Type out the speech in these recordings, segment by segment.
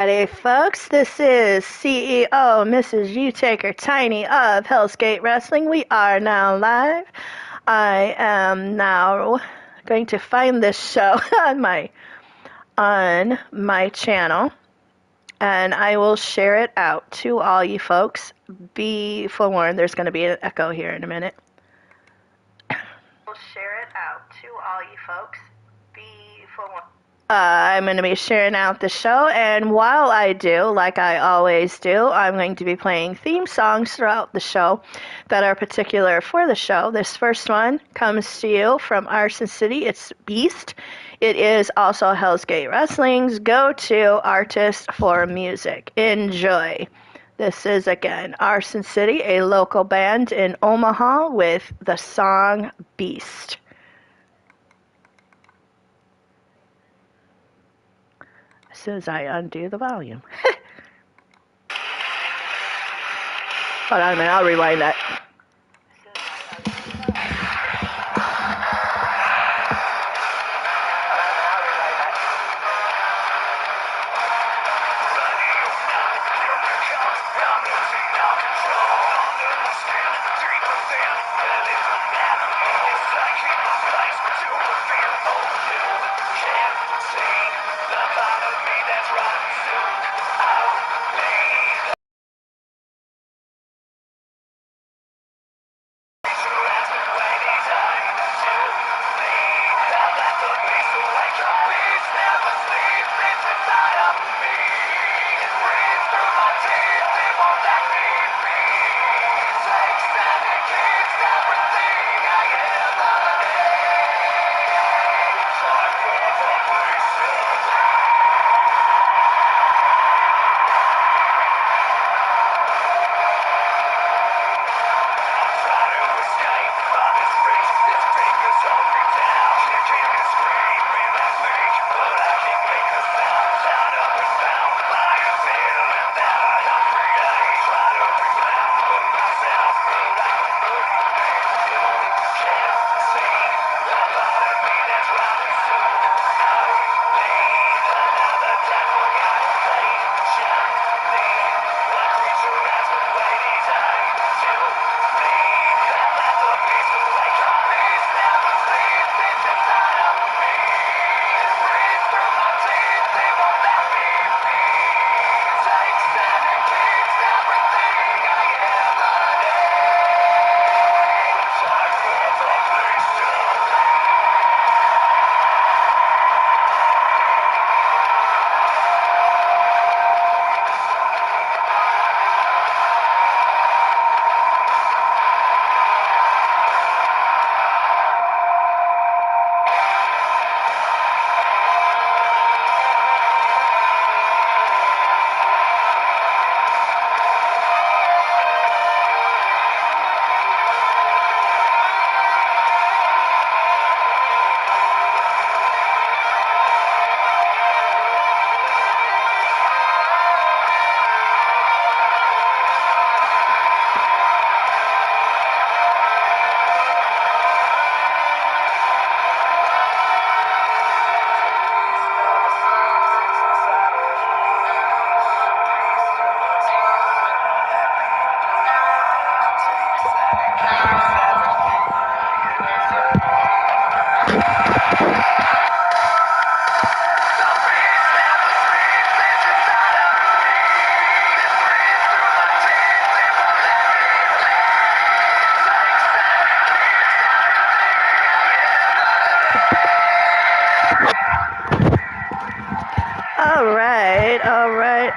Hey folks, this is CEO Mrs. U-Taker Tiny of Hell's Gate Wrestling. We are now live. I am now going to find this show on my channel, and I will share it out to all you folks. Be forewarned, there's going to be an echo here in a minute. I'll share it out to all you folks. Be forewarned. I'm going to be sharing out the show, and while I do, like I always do, I'm going to be playing theme songs throughout the show that are particular for the show. This first one comes to you from Arson City. It's Beast. It is also Hell's Gate Wrestling's go-to artist for music. Enjoy. This is, again, Arson City, a local band in Omaha with the song Beast. As soon as I undo the volume. Hold on a minute, I'll rewind that.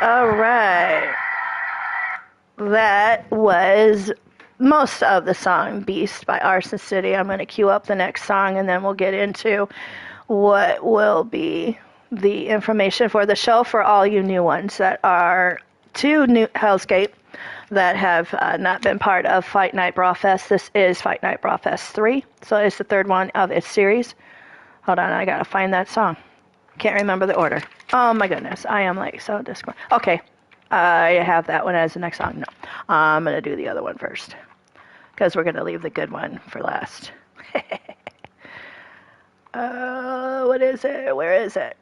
All right. That was most of the song Beast by Arson City. I'm going to cue up the next song, and then we'll get into what will be the information for the show for all you new ones that are to New Hell's Gate that have not been part of FightNight BrawlFest. This is FightNight BrawlFest 3, so it's the third one of its series. Hold on, I got to find that song. Can't remember the order. Oh my goodness, I am like so discord. Okay, I have that one as the next song. No, I'm going to do the other one first because we're going to leave the good one for last. What is it? Where is it?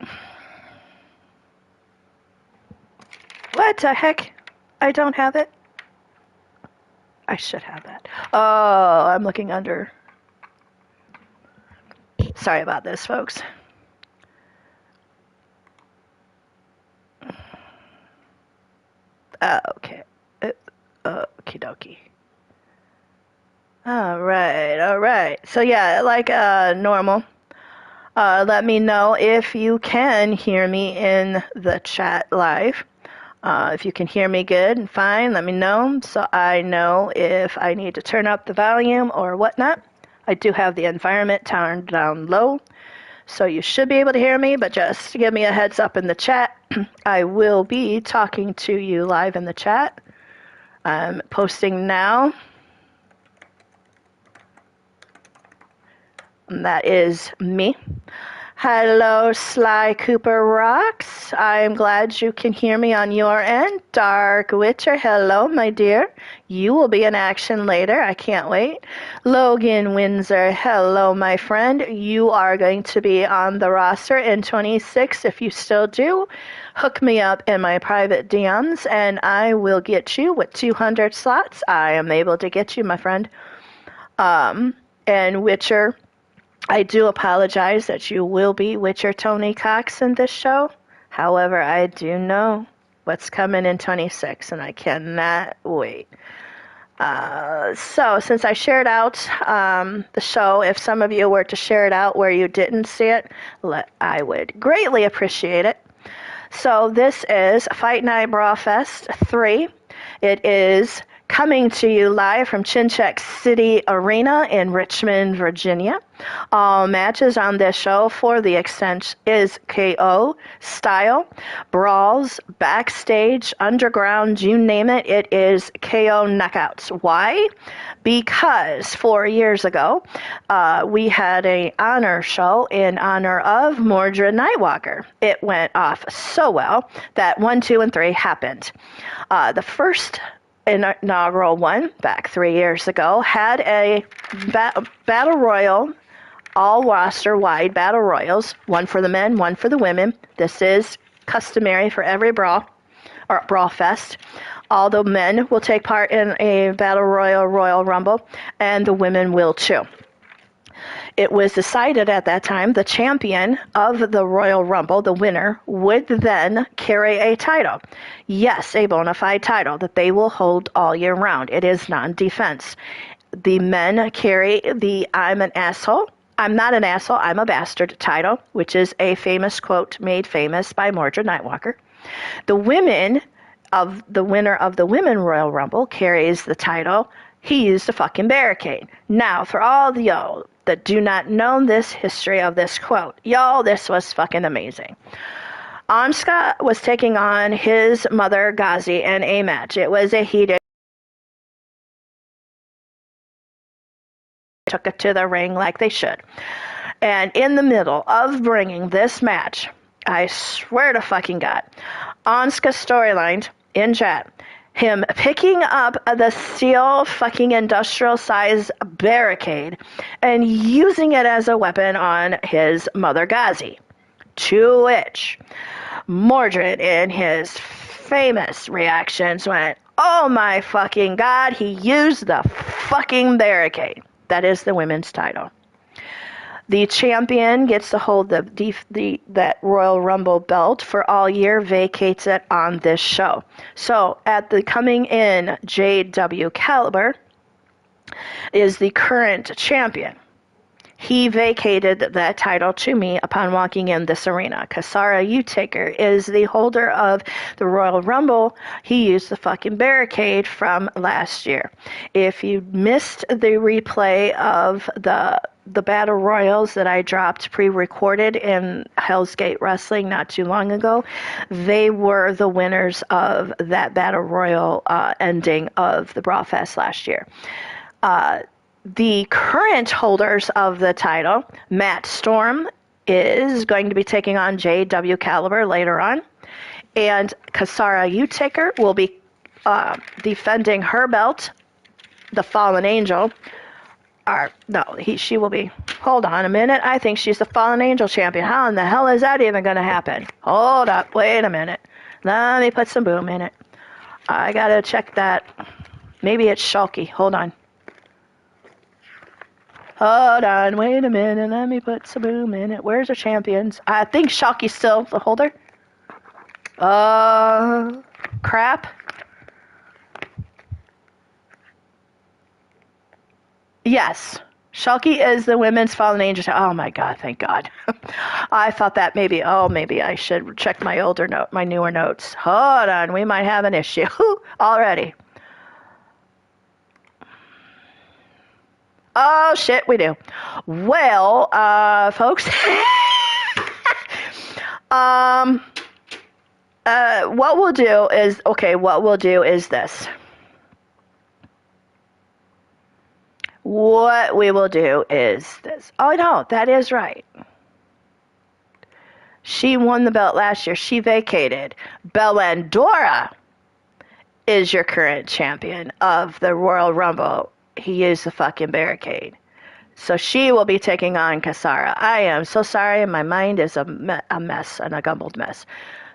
What the heck? I don't have it. I should have that. Oh, I'm looking under. Sorry about this, folks. Okay. Okie dokie. All right. So yeah, like normal. Let me know if you can hear me in the chat live. If you can hear me good and fine, let me know so I know if I need to turn up the volume or whatnot. I do have the environment turned down low, so you should be able to hear me, but just give me a heads up in the chat. I will be talking to you live in the chat. I'm posting now. And that is me. Hello, Sly Cooper Rocks. I'm glad you can hear me on your end. Dark Witcher, hello, my dear. You will be in action later. I can't wait. Logan Windsor, hello, my friend. You are going to be on the roster in 26. If you still do, hook me up in my private DMs, and I will get you with 200 slots. I am able to get you, my friend. And Witcher, I do apologize that you will be Witcher Tony Cox in this show. However, I do know what's coming in 26, and I cannot wait. So since I shared out the show, if some of you were to share it out where you didn't see it, I would greatly appreciate it. So this is FightNight BrawlFest 3. It is coming to you live from Chincheck City Arena in Richmond, Virginia. All matches on this show for the extent is KO style, brawls, backstage, underground, you name it, it is KO knockouts. Why? Because 4 years ago, we had an honor show in honor of Mordred Nightwalker. It went off so well that 1, 2, and 3 happened. The first inaugural one, back 3 years ago, had a battle royal, all roster-wide battle royals, one for the men, one for the women. This is customary for every brawl or brawl fest. All the men will take part in a battle royal rumble, and the women will too. It was decided at that time the champion of the Royal Rumble, the winner, would then carry a title. Yes, a bona fide title that they will hold all year round. It is non-defense. The men carry the I'm an asshole, I'm not an asshole, I'm a bastard title, which is a famous quote made famous by Mordred Nightwalker. The women of the winner of the Women Royal Rumble carries the title, he used a fucking barricade. Now, for all the y'all that do not know this history of this quote, y'all, this was fucking amazing. Asuka was taking on his mother, Ghazi, in a match. It was a heated. Took it to the ring like they should. And in the middle of bringing this match, I swear to fucking God, Asuka's storyline in chat, him picking up the steel fucking industrial size barricade and using it as a weapon on his mother Ghazi. To which Mordred, in his famous reactions, went, oh my fucking God, he used the fucking barricade. That is the women's title. The champion gets to hold that Royal Rumble belt for all year, vacates it on this show. So at the coming in, HGW Caliber is the current champion. He vacated that title to me upon walking in this arena. Kasara Utaker is the holder of the Royal Rumble. He used the fucking barricade from last year. If you missed the replay of the Battle Royals that I dropped pre-recorded in Hell's Gate Wrestling not too long ago, they were the winners of that Battle Royal ending of the Brawl Fest last year. The current holders of the title, Matt Storm, is going to be taking on HGW Caliber later on. And Kasara Utaker will be defending her belt, the Fallen Angel. She will be. Hold on a minute. I think she's the Fallen Angel champion. How in the hell is that even going to happen? Hold up. Wait a minute. Let me put some boom in it. I gotta check that. Maybe it's Shulky. Hold on. Hold on, wait a minute. Let me put some boom in it. Where's our champions? I think Shulky's still the holder. Crap. Yes. Shulky is the women's fallen angel. Oh my God, thank God. I thought that maybe I should check my newer notes. Hold on, we might have an issue already. Oh shit, we do. Well, folks, what we'll do is this. What we will do is this. Oh, no, that is right. She won the belt last year. She vacated. Bellandora is your current champion of the Royal Rumble. He used the fucking barricade. So she will be taking on Kasara. I am so sorry. My mind is a mess, and a gumbled mess.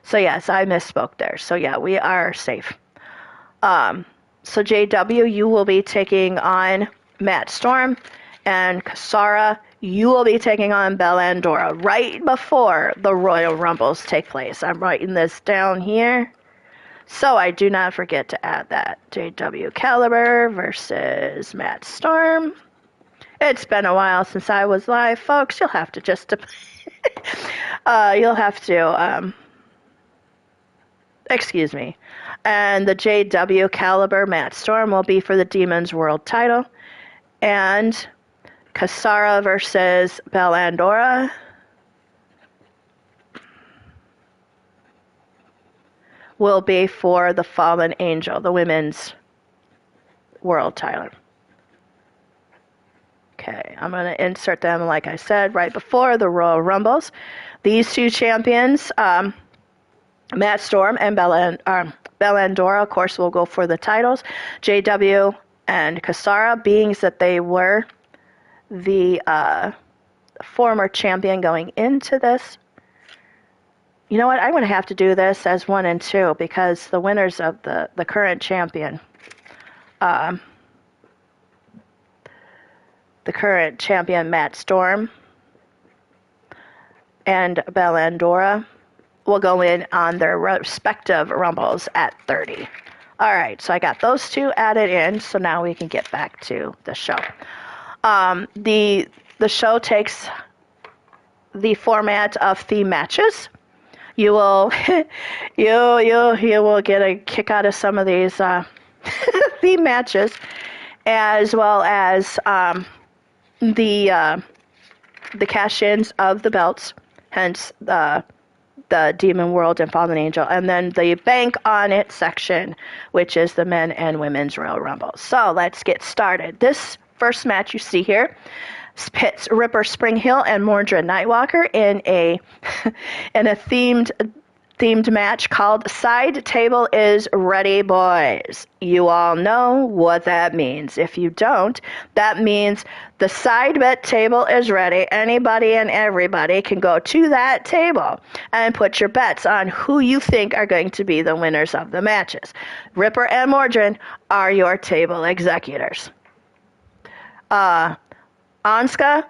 So, yes, I misspoke there. So, yeah, we are safe. So, JW, you will be taking on Matt Storm, and Kasara, you will be taking on Bellandora right before the Royal Rumbles take place. I'm writing this down here so I do not forget to add that. JW Caliber versus Matt Storm. It's been a while since I was live, folks. You'll have to excuse me. And the JW Caliber Matt Storm will be for the Demons World title. And Kasara versus Bellandora will be for the Fallen Angel, the women's world title. Okay, I'm going to insert them, like I said, right before the Royal Rumbles. These two champions, Matt Storm and Bellandora, of course, will go for the titles. JW and Kasara, being that they were the former champion going into this. You know what? I'm going to have to do this as 1 and 2 because the winners of the current champion, Matt Storm and Bellandora, will go in on their respective Rumbles at 30. All right, so I got those two added in, so now we can get back to the show. The show takes the format of theme matches. You will you will get a kick out of some of these theme matches, as well as the cash-ins of the belts, hence the Demon World and Fallen Angel, and then the Bank on It section, which is the Men and Women's Royal Rumble. So let's get started. This first match you see here pits Ripper Springhill and Mordred Nightwalker in a themed match called Side Table is Ready, Boys. You all know what that means. If you don't, that means the side bet table is ready. Anybody and everybody can go to that table and put your bets on who you think are going to be the winners of the matches. Ripper and Mordred are your table executors. Anska,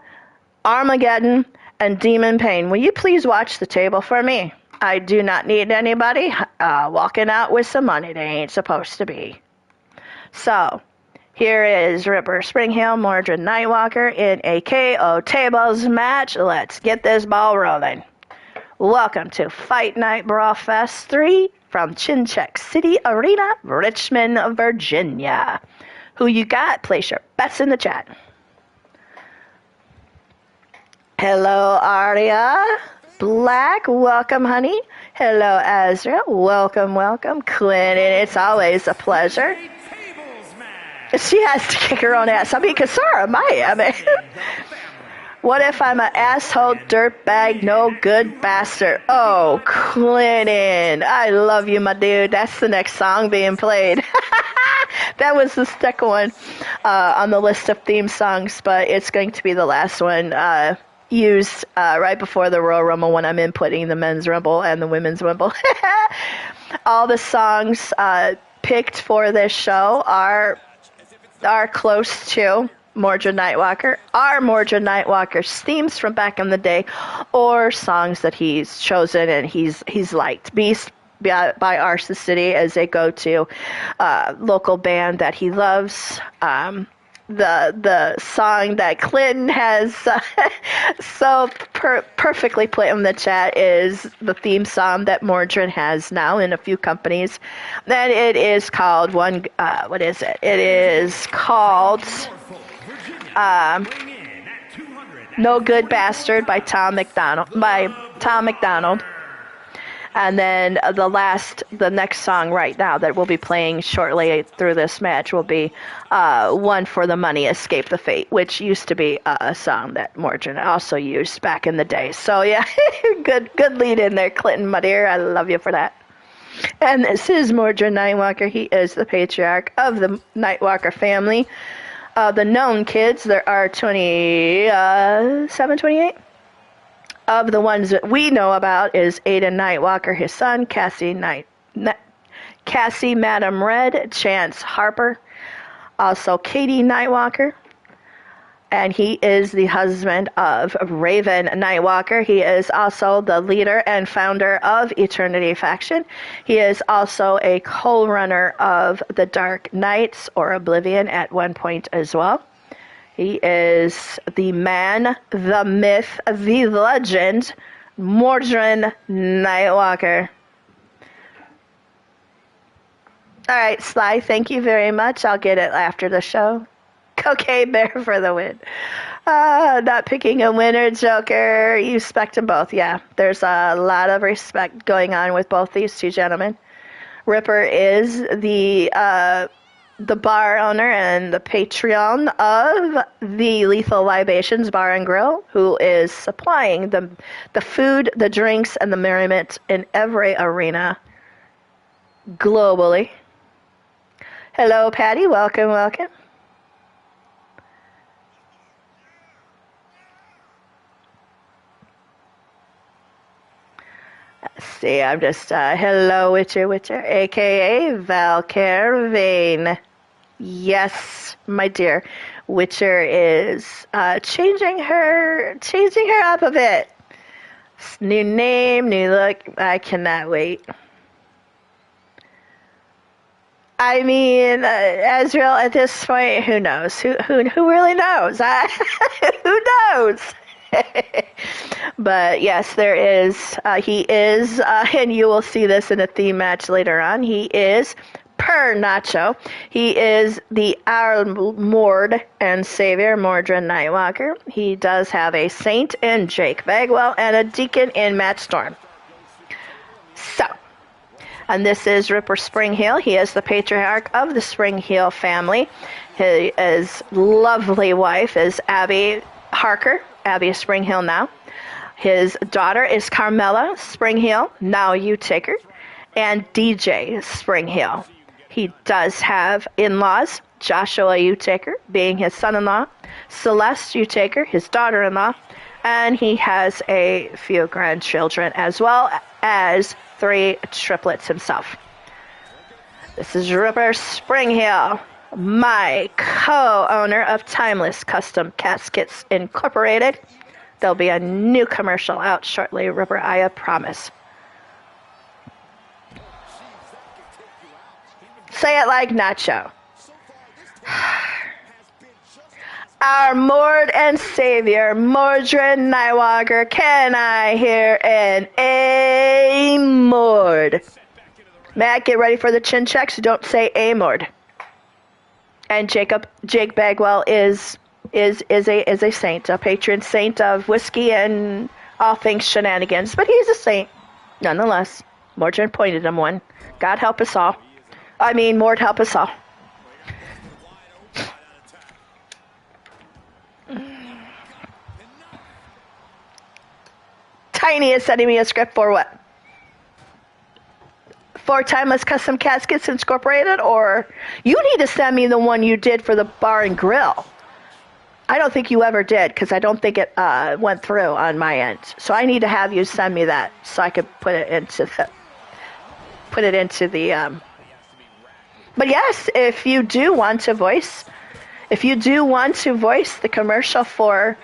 Armageddon, and Demon Pain, will you please watch the table for me? I do not need anybody walking out with some money they ain't supposed to be. So, here is Ripper Springhill, Mordred Nightwalker in a KO tables match. Let's get this ball rolling. Welcome to Fight Night BrawlFest 3 from Chincheck City Arena, Richmond, Virginia. Who you got? Place your bets in the chat. Hello, Aria. Black, welcome, honey. Hello, Ezra. Welcome. Clinton, it's always a pleasure. She has to kick her own ass. I mean, Kasara might. What if I'm an asshole, dirtbag, no good bastard? Oh, Clinton, I love you, my dude. That's the next song being played. That was the second one on the list of theme songs, but it's going to be the last one. Used right before the Royal Rumble when I'm inputting the men's Rumble and the women's Rumble. all the songs picked for this show are close to Mordred Nightwalker, are Mordred Nightwalker's themes from back in the day, or songs that he's chosen and he's liked. Beast by Arsa City is a go-to local band that he loves. The song that Clinton has so perfectly put in the chat is the theme song that Mordred has now in a few companies. Then it is called what is it? It is called No Good Bastard by Tom McDonald. And then the next song right now that we'll be playing shortly through this match will be One for the Money, Escape the Fate, which used to be a song that Mordred also used back in the day. So yeah, good lead in there, Clinton, my dear. I love you for that. And this is Mordred Nightwalker. He is the patriarch of the Nightwalker family. The known kids, there are 28. Of the ones that we know about is Aiden Nightwalker, his son, Cassie, Madam Red, Chance Harper, also Katie Nightwalker, and he is the husband of Raven Nightwalker. He is also the leader and founder of Eternity Faction. He is also a co-runner of the Dark Knights or Oblivion at one point as well. He is the man, the myth, the legend, Mordred Nightwalker. All right, Sly, thank you very much. I'll get it after the show. Okay, Bear for the win. Not picking a winner, Joker. You respect them both. Yeah, there's a lot of respect going on with both these two gentlemen. Ripper is the bar owner and the patron of the Lethal Libations Bar and Grill, who is supplying the food, the drinks, and the merriment in every arena globally. Hello, Patty. Welcome. Let's see, I'm just, hello, Witcher, a.k.a. Valkyr Vane. Yes, my dear. Witcher is changing her up a bit. New name, new look. I cannot wait. I mean, Ezreal at this point, who knows? Who really knows? Who knows? But yes, there is. He is, and you will see this in a theme match later on. He is per Nacho. He is our Lord and Savior, Mordred Nightwalker. He does have a saint in Jake Bagwell and a deacon in Matt Storm. So, and this is Ripper Springhill. He is the patriarch of the Springhill family. His lovely wife is Abby Harker. Abby is Springhill now. His daughter is Carmela Springhill, now you take her, and DJ Springhill. He does have in-laws, Joshua Utaker being his son-in-law, Celeste Utaker, his daughter-in-law, and he has a few grandchildren as well as 3 triplets himself. This is Ripper Springhill, my co-owner of Timeless Custom Caskets Incorporated. There'll be a new commercial out shortly, Ripper, I promise. Say it like Nacho. Our Lord and Savior, Mordred Nightwalker. Can I hear an A Mord? Matt, get ready for the chin checks. Don't say A Mord. And Jake Bagwell is a saint, a patron saint of whiskey and all things shenanigans. But he's a saint, nonetheless. Mordred pointed him one. God help us all. I mean, Mord help us all. Tiny is sending me a script for what? For Timeless Custom Caskets Incorporated, or you need to send me the one you did for the bar and grill. I don't think you ever did, because I don't think it went through on my end. So I need to have you send me that so I could put it put it into the. But yes, if you do want to voice the commercial for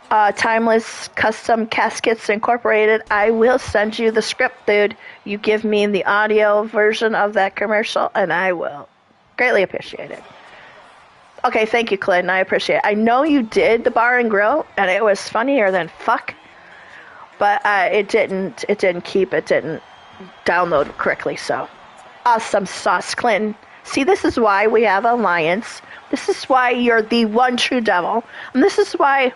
Timeless Custom Caskets Incorporated, I will send you the script, dude. You give me the audio version of that commercial, and I will greatly appreciate it. Okay, thank you, Clinton. I appreciate it. I know you did the bar and grill, and it was funnier than fuck, but it didn't download correctly. So awesome sauce, Clinton. See, this is why we have alliance. This is why you're the one true devil, and this is why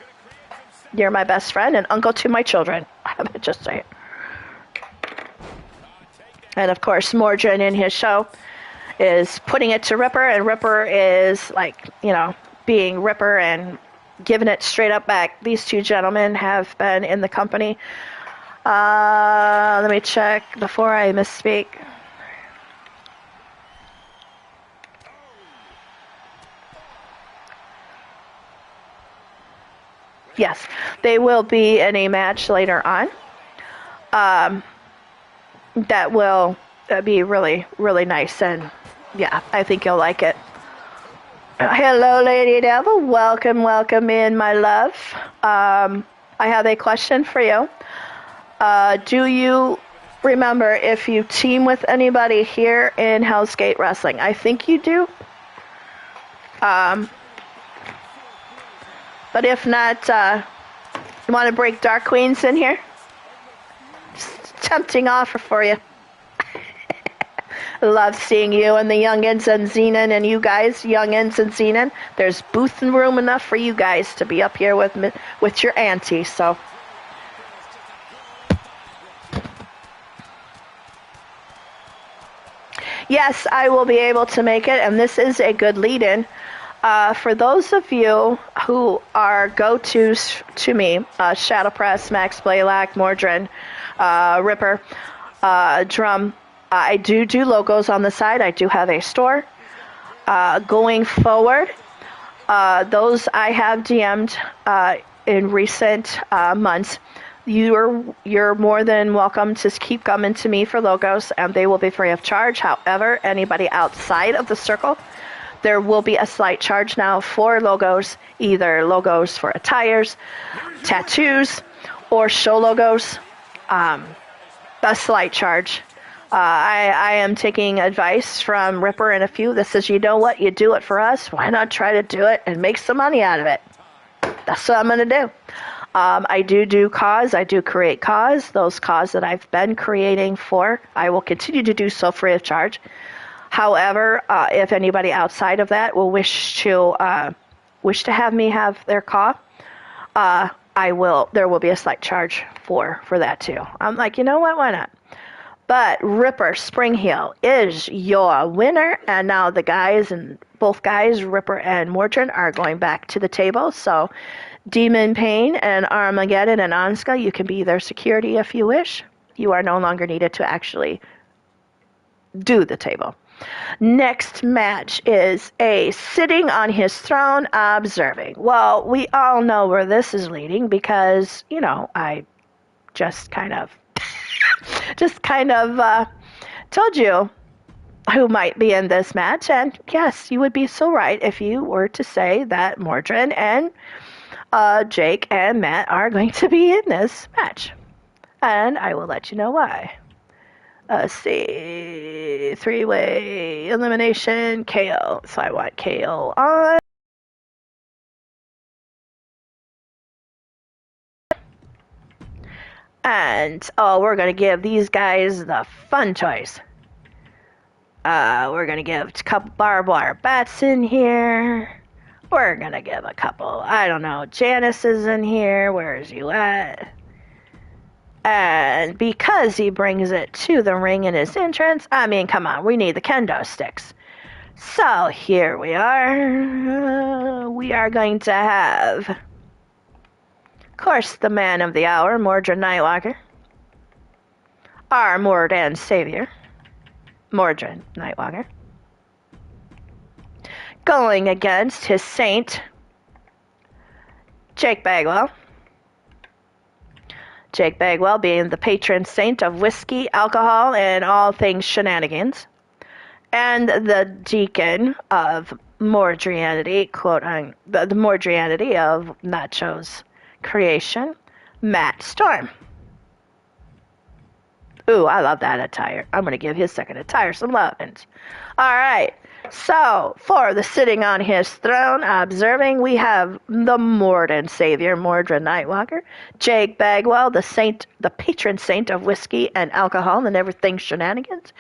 you're my best friend and uncle to my children. I'm just saying. And of course, Mordrin in his show is putting it to Ripper, and Ripper is like, being Ripper and giving it straight up back. These two gentlemen have been in the company. Let me check before I misspeak. Yes, they will be in a match later on. That will be really, really nice, and yeah, I think you'll like it. Hello, Lady Devil. Welcome in, my love. I have a question for you. Do you remember if you team with anybody here in Hell's Gate Wrestling? I think you do. But if not, you want to break Dark Queens in here? Just tempting offer for you. Love seeing you and the youngins and Zenon and you guys, youngins and Zenon. There's booth and room enough for you guys to be up here with me, with your auntie. So. Yes, I will be able to make it, and this is a good lead-in. For those of you who are go-tos to me, Shadow Press, Max Blaylock, Mordrin, Ripper, Drum, I do logos on the side. I do have a store. Going forward, those I have DM'd in recent months, you're more than welcome to keep coming to me for logos, and they will be free of charge. However, anybody outside of the circle, there will be a slight charge now for logos, either logos for attires, tattoos, or show logos. A slight charge. I am taking advice from Ripper and a few that says, you know what, you do it for us, why not try to do it and make some money out of it? That's what I'm going to do. I do cause, I do create cause. Those cause that I've been creating for, I will continue to do so free of charge. However, if anybody outside of that will wish to have me have their cause, there will be a slight charge for that too. I'm like, you know what, why not? But Ripper Springheel is your winner, and now both guys, Ripper and Mordrin, are going back to the table. So Demon Pain and Armageddon and Anska, you can be their security if you wish. You are no longer needed to actually do the table. Next match is a sitting on his throne observing. Well, we all know where this is leading because, I just kind of told you who might be in this match. And yes, you would be so right if you were to say that Mordrin and Jake and Matt are going to be in this match. And I will let you know why. Let's see. 3-way elimination, KO. So I want KO on. And, we're going to give these guys the fun toys. We're going to give a couple barbed wire bats in here. We're going to give a couple, Janice is in here. Where is you at? And because he brings it to the ring in his entrance, come on, we need the kendo sticks. So here we are. We are going to have, of course, the man of the hour, Mordrin Nightwalker. Our Lord and Savior, Mordrin Nightwalker. Going against his saint, Jake Bagwell. Jake Bagwell being the patron saint of whiskey, alcohol, and all things shenanigans. And the deacon of Mordrianity, quote, the Mordrianity of Nacho's creation, Matt Storm. Ooh, I love that attire. I'm going to give his second attire some lovins. All right. So, for the sitting on his throne, observing, we have the Morden Savior, Mordred Nightwalker, Jake Bagwell, the patron saint of whiskey and alcohol and everything shenanigans,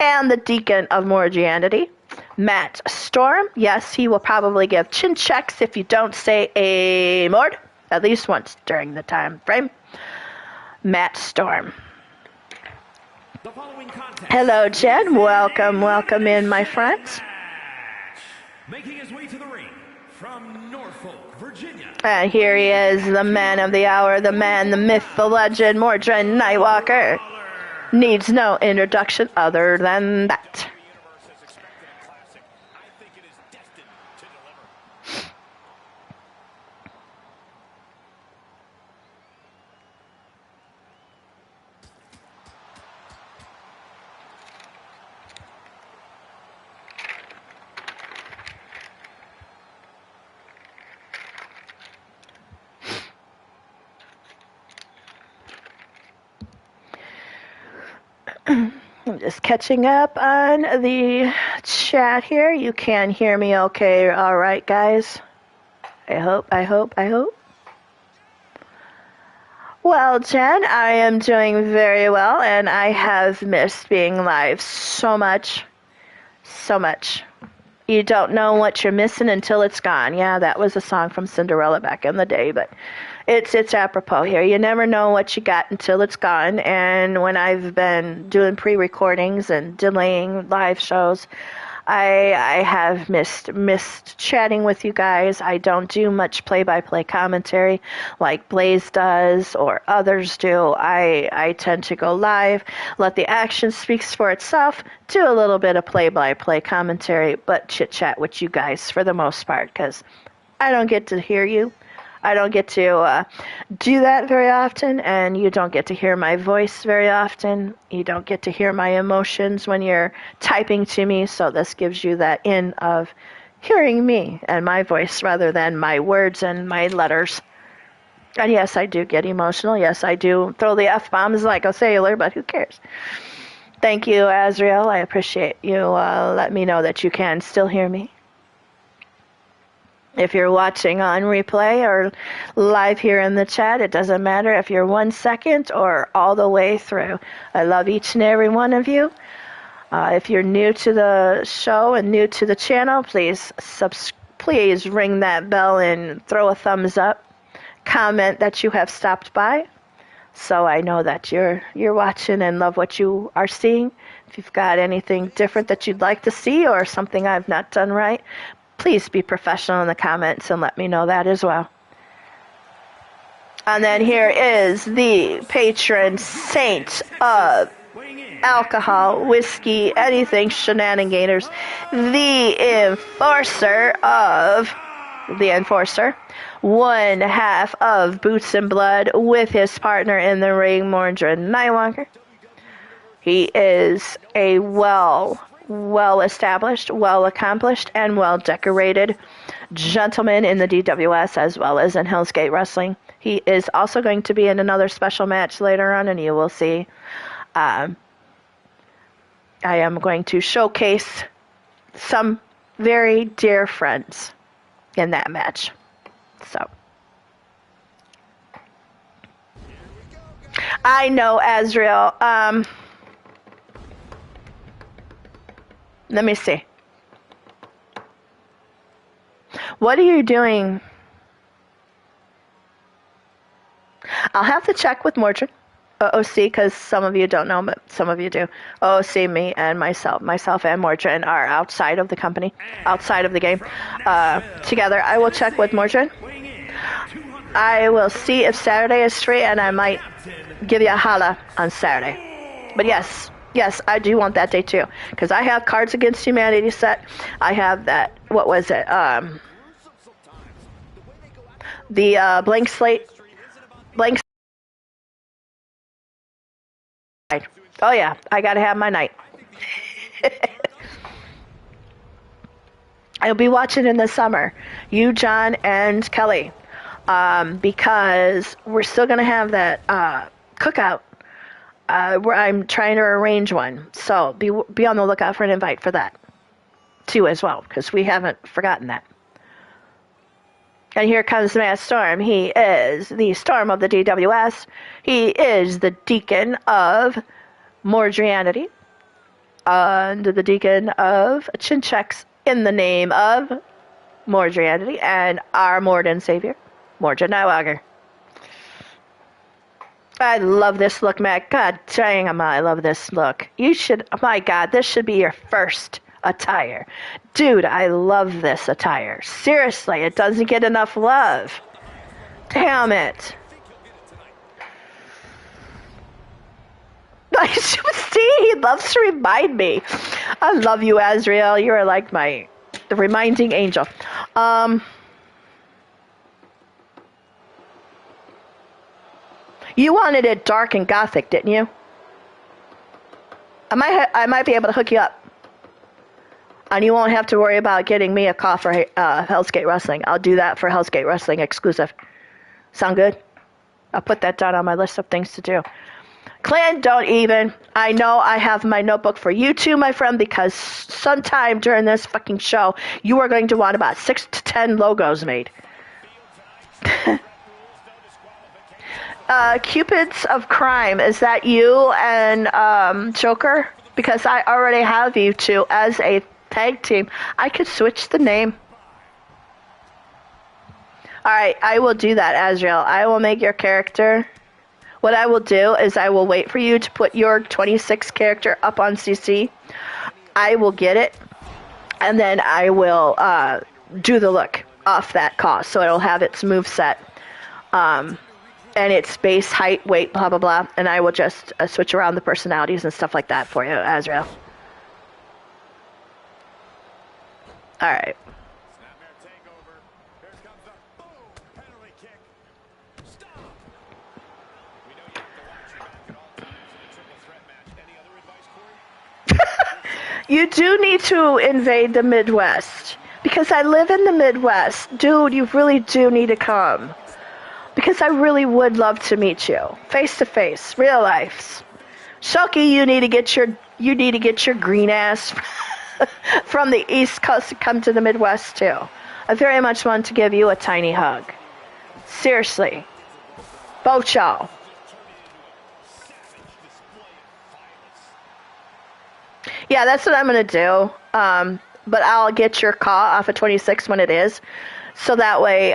and the deacon of Mordrianity, Matt Storm. Yes, he will probably give chin checks if you don't say a Mord, at least once during the time frame. Matt Storm. Hello, Jen. Welcome in, my friends. Making his way to the ring from Norfolk, Virginia. And here he is, the man of the hour, the man, the myth, the legend, Mordred Nightwalker. Needs no introduction other than that. I'm just catching up on the chat here. You can hear me okay. All right, guys. I hope. Well, Jen, I am doing very well, and I have missed being live so much. You don't know what you're missing until it's gone. Yeah, that was a song from Cinderella back in the day, but it's apropos here. You never know what you got until it's gone. And when I've been doing pre-recordings and delaying live shows, I have missed chatting with you guys. I don't do much play-by-play commentary like Blaze does or others do. I tend to go live, let the action speaks for itself, do a little bit of play-by-play commentary, but chit-chat with you guys for the most part because I don't get to hear you. I don't get to do that very often, and you don't get to hear my voice very often. You don't get to hear my emotions when you're typing to me, so this gives you that in of hearing me and my voice rather than my words and my letters. And yes, I do get emotional. Yes, I do throw the F-bombs like a sailor, but who cares? Thank you, Azrael. I appreciate you letting me know that you can still hear me. If you're watching on replay or live here in the chat, it doesn't matter if you're 1 second or all the way through. I love each and every one of you. If you're new to the show and new to the channel, please ring that bell and throw a thumbs up. Comment that you have stopped by so I know that you're watching and love what you are seeing. If you've got anything different that you'd like to see or something I've not done right, please be professional in the comments and let me know that as well. And then here is the patron saint of alcohol, whiskey, anything shenaniganers, the enforcer, one half of Boots and Blood with his partner in the ring, Mordred Nightwalker. He is a well-established, well-accomplished, and well-decorated gentleman in the DWS as well as in Hell's Gate Wrestling. He is also going to be in another special match later on, and you will see. I am going to showcase some very dear friends in that match. So, I know, Azrael. Let me see. What are you doing? I'll have to check with Mordred, OOC, because some of you don't know, but some of you do. OOC, me, and myself and Mordred are outside of the company, outside of the game, together. I will check with Mordred. I will see if Saturday is free, and I might give you a holla on Saturday. But yes, I do want that day too, because I have Cards Against Humanity set. I have that, what was it? The blank Oh yeah, I gotta have my night. I'll be watching in the summer. You, John, and Kelly. Because we're still gonna have that cookout. Where I'm trying to arrange one. So be on the lookout for an invite for that too as well, because we haven't forgotten that. And here comes Matt Storm. He is the Storm of the DWS. He is the Deacon of Mordrianity. And the Deacon of Chinchecks in the name of Mordrianity and our Lord and Savior, Mordred Nightwalker. I love this look, Matt. God dang, I love this look. You should, oh my God, this should be your first attire. Dude, I love this attire. Seriously, it doesn't get enough love. Damn it. See, he loves to remind me. I love you, Azrael. You are like the reminding angel. You wanted it dark and gothic, didn't you? I might be able to hook you up. And you won't have to worry about getting me a call for Hell's Gate Wrestling. I'll do that for Hell's Gate Wrestling exclusive. Sound good? I'll put that down on my list of things to do. Clan, don't even. I know I have my notebook for you too, my friend, because sometime during this fucking show, you are going to want about 6 to 10 logos made. Cupids of Crime, is that you and Joker? Because I already have you two as a tag team. I could switch the name. Alright, I will do that, Azrael. I will make your character. What I will do is I will wait for you to put your 26 character up on CC. I will get it, and then I will do the look off that cost, so it'll have its moveset. And its base, height, weight, blah, blah, blah. And I will just switch around the personalities and stuff like that for you, Azrael. All right. You do need to invade the Midwest. Because I live in the Midwest. Dude, you really do need to come. Because I really would love to meet you, face to face, real life. Shoki, you need to get your green ass from the East Coast to come to the Midwest too. I very much want to give you a tiny hug. Seriously, both y'all. Yeah, that's what I'm gonna do. But I'll get your call off of 26 when it is, so that way.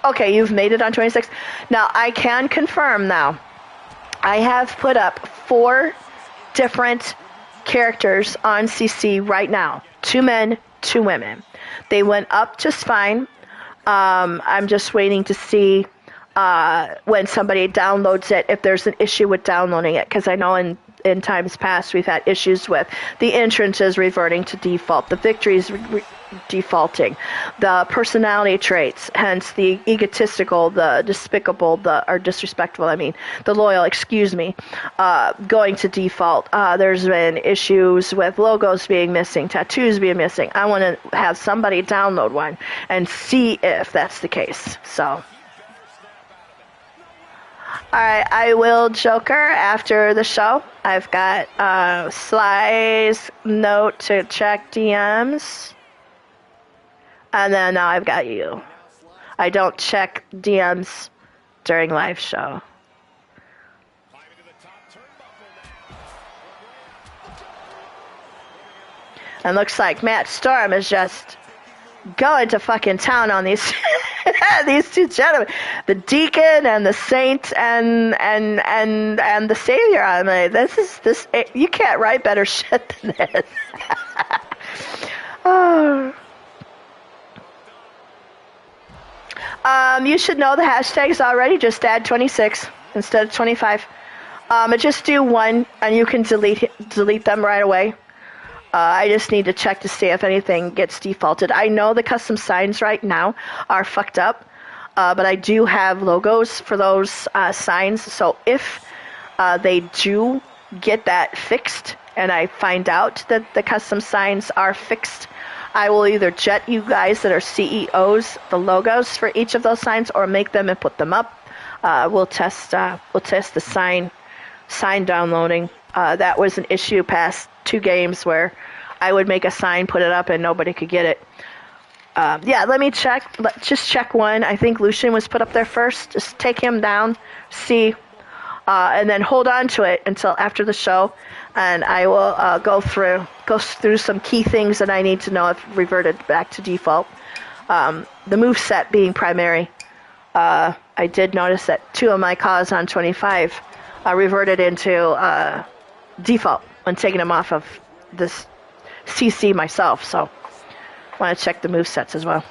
Okay, you've made it on 26. Now, I can confirm now. I have put up 4 different characters on CC right now. 2 men, 2 women. They went up just fine. I'm just waiting to see when somebody downloads it, if there's an issue with downloading it, because I know in times past we've had issues with the entrances reverting to default, the victories defaulting, the personality traits, hence the egotistical, the despicable, or disrespectful, the loyal, going to default. There's been issues with logos being missing, tattoos being missing. I want to have somebody download one and see if that's the case. So, alright, I will Joker after the show. I've got Sly's note to check DMs. And then now I've got you. I don't check DMs during live show. And looks like Matt Storm is just going to fucking town on these these two gentlemen, the Deacon and the Saint and the Savior. I mean, this you can't write better shit than this. Oh. You should know the hashtags already. Just add 26 instead of 25. Just do 1, and you can delete them right away. I just need to check to see if anything gets defaulted. I know the custom signs right now are fucked up. but I do have logos for those signs. So if they do get that fixed and I find out that the custom signs are fixed, I will either jet you guys that are CEOs the logos for each of those signs or make them and put them up. We'll test the sign downloading. That was an issue past 2 games where I would make a sign, put it up, and nobody could get it. Yeah, let me check. Just check one. I think Lucian was put up there first. Just take him down, see, and then hold on to it until after the show, and I will go through some key things that I need to know if reverted back to default. The move set being primary. I did notice that 2 of my calls on 25 reverted into default when taking them off of this CC myself, so I want to check the move sets as well.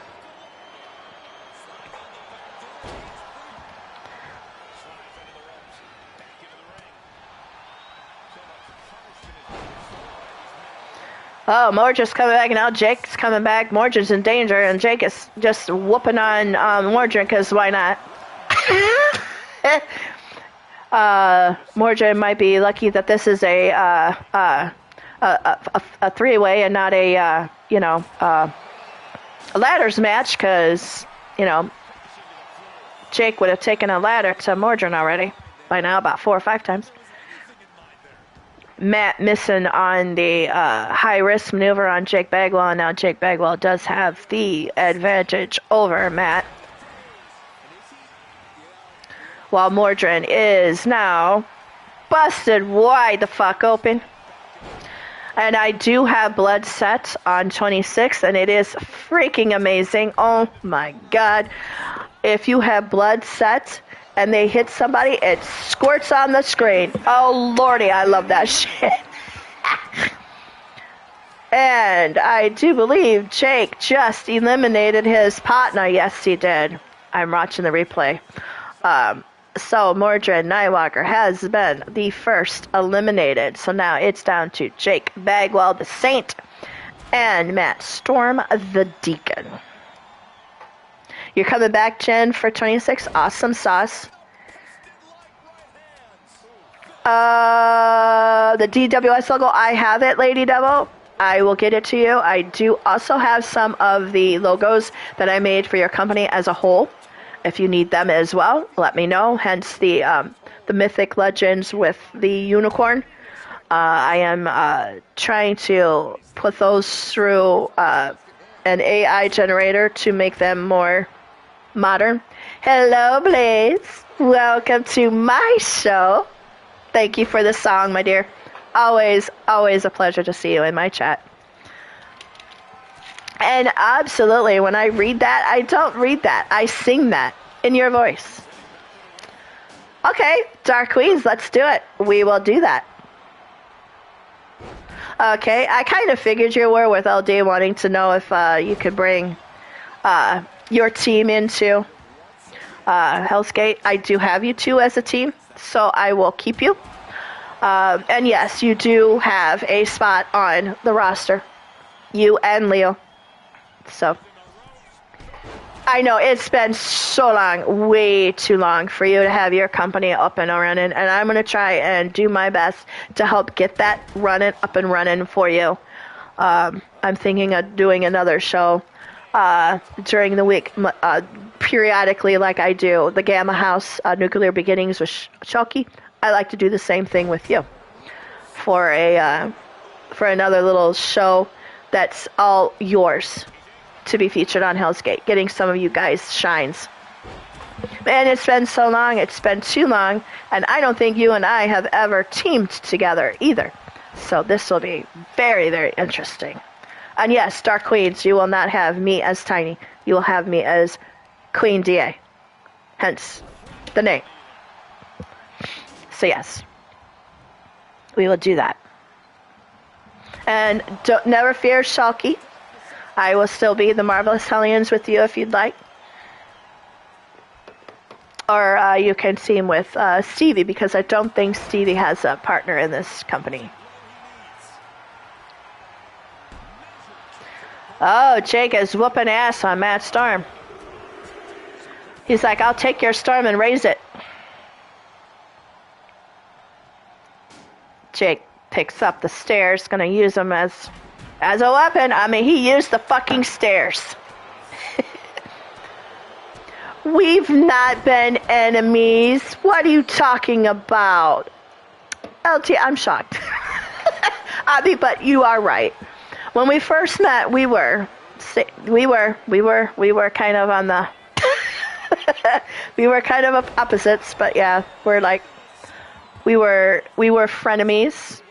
Oh, Mordred's coming back, and now Jake's coming back. Mordred's in danger, and Jake is just whooping on Mordred, because why not? Mordred might be lucky that this is a three-way and not a ladders match, because Jake would have taken a ladder to Mordred already by now, about 4 or 5 times. Matt missing on the high-risk maneuver on Jake Bagwell, and now Jake Bagwell does have the advantage over Matt. While Mordred is now busted wide the fuck open. And I do have blood set on 26, and it is freaking amazing. Oh my god. If you have blood set and they hit somebody, it squirts on the screen. Oh lordy, I love that shit. And I do believe Jake just eliminated his partner. Yes, he did. I'm watching the replay. So Mordred Nightwalker has been the first eliminated. So now it's down to Jake Bagwell, the Saint, and Matt Storm, the Deacon. You're coming back, Jen, for 26. Awesome sauce. The DWS logo, I have it, Lady Devil. I will get it to you. I do also have some of the logos that I made for your company as a whole. If you need them as well, let me know. Hence the Mythic Legends with the unicorn. I am trying to put those through an AI generator to make them more modern. Hello, Blaze. Welcome to my show. Thank you for the song, my dear. Always, always a pleasure to see you in my chat. And absolutely, when I read that, I don't read that. I sing that in your voice. Okay, Dark Queens, let's do it. We will do that. Okay, I kind of figured you were with LD wanting to know if you could bring your team into Hell's Gate. I do have you 2 as a team, so I will keep you. And yes, you do have a spot on the roster. You and Leo. So, I know it's been so long, way too long for you to have your company up and running, and I'm going to try and do my best to help get that up and running for you. I'm thinking of doing another show during the week, periodically like I do. The Gamma House, Nuclear Beginnings with Chucky. I like to do the same thing with you for another little show that's all yours to be featured on Hell's Gate, getting some of you guys shines. And it's been so long, it's been too long, and I don't think you and I have ever teamed together either. So this will be very, very interesting. And yes, Dark Queens, you will not have me as Tiny. You will have me as Queen DA. Hence the name. So yes, we will do that. And never fear, Shalky. I will still be the Marvelous Hellions with you if you'd like. Or you can team with Stevie, because I don't think Stevie has a partner in this company. Oh, Jake is whooping ass on Matt Storm. He's like, I'll take your storm and raise it. Jake picks up the stairs, gonna use them as a weapon. I mean, he used the fucking stairs. We've not been enemies. What are you talking about? LT, I'm shocked. Abby, but you are right. When we first met, we were kind of on the we were kind of opposites, but yeah, we were frenemies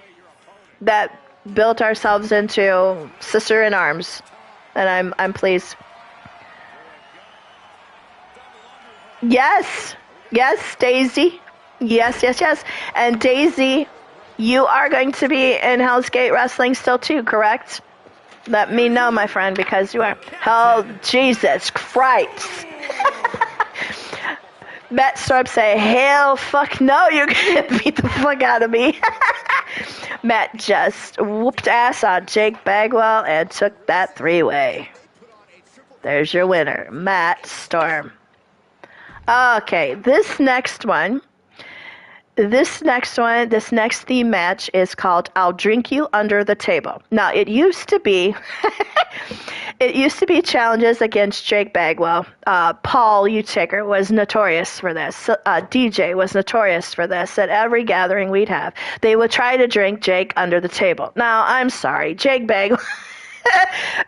that built ourselves into sister in arms, and I'm pleased. Yes, Daisy. Yes. And Daisy, you are going to be in Hell's Gate Wrestling still too, correct? Let me know, my friend, because you are. Hell, Jesus Christ. Matt Storm say, hell, fuck no, you're going to beat the fuck out of me. Matt just whooped ass on Jake Bagwell and took that 3-way. There's your winner, Matt Storm. Okay, this next theme match is called I'll Drink You Under the Table. Now, it used to be challenges against Jake Bagwell. Paul Utaker was notorious for this. DJ was notorious for this. At every gathering we'd have, they would try to drink Jake under the table. Now, I'm sorry, Jake Bagwell.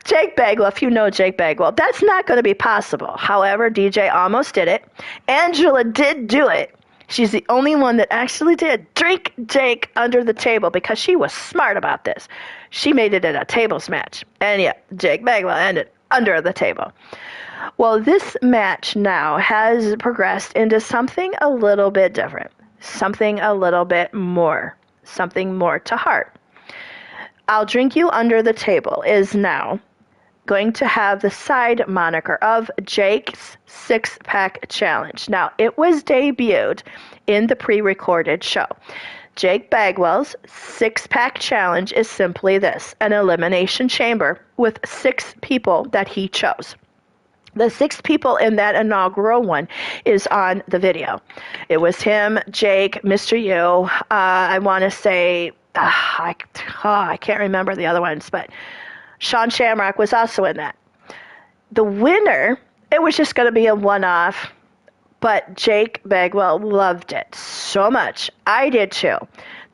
Jake Bagwell, if you know Jake Bagwell, that's not going to be possible. However, DJ almost did it. Angela did do it. She's the only one that actually did drink Jake under the table because she was smart about this. She made it in a tables match. And yeah, Jake Bagwell ended under the table. Well, this match now has progressed into something a little bit different. Something a little bit more. Something more to heart. I'll Drink You Under the Table is now going to have the side moniker of Jake's Six-Pack Challenge. Now, it was debuted in the pre-recorded show. Jake Bagwell's Six-Pack Challenge is simply this, an elimination chamber with 6 people that he chose. The 6 people in that inaugural one is on the video. It was him, Jake, Mr. U, I want to say... I can't remember the other ones, but Sean Shamrock was also in that. The winner, it was just going to be a one-off, but Jake Bagwell loved it so much, I did too,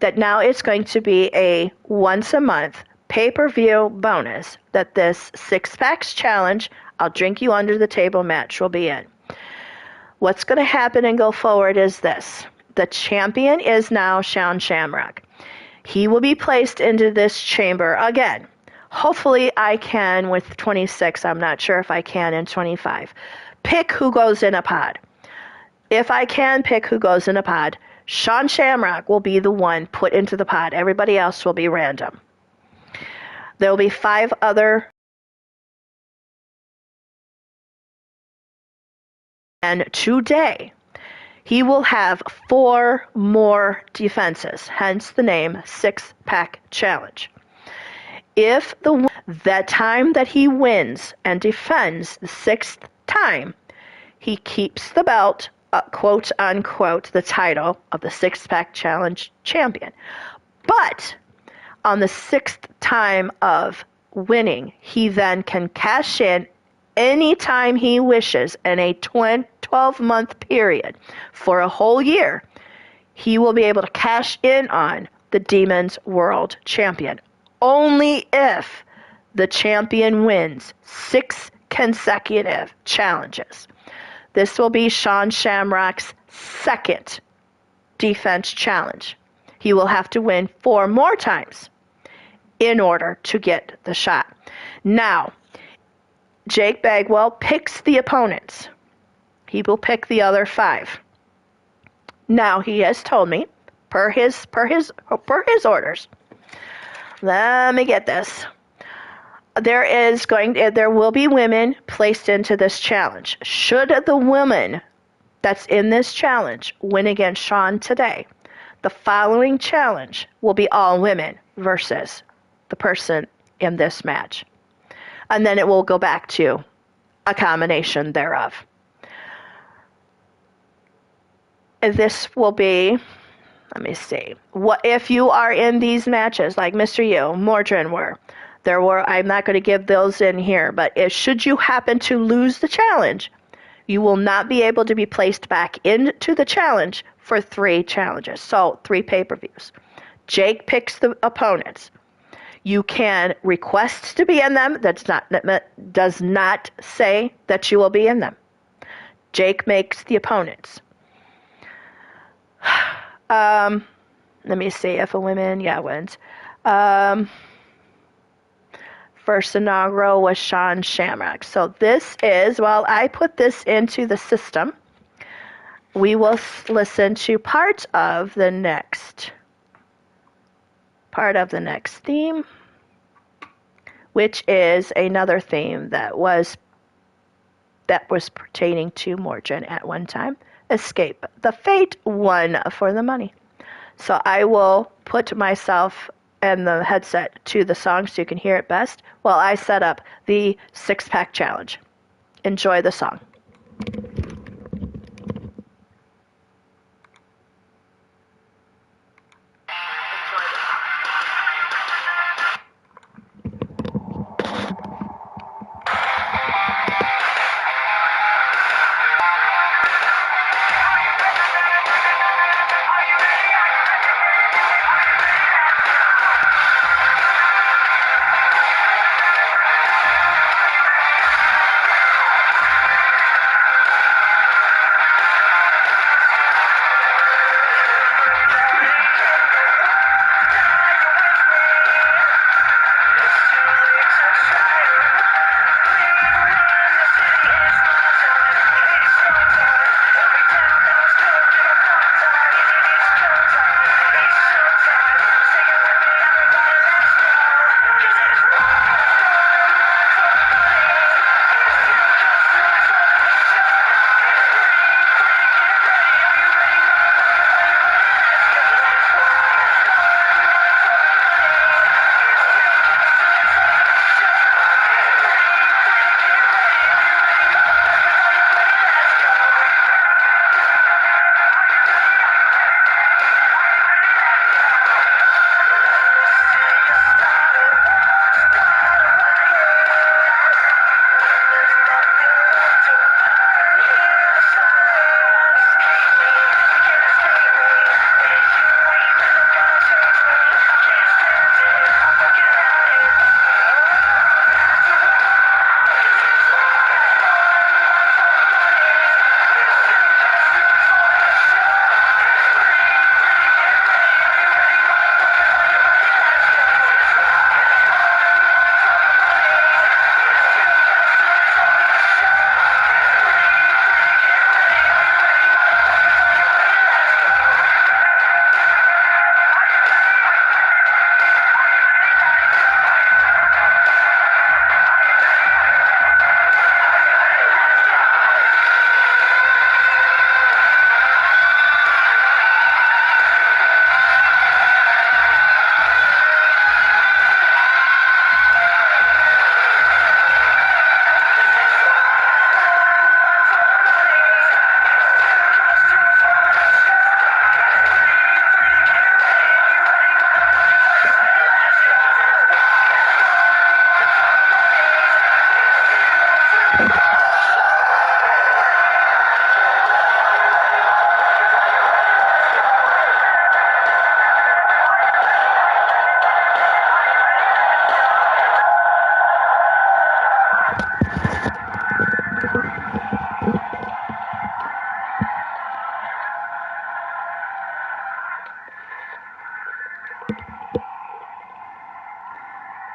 that now it's going to be a once-a-month pay-per-view bonus that this Six-Packs Challenge, I'll Drink You Under the Table match will be in. What's going to happen and go forward is this. The champion is now Sean Shamrock. He will be placed into this chamber again. Hopefully I can with 26. I'm not sure if I can in 25. Pick who goes in a pod. If I can pick who goes in a pod, Sean Shamrock will be the one put into the pod. Everybody else will be random. There will be 5 other. And today, he will have 4 more defenses, hence the name Six-Pack Challenge. If that time that he wins and defends the 6th time, he keeps the belt, quote unquote, the title of the Six-Pack Challenge champion. But on the 6th time of winning, he then can cash in anytime he wishes in a 12-month period for a whole year. He will be able to cash in on the Demon's World Champion only if the champion wins 6 consecutive challenges. This will be Sean Shamrock's 2nd defense challenge. He will have to win 4 more times in order to get the shot. Now, Jake Bagwell picks the opponents. He will pick the other 5. Now, he has told me, per his orders, let me get this. There will be women placed into this challenge. Should the woman that's in this challenge win against Sean today, the following challenge will be all women versus the person in this match. And then it will go back to a combination thereof. this will be, let me see. What if you are in these matches like Mr. Yu, Mordrin were? I'm not going to give those in here, but should you happen to lose the challenge, you will not be able to be placed back into the challenge for 3 challenges. So 3 pay-per-views. Jake picks the opponents. You can request to be in them. That does not say that you will be in them. Jake makes the opponents. Let me see if a woman, wins. First inaugural was Sean Shamrock. So this is, I put this into the system. We will listen to part of the next theme, which is another theme that was pertaining to Mordrin at one time. Escape the Fate, one for the money. So I will put myself and the headset to the song so you can hear it best while I set up the 6-pack challenge. Enjoy the song.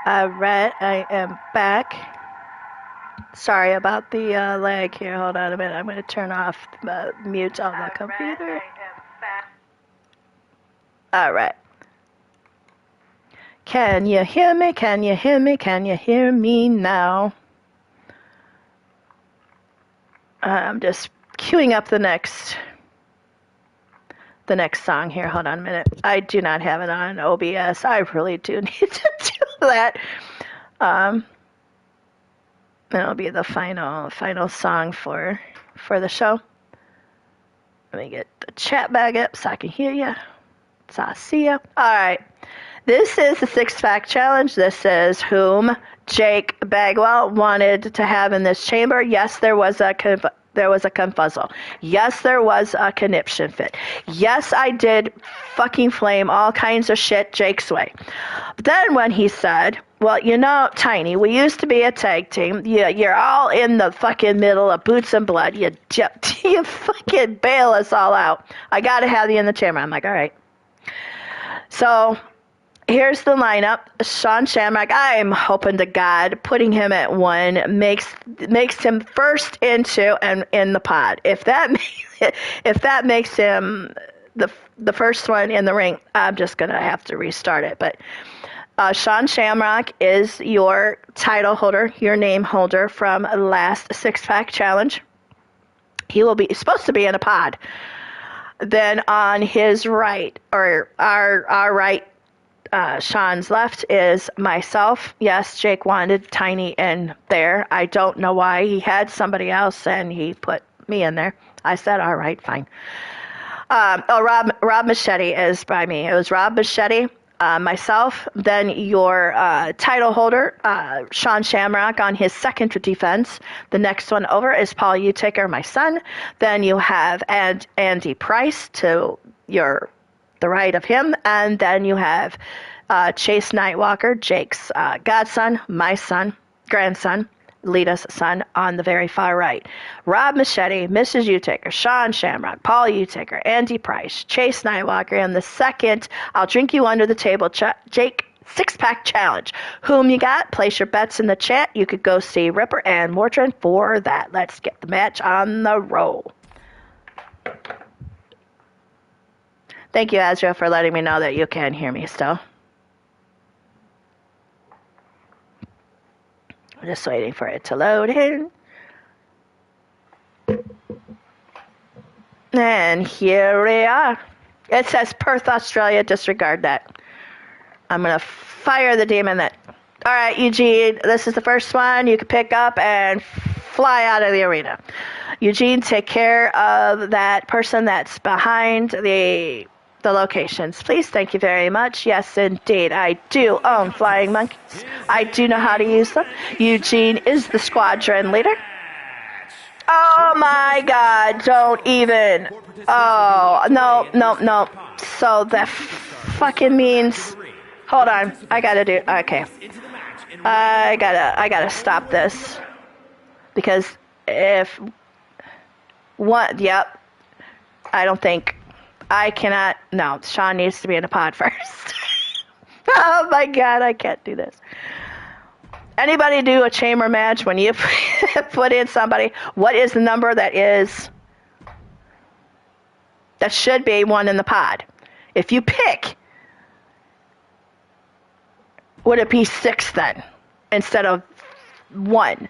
Alright, I am back. Sorry about the lag here. Hold on a minute. I'm going to turn off the mute on the computer. Alright. Can you hear me? Can you hear me? Can you hear me now? I'm just queuing up the next song here. Hold on a minute. I do not have it on OBS. I really do need to do that. That'll be the final song for the show. Let me get the chat bag up so I can hear you. So I see you. All right. This is the six-pack challenge. This is whom Jake Bagwell wanted to have in this chamber. Yes, there was a confuzzle. Yes, there was a conniption fit. Yes, I did fucking flame all kinds of shit Jake's way. But then when he said, well, you know, Tiny, we used to be a tag team. You're all in the fucking middle of boots and blood. You fucking bail us all out. I got to have you in the chamber. I'm like, all right. So here's the lineup. Sean Shamrock, I'm hoping to God putting him at 1 makes him first into and in the pod. If that makes him the first one in the ring, I'm just gonna have to restart it. But Sean Shamrock is your title holder, your name holder from last six-pack challenge. He will be supposed to be in a pod. Then on his right, or our right, Sean's left is myself. Yes, Jake wanted Tiny in there. I don't know why. He had somebody else and he put me in there. I said, all right, fine. Rob Machete is by me. It was Rob Machete, myself, then your title holder, Sean Shamrock, on his second defense. The next one over is Paul Utaker, my son. Then you have Andy Price to the right of him, and then you have Chase Nightwalker, Jake's godson, my son, grandson, Lita's son, on the very far right. Rob Machete, Mrs. Utaker, Sean Shamrock, Paul Utaker, Andy Price, Chase Nightwalker, and the second I'll Drink You Under the Table Jake six-pack challenge. Whom you got? Place your bets in the chat. You could go see Ripper and Mordrin for that. Let's get the match on the roll. Thank you, Azra, for letting me know that you can hear me still. I'm just waiting for it to load in. And here we are. It says Perth, Australia. Disregard that. I'm going to fire the demon that... All right, Eugene, this is the first one. You can pick up and fly out of the arena. Eugene, take care of that person that's behind the locations, please. Thank you very much. Yes, indeed. I do own flying monkeys. I do know how to use them. Eugene is the squadron leader. Oh my God, don't even. Oh, no. So that fucking means, hold on. I gotta stop this. Because if one, yep, I don't think, I cannot, no, Sean needs to be in a pod first. Oh my God, I can't do this. Anybody do a chamber match when you put in somebody? What is the number that should be one in the pod? If you pick, would it be 6 then instead of 1?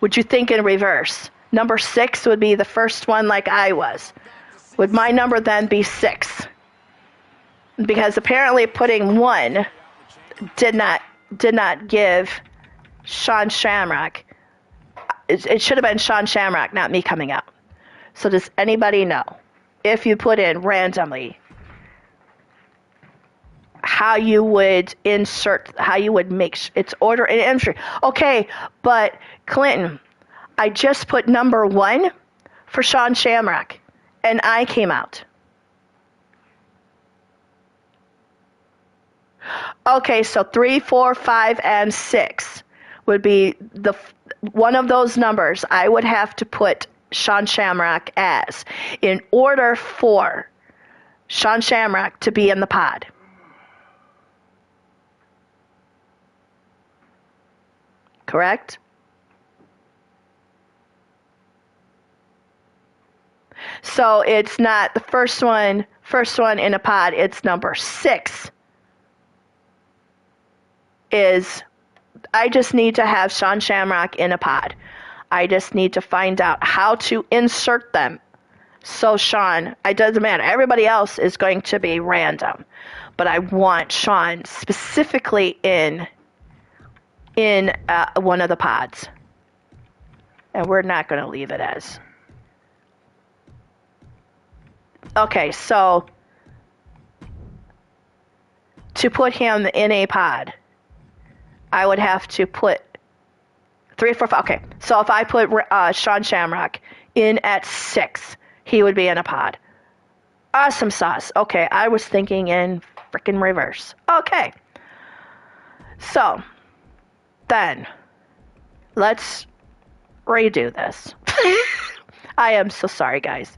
Would you think in reverse? Number 6 would be the first one like I was. Would my number then be 6? Because apparently putting 1 did not give Sean Shamrock. It should have been Sean Shamrock, not me coming out. So does anybody know, if you put in randomly, how you would make its order and entry? Okay, but Clinton, I just put number 1 for Sean Shamrock, and I came out. Okay, so 3, 4, 5, and 6 would be the one of those numbers I would have to put Sean Shamrock as in order for Sean Shamrock to be in the pod. Correct? So it's not the first one in a pod, it's number 6. I just need to have Sean Shamrock in a pod. I just need to find out how to insert them. So Sean, it doesn't matter. Everybody else is going to be random. But I want Sean specifically in one of the pods. And we're not going to leave it as. Okay, so to put him in a pod, I would have to put 3, 4, 5. Okay, so if I put Sean Shamrock in at 6, he would be in a pod. Awesome sauce. Okay, I was thinking in freaking reverse. Okay, so then let's redo this. I am so sorry, guys.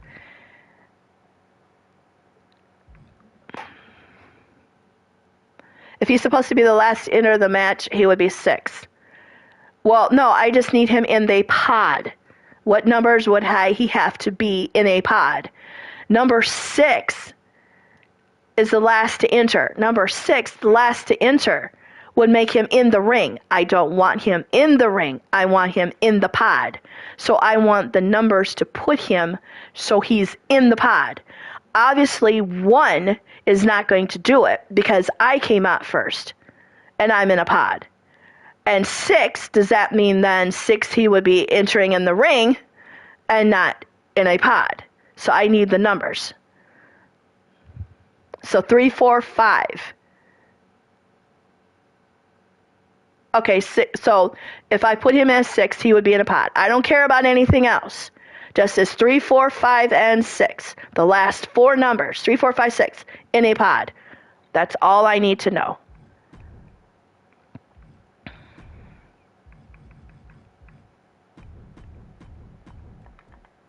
If he's supposed to be the last to enter the match, he would be 6. Well, no, I just need him in the pod. What numbers would he have to be in a pod? Number 6 is the last to enter. Number 6, the last to enter, would make him in the ring. I don't want him in the ring. I want him in the pod. So I want the numbers to put him so he's in the pod. Obviously, 1 is not going to do it because I came out first and I'm in a pod. And 6, does that mean then 6 he would be entering in the ring and not in a pod? So I need the numbers. So 3, 4, 5. Okay, so if I put him as 6, he would be in a pod. I don't care about anything else. Just as 3, 4, 5, and 6. The last 4 numbers, 3, 4, 5, 6, in a pod. That's all I need to know.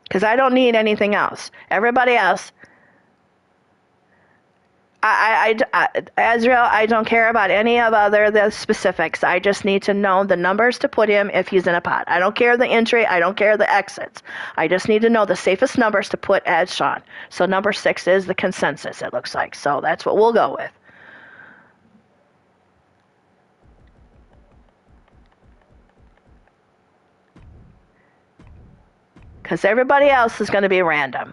Because I don't need anything else. Everybody else, Azrael, I don't care about any of the specifics. I just need to know the numbers to put him if he's in a pod. I don't care the entry. I don't care the exits. I just need to know the safest numbers to put as Sean. So number 6 is the consensus, it looks like. So that's what we'll go with. Because everybody else is going to be random.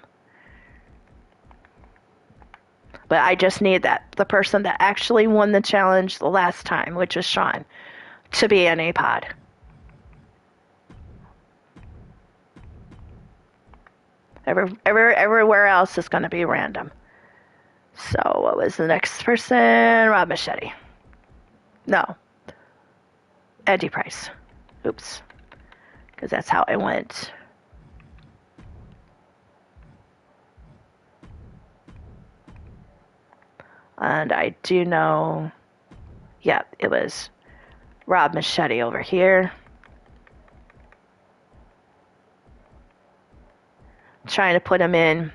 But I just need the person that actually won the challenge the last time, which was Sean, to be in a pod. Everywhere else is going to be random. So what was the next person? Rob Machete. No. Eddie Price. Oops. Because that's how I went. And I do know, yeah, it was Rob Machete over here. Trying to put him in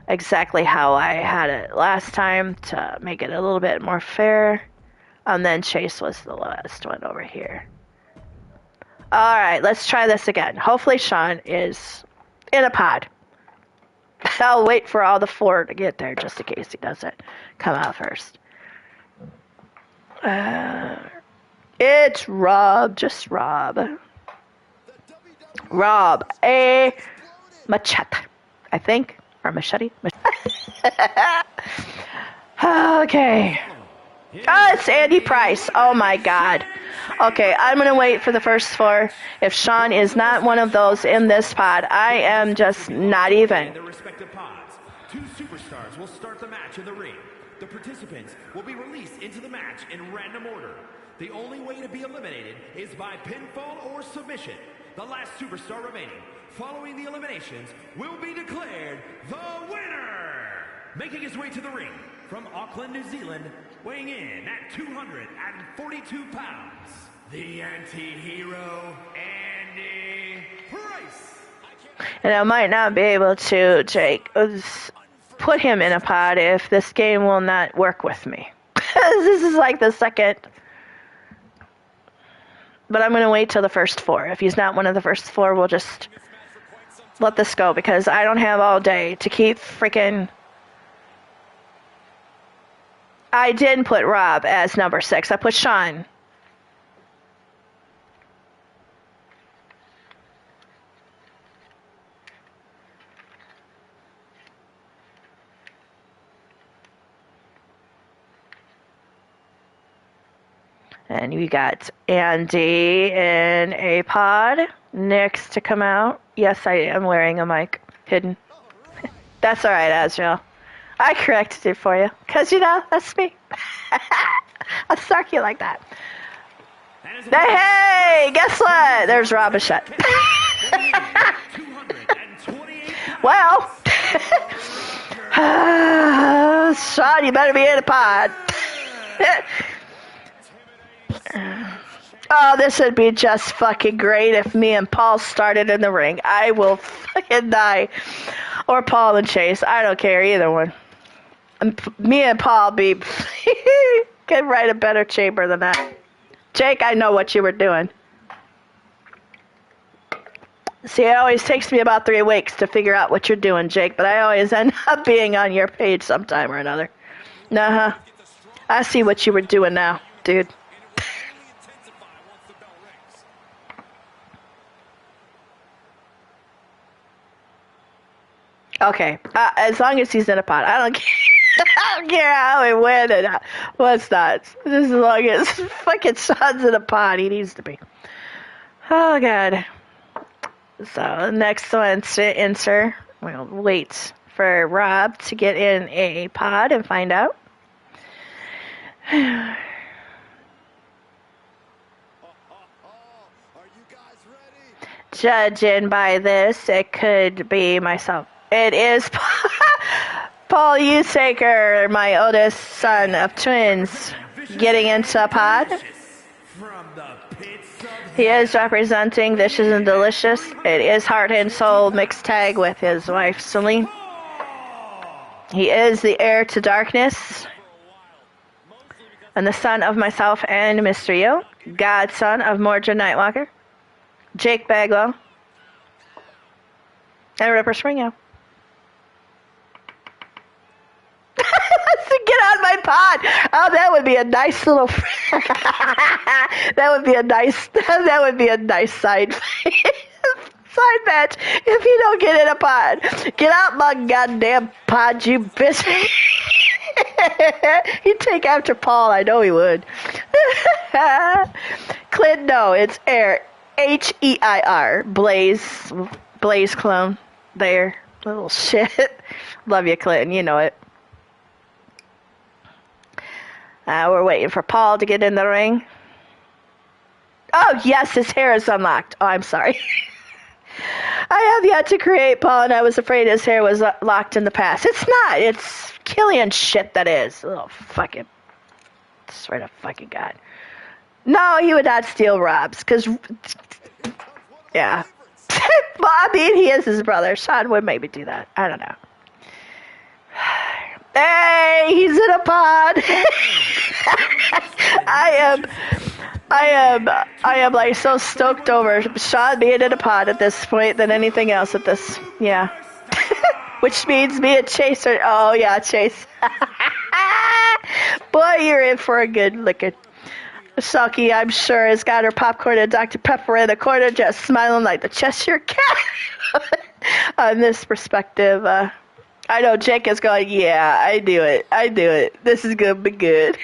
exactly how I had it last time to make it a little bit more fair. And then Chase was the last one over here. All right, let's try this again. Hopefully Sean is in a pod. I'll wait for all the 4 to get there just in case he doesn't come out first. It's Rob, just Rob. Rob A. Machete, I think. Or Machete. Okay. Oh, it's Andy Price. Oh my God. Okay, I'm going to wait for the first 4. If Sean is not one of those in this pod, I am just not even. Their respective pods. 2 superstars will start the match in the ring. The participants will be released into the match in random order. The only way to be eliminated is by pinfall or submission. The last superstar remaining, following the eliminations, will be declared the winner. Making his way to the ring from Auckland, New Zealand, weighing in at 242 pounds, the anti-hero, Andy Price. And I might not be able to put him in a pod if this game will not work with me. This is like the second. But I'm going to wait till the first 4. If he's not one of the first 4, we'll just let this go because I don't have all day to keep freaking... I didn't put Rob as number 6. I put Sean. And we got Andy in a pod next to come out. Yes, I am wearing a mic hidden. That's all right, Azrael. I corrected it for you. Because, that's me. I'll start you like that. Hey, guess what? There's Robichette. Well, Sean, you better be in a pod. Oh, this would be just fucking great if me and Paul started in the ring. I will fucking die. Or Paul and Chase. I don't care, either one. Me and Paul be could write a better chamber than that. Jake, I know what you were doing. See, it always takes me about 3 weeks to figure out what you're doing, Jake, but I always end up being on your page sometime or another. Uh-huh. I see what you were doing now, dude. Okay, as long as he's in a pot, I don't care. I don't care how and when and what's not. Just as long as fucking Sean's in a pot, he needs to be. Oh, God. So, next one to enter. We'll wait for Rob to get in a pod and find out. Are you guys ready? Judging by this, it could be myself. It is Paul Usaker, my oldest son of twins, getting into a pod. He is representing Vicious and Delicious. It is Heart and Soul mixed tag with his wife, Celine. He is the heir to darkness and the son of myself and Mr. Yo, godson of Mordred Nightwalker, Jake Bagwell, and Ripper Springo. To get on my pod. Oh, that would be a nice little. that would be a nice side side match if you don't get in a pod. Get out my goddamn pod, you bitch. He'd take after Paul. I know he would. Clint, no, it's Air. H-E-I-R. Blaze clone. There. Little shit. Love you, Clinton. You know it. We're waiting for Paul to get in the ring. Oh, yes, his hair is unlocked. Oh, I'm sorry. I have yet to create Paul, and I was afraid his hair was locked in the past. It's not. It's Killian shit that is. Oh, fucking. Swear to fucking God. No, he would not steal Rob's, because. Yeah. Well, I mean, he is his brother. Sean would maybe do that. I don't know. Hey, he's in a pod. I am like so stoked over Sean being in a pod at this point than anything else at this. Yeah. Which means me and Chase are. Oh yeah, Chase. Boy, you're in for a good licking. Sulky, I'm sure, has got her popcorn and Dr. Pepper in the corner, just smiling like the Cheshire Cat. On this perspective, I know Jake is going, yeah, I do it. This is going to be good.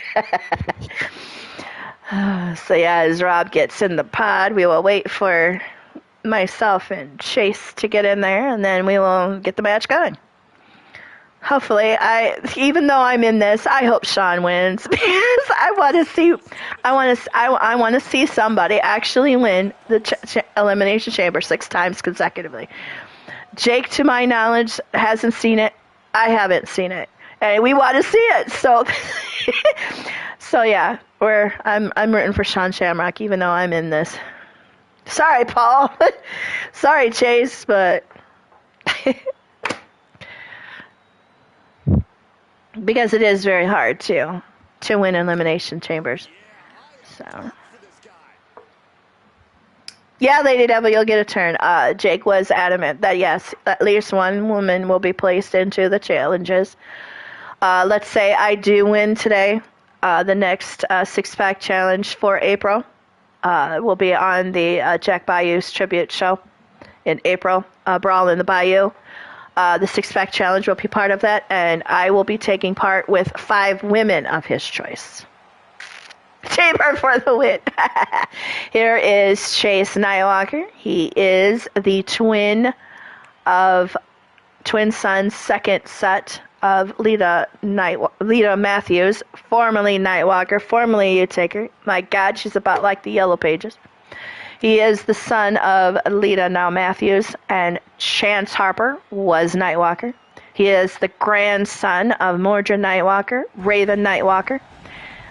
So yeah, as Rob gets in the pod, we will wait for myself and Chase to get in there, and then we will get the match going. Hopefully, even though I'm in this, I hope Sean wins because I want to see somebody actually win the Elimination Chamber 6 times consecutively. Jake, to my knowledge, hasn't seen it. I haven't seen it, and we want to see it. So, so yeah, I'm rooting for Sean Shamrock, even though I'm in this. Sorry, Paul. Sorry, Chase, but. Because it is very hard to win elimination chambers. So yeah, Lady Devil, you'll get a turn. Jake was adamant that yes, at least one woman will be placed into the challenges. Let's say I do win today. The next 6-pack challenge for April will be on the Jack Bayou's tribute show in April. Brawl in the Bayou. The 6-pack challenge will be part of that, and I will be taking part with 5 women of his choice. Chamber for the win. Here is Chase Nightwalker. He is the twin of twin son's second set of Lita Matthews, formerly Nightwalker, formerly U-Taker. My God, she's about like the Yellow Pages. He is the son of Lita now Matthews, and Chance Harper was Nightwalker. He is the grandson of Mordred Nightwalker, Raven Nightwalker,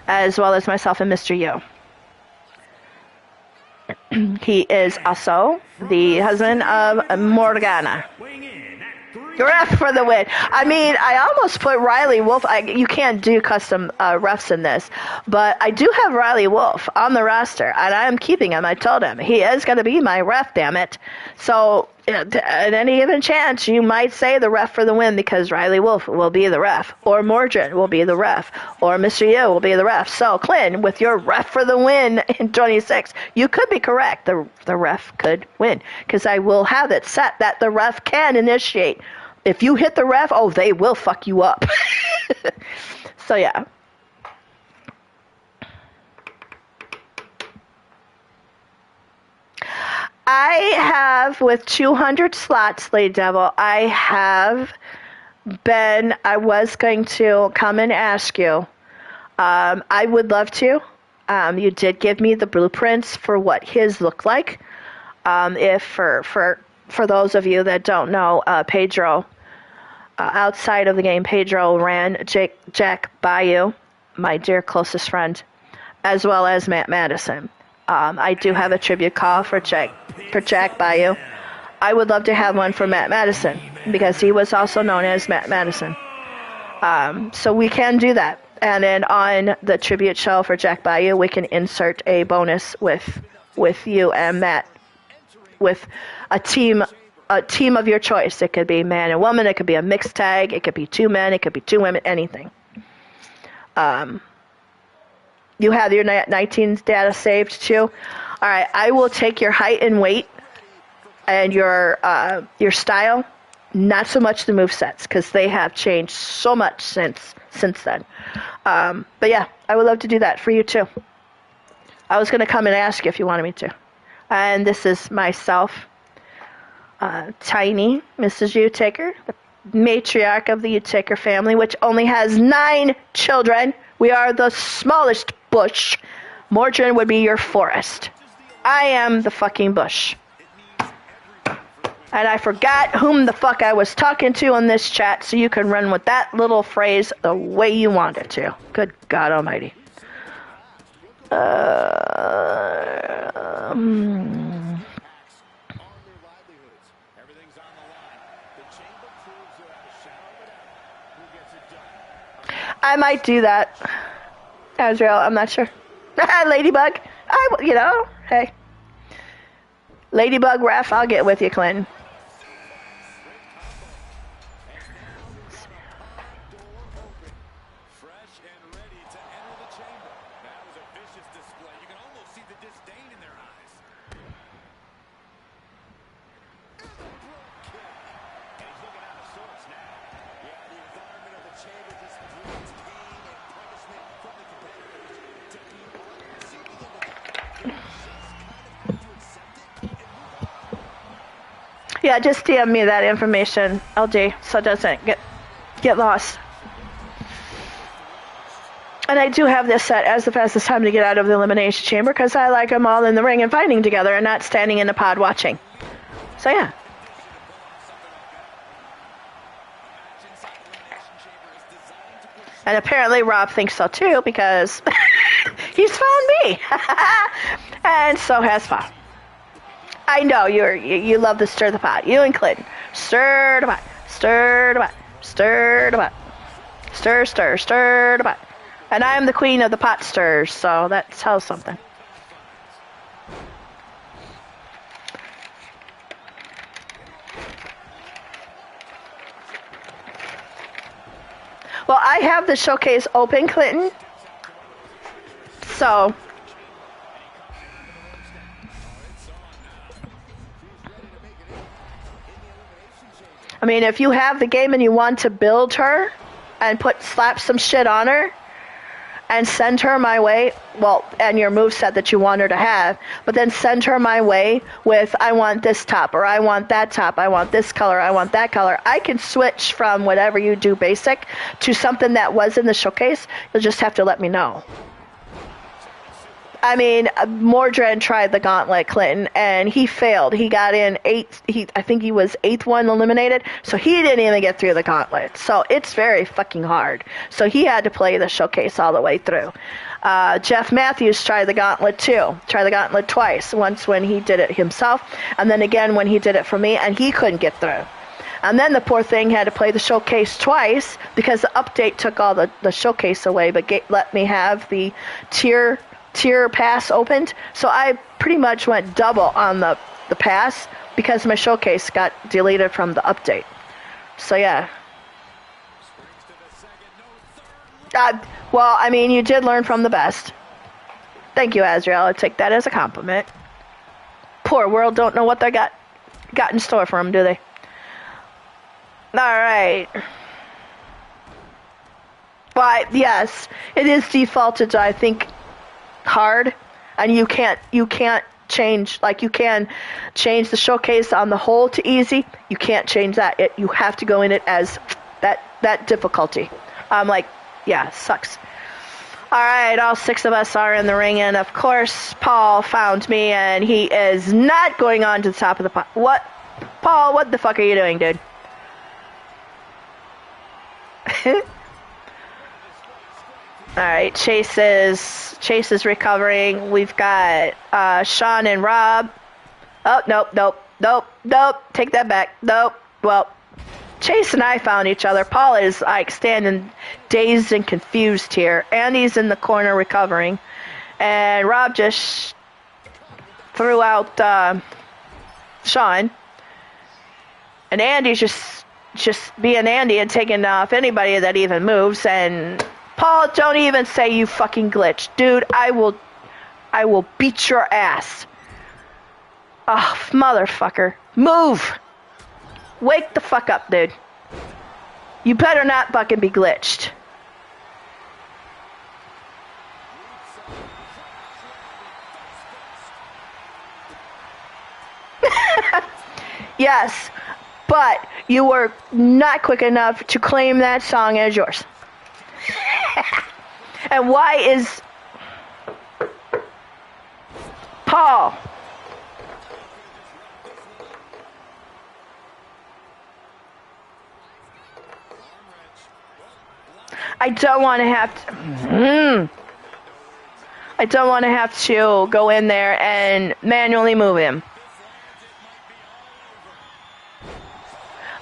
as well as myself and Mr. Yo. He is also the husband of Morgana. Ref for the win. I mean, I almost put Riley Wolf. You can't do custom refs in this, but I do have Riley Wolf on the roster, and I am keeping him. I told him he is going to be my ref, damn it. So, at any given chance, you might say the ref for the win because Riley Wolf will be the ref, or Mordred will be the ref, or Mr. Yo will be the ref. So, Clint, with your ref for the win in 26, you could be correct. The ref could win because I will have it set that the ref can initiate. If you hit the ref, oh, they will fuck you up. So, yeah. I have, with 200 slots, Lady Devil, I was going to come and ask you. I would love to. You did give me the blueprints for what his looked like. If for those of you that don't know, Pedro, outside of the game, Pedro ran Jack Bayou, my dear closest friend, as well as Matt Madison. I do have a tribute call for Jack Bayou. I would love to have one for Matt Madison because he was also known as Matt Madison. So we can do that. And then on the tribute show for Jack Bayou, we can insert a bonus with you and Matt with a team of your choice. It could be man and woman. It could be a mixed tag. It could be 2 men. It could be 2 women. Anything. You have your 19 data saved too. All right, I will take your height and weight and your style. Not so much the movesets because they have changed so much since then. But yeah, I would love to do that for you too. I was going to come and ask you if you wanted me to. And this is myself, Tiny, Mrs. U-Taker, the matriarch of the U-Taker family, which only has 9 children. We are the smallest bush. Mordred would be your forest. I am the fucking bush. And I forgot whom the fuck I was talking to on this chat, so you can run with that little phrase the way you want it to. Good God Almighty. I might do that, Azrael. I'm not sure. Ladybug. Hey. Ladybug ref, I'll get with you, Clinton. Yeah, just DM me that information, LD, so it doesn't get lost. And I do have this set as the fastest time to get out of the Elimination Chamber because I like them all in the ring and fighting together and not standing in the pod watching. So yeah. And apparently Rob thinks so too because he's found me. And so has Fa. I know you love to stir the pot. You and Clinton. Stir the pot. Stir the pot. Stir the pot. Stir, stir, stir the pot. And I am the queen of the pot stirrers, so that tells something. Well, I have the showcase open, Clinton. So I mean, if you have the game and you want to build her and slap some shit on her, and send her my way, well, and your moveset that you want her to have, but then send her my way with, I want this top, or I want that top, I want this color, I want that color. I can switch from whatever you do basic to something that was in the showcase. You'll just have to let me know. I mean, Mordred tried the gauntlet, Clinton, and he failed. He got in I think he was 8th one eliminated, so he didn't even get through the gauntlet. So it's very fucking hard. So he had to play the showcase all the way through. Jeff Matthews tried the gauntlet too. Tried the gauntlet twice. Once when he did it himself, and then again when he did it for me, and he couldn't get through. And then the poor thing had to play the showcase twice because the update took all the showcase away, but let me have the tier pass opened, so I pretty much went double on the pass because my showcase got deleted from the update. So yeah. Well, I mean, you did learn from the best. Thank you, Azrael. I take that as a compliment. Poor world don't know what they got in store for them, do they? All right. But yes, it is defaulted to, I think, hard, and you can't change, like, you can change the showcase on the whole to easy. You can't change that. You have to go in it as that difficulty. Like, yeah, sucks. All right, all 6 of us are in the ring, and of course Paul found me, and he is not going on to the top of the pot. What, Paul? What the fuck are you doing, dude? All right, Chase is recovering. We've got Sean and Rob. Oh, nope. Take that back. Nope. Well, Chase and I found each other. Paul is like standing dazed and confused here. Andy's in the corner recovering, and Rob just threw out Sean, and Andy's just being Andy and taking off anybody that even moves. And Paul, don't even say you fucking glitch. Dude, I will beat your ass. Oh, motherfucker. Move! Wake the fuck up, dude. You better not fucking be glitched. Yes, but you were not quick enough to claim that song as yours. And why is Paul? I don't want to have to go in there and manually move him.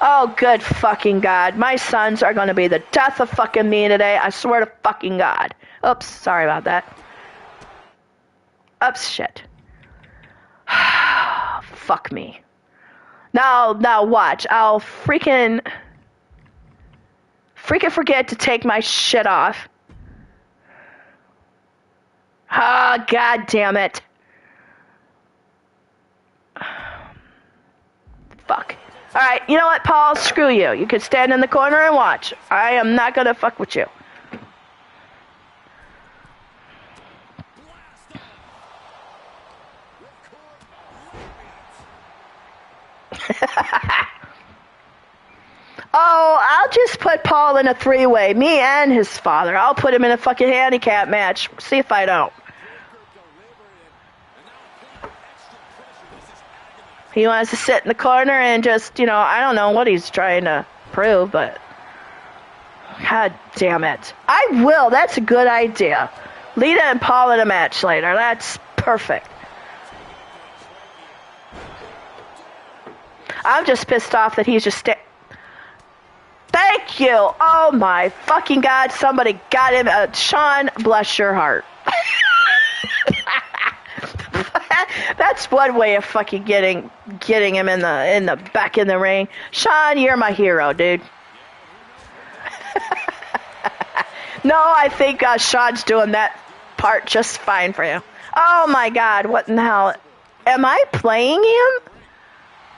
Oh, good fucking God. My sons are going to be the death of fucking me today. I swear to fucking God. Oops, sorry about that. Oops, shit. Fuck me. Now watch. I'll freaking forget to take my shit off. Ah, God damn it. Fuck. Alright, you know what, Paul? Screw you. You can stand in the corner and watch. I am not gonna fuck with you. Oh, I'll just put Paul in a 3-way. Me and his father. I'll put him in a fucking handicap match. See if I don't. He wants to sit in the corner and just, I don't know what he's trying to prove, but God damn it. I will. That's a good idea. Lita and Paul in a match later. That's perfect. I'm just pissed off that he's just Thank you. Oh my fucking God. Somebody got him. Sean, bless your heart. That's one way of fucking getting him in the back in the ring. Sean, you're my hero, dude. No, I think Sean's doing that part just fine for you. Oh my God, what in the hell? Am I playing him?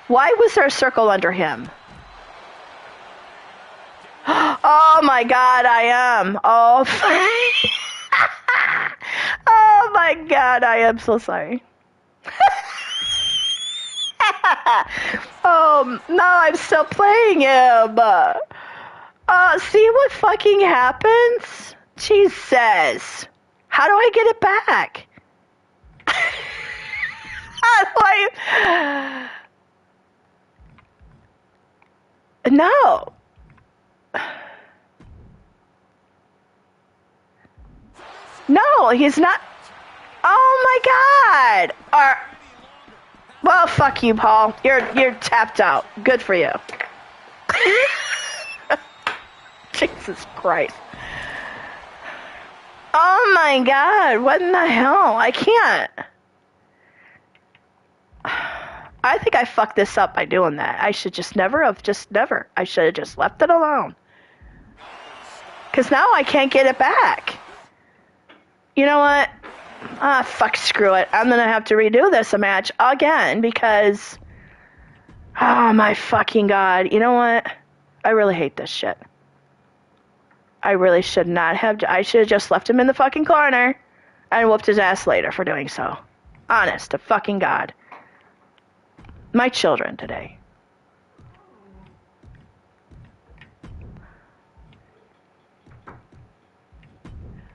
Why was there a circle under him? Oh my God, I am. Oh. my God, I am so sorry. No, I'm still playing him. See what fucking happens? Jesus. How do I get it back? How do I... No. No, he's not... Oh my God. Well, fuck you, Paul. You're tapped out. Good for you. Jesus Christ. Oh my God, what in the hell? I can't. I think I fucked this up by doing that. I should just never. I should have just left it alone. Because now I can't get it back. You know what? Fuck, screw it. I'm going to have to redo this match again because... Oh my fucking God. You know what? I really hate this shit. I really should not have... I should have just left him in the fucking corner and whooped his ass later for doing so. Honest to fucking God. My children today.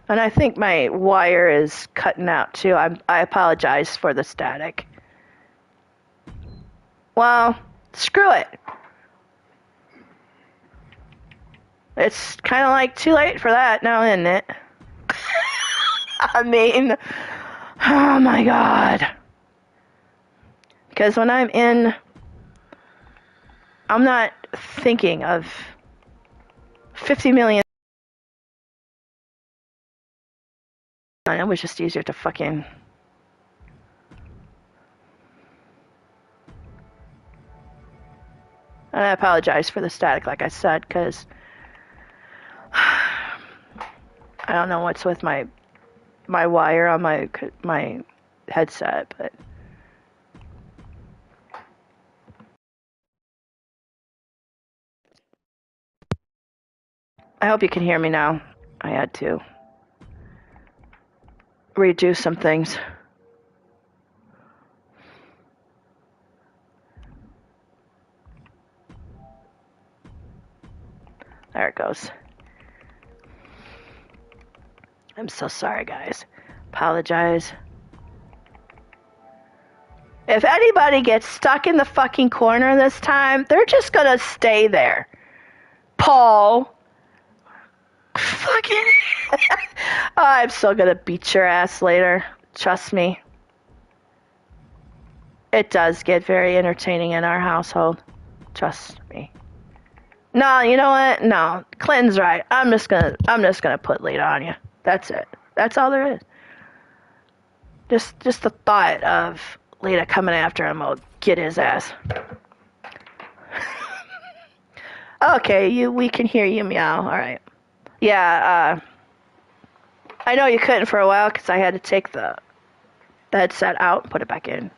And I think my wire is cutting out too. I apologize for the static. Well, screw it. It's kind of like too late for that now, isn't it? I mean, oh my God. Because when I'm in, I'm not thinking of 50 million. It was just easier to fucking... And I apologize for the static, like I said, because I don't know what's with my wire on my headset, but... I hope you can hear me now. I had to redo some things. There it goes. I'm so sorry, guys. Apologize. If anybody gets stuck in the fucking corner this time, they're just gonna stay there. Paul. Fucking... I'm so gonna beat your ass later. Trust me. It does get very entertaining in our household. Trust me. No, you know what? No. Clinton's right. I'm just gonna put Lita on you. That's it. That's all there is. Just the thought of Lita coming after him will get his ass. Okay, we can hear you meow. All right. Yeah, I know you couldn't for a while because I had to take the headset out and put it back in.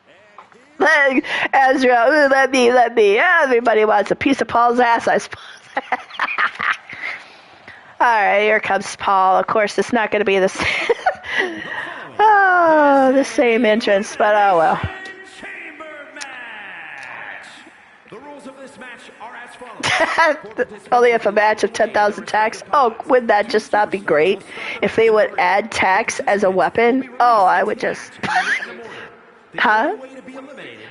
Ezra, let me. Everybody wants a piece of Paul's ass, I suppose. Alright, here comes Paul. Of course, it's not going to be the same. The same entrance, but oh well. The rules of this match are as follows. Only if a match of 10,000 tax. Oh, would that just not be great? If they would add tax as a weapon? Oh, I would just... Huh?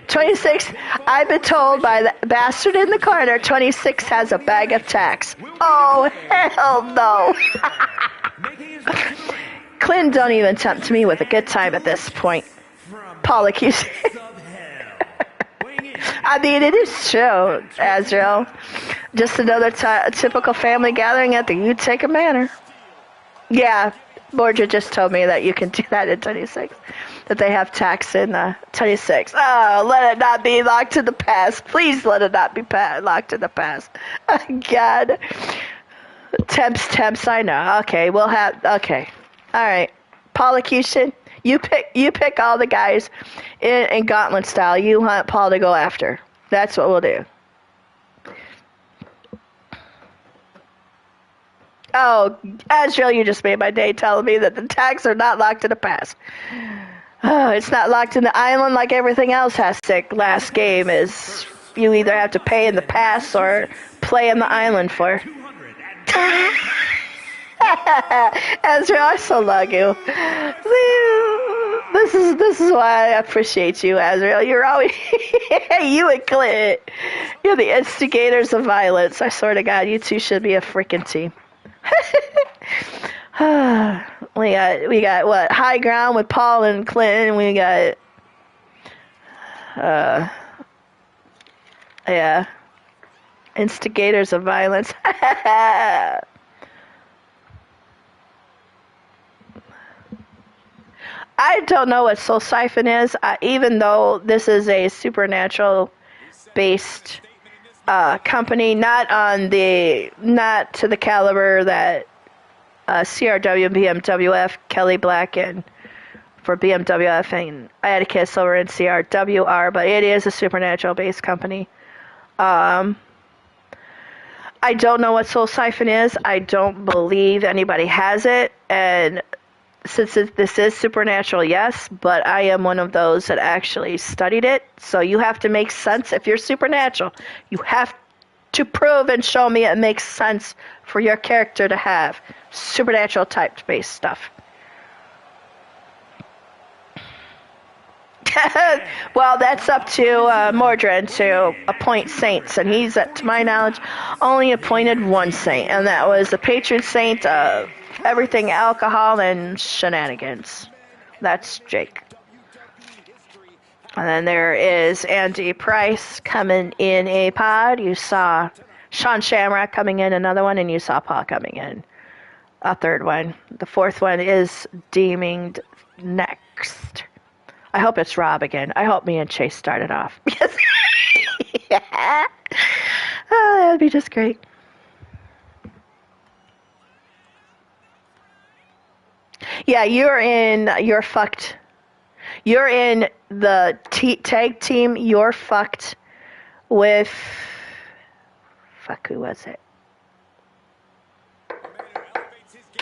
26, I've been told by the bastard in the corner, 26 has a bag of tacks. Oh, hell no. Clinton don't even tempt me with a good time at this point. Paul accused. I mean, it is true, Azrael. Just another typical family gathering at the Utica Manor. Yeah, Borgia just told me that you can do that in 26. That they have tax in 26. Oh, let it not be locked in the past. Please let it not be locked in the past. Oh, God. Temps, I know. Okay, we'll have... Okay. All right. Paulocution, you pick all the guys in gauntlet style you want Paul to go after. That's what we'll do. Oh, Azrael, you just made my day telling me that the tags are not locked in the past. Oh, it's not locked in the island like everything else has to. Last game is you either have to pay in the past or play in the island for. Azrael, I so love you. This is why I appreciate you, Azrael. You're always you and Clint. You're the instigators of violence. I swear to God, you two should be a freaking team. we got what, high ground with Paul and Clinton. We got yeah, instigators of violence. I don't know what Soul Siphon is, even though this is a supernatural based company, not to the caliber that CRW and BMWF, Kelly Black and for BMWF and Atticus over in CRW are, but it is a supernatural based company. I don't know what Soul Siphon is. I don't believe anybody has it, and since this is supernatural, yes, but I am one of those that actually studied it, so you have to make sense. If you're supernatural, you have to prove and show me it makes sense for your character to have supernatural type based stuff. Well, that's up to Mordred to appoint saints, and he's, to my knowledge, only appointed one saint, and that was the patron saint of everything alcohol and shenanigans. That's Jake. And then there is Andy Price coming in a pod. You saw Sean Shamrock coming in another one, and you saw Paul coming in a third one. The fourth one is deeming next. I hope it's Rob again. I hope me and Chase started off. Yeah. Oh, that would be just great. Yeah, you're fucked. You're in the tag team. You're fucked with... Fuck, who was it?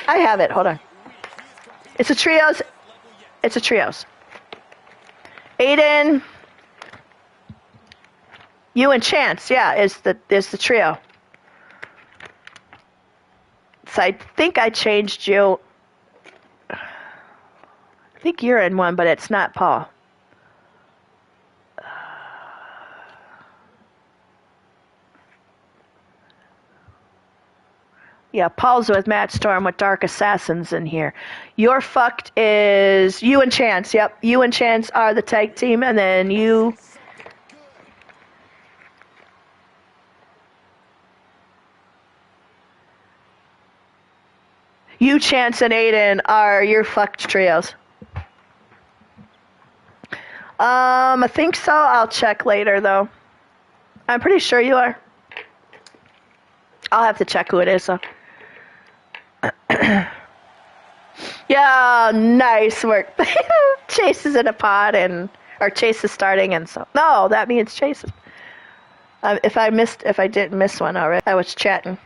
I have it. Hold on. It's a trios. It's a trios. Aiden, you and Chance, yeah, is the trio. So I think I changed you. I think you're in one, but it's not Paul. Yeah, Paul's with Matt Storm with Dark Assassins in here. Your fucked is you and Chance. Yep, you and Chance are the tag team, and then you... You, Chance, and Aiden are your fucked trios. I think so. I'll check later, though. I'm pretty sure you are. I'll have to check who it is, though. Yeah, nice work. Chase is in a pod, or Chase is starting, and so... No, that means Chase. If I didn't miss one already, I was chatting.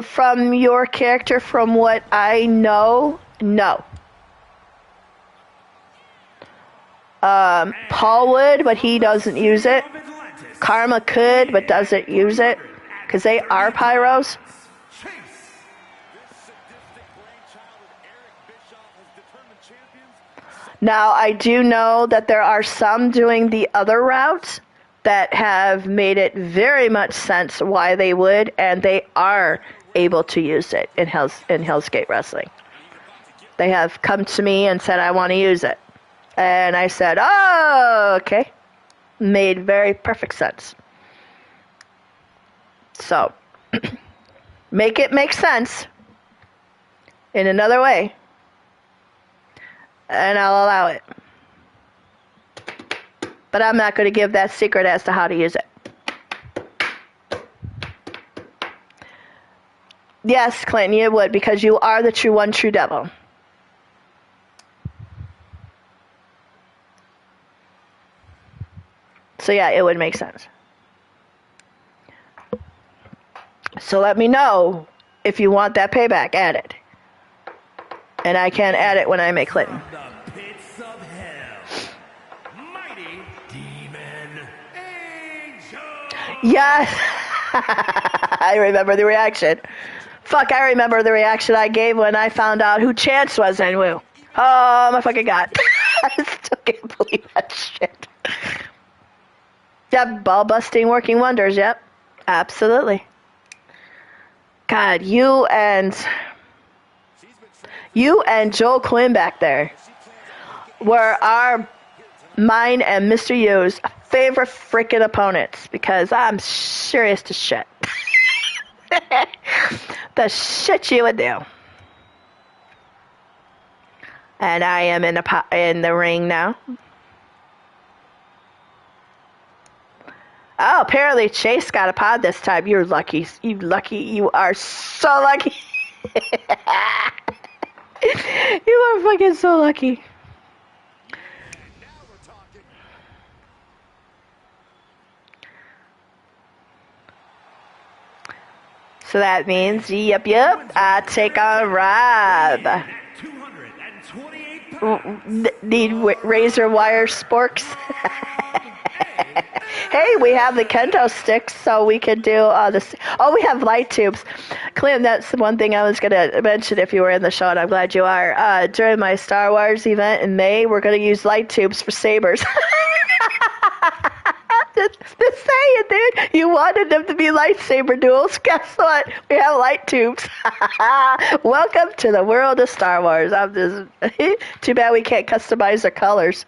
From your character, from what I know, no. Paul would, but he doesn't use it. Karma could, but doesn't use it, because they are pyros. Now, I do know that there are some doing the other route that have made it very much sense why they would, and they are able to use it in Hell's Gate Wrestling. They have come to me and said, I want to use it. And I said, oh, okay. Made very perfect sense. So, make it make sense in another way, and I'll allow it. But I'm not going to give that secret as to how to use it. Yes, Clinton, you would, because you are the true devil. So yeah, it would make sense. So let me know if you want that payback added. And I can add it when I make Clinton. From the pits of hell, mighty demon angel. Yes! I remember the reaction. Fuck, I remember the reaction I gave when I found out who Chance was and who. Oh my fucking god. I still can't believe that shit. Yep, ball busting working wonders, yep. Absolutely. God, you and Joel Quinn back there were mine and Mr. U's favorite freaking opponents because I'm serious to shit. The shit you would do. And I am in the ring now. Oh, apparently Chase got a pod this time. You're lucky. You are so lucky. You are fucking so lucky. So that means, yep, I take on Rob. Need razor wire sporks. Hey, we have the kendo sticks, so we could do this. Oh, we have light tubes. Clint, that's the one thing I was going to mention if you were in the show, and I'm glad you are. During my Star Wars event in May, we're going to use light tubes for sabers. Just saying, dude. You wanted them to be lightsaber duels. Guess what? We have light tubes. Welcome to the world of Star Wars. Too bad we can't customize the colors.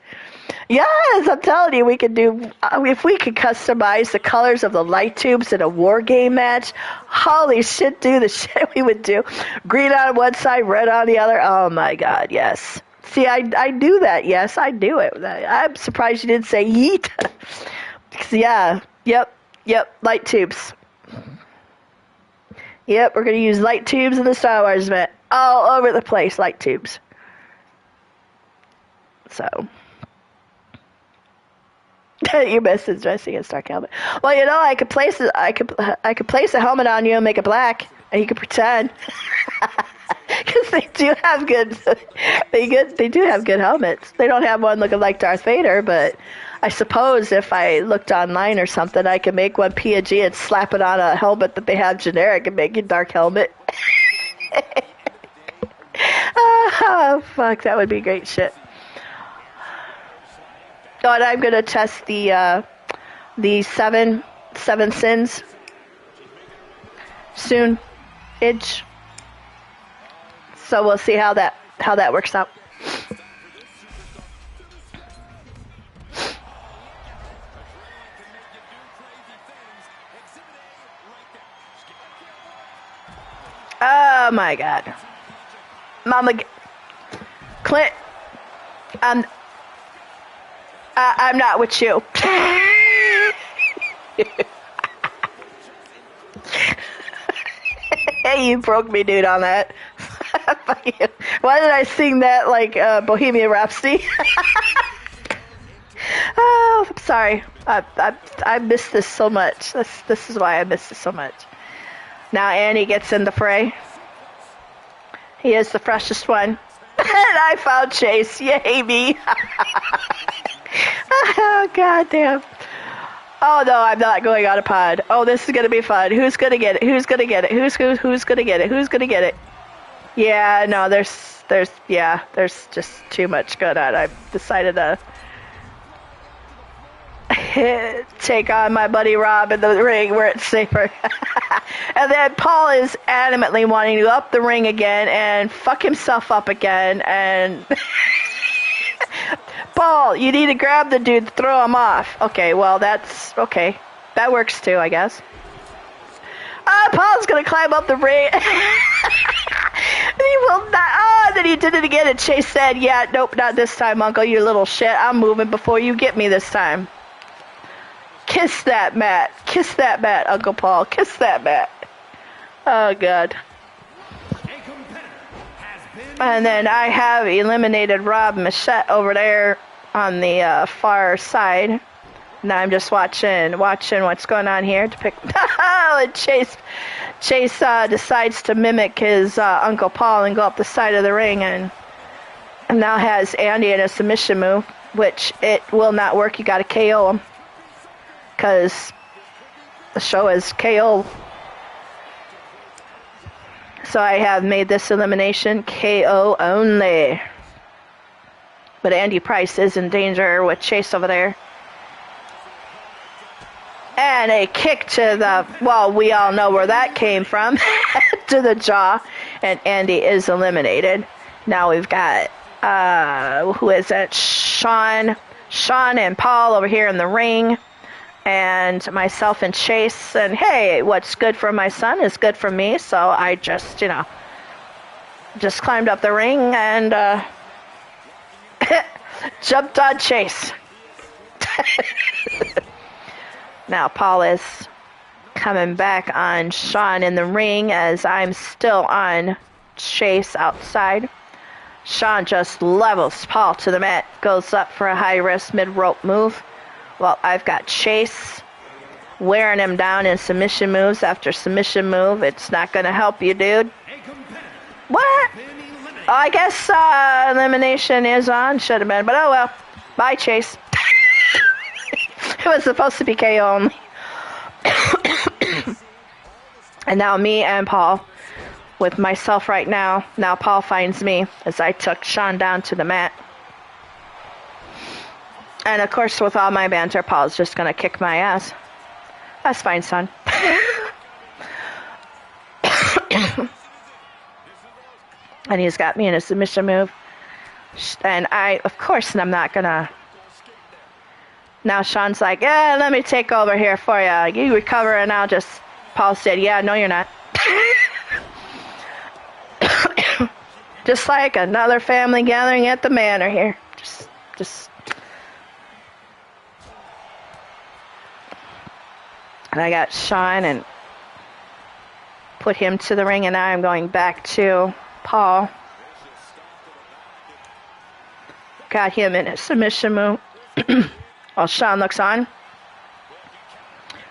Yes, I'm telling you, we could do, if we could customize the colors of the light tubes in a war game match, holy shit, dude, the shit we would do. Green on one side, red on the other. Oh my god, yes. See, I do that, yes, I do it. I'm surprised you didn't say yeet. Because, yeah, yep, light tubes. Yep, we're going to use light tubes in the Star Wars event. All over the place, light tubes. So... You missed his dressing as dark helmet. Well, you know, I could place a helmet on you and make it black, and you could pretend. Because they do have good helmets. They don't have one looking like Darth Vader, but I suppose if I looked online or something, I could make one P&G and slap it on a helmet that they have generic and make it dark helmet. Oh, fuck, that would be great shit. Oh, and I'm gonna test the seven sins soon, so we'll see how that works out. Oh my god, Mama, Clint, I'm not with you. Hey, you broke me, dude, on that. Why did I sing that like Bohemian Rhapsody? Oh, I'm sorry. I missed this so much. This is why I missed it so much. Now Annie gets in the fray. He is the freshest one. And I found Chase. Yay, me. Oh, goddamn. Oh, no, I'm not going on a pod. Oh, this is going to be fun. Who's going to get it? Who's going to get it? Who's going to get it? Who's going to get it? Yeah, no, there's just too much going on. I've decided to take on my buddy Rob in the ring where it's safer. And then Paul is adamantly wanting to go up the ring again and fuck himself up again. And Paul, you need to grab the dude to throw him off. Okay, well, that's okay. That works too, I guess. Paul's gonna climb up the ring. He will not. Oh, then he did it again, and Chase said, yeah, nope, not this time, Uncle, you little shit. I'm moving before you get me this time. Kiss that mat, Uncle Paul. Kiss that mat. Oh, God. And then I have eliminated Rob Machette over there on the far side. Now I'm just watching what's going on here to pick. Chase decides to mimic his Uncle Paul and go up the side of the ring, and now has Andy in a submission move, which it will not work. You got to KO him because the show is KO. So I have made this elimination KO only. But Andy Price is in danger with Chase over there. And a kick to the, well, we all know where that came from, to the jaw. And Andy is eliminated. Now we've got, who is it? Sean and Paul over here in the ring. And myself and Chase. And hey, what's good for my son is good for me. So I just, just climbed up the ring and jumped on Chase. Now Paul is coming back on Sean in the ring as I'm still on Chase outside. Sean just levels Paul to the mat, goes up for a high-risk mid-rope move. Well, I've got Chase wearing him down in submission moves after submission move. It's not going to help you, dude. What? Oh, I guess elimination is on. Should have been, but oh well. Bye, Chase. It was supposed to be KO only. And now me and Paul with myself right now. Now Paul finds me as I took Sean down to the mat. And of course, with all my banter, Paul's just going to kick my ass. That's fine, son. And he's got me in a submission move. And I'm not going to. Now Sean's like, yeah, let me take over here for you. You recover and I'll just. Paul said, yeah, no, you're not. Just like another family gathering at the manor here. Just. And I got Sean and put him to the ring, and now I'm going back to Paul. Got him in a submission move. While Sean looks on. Of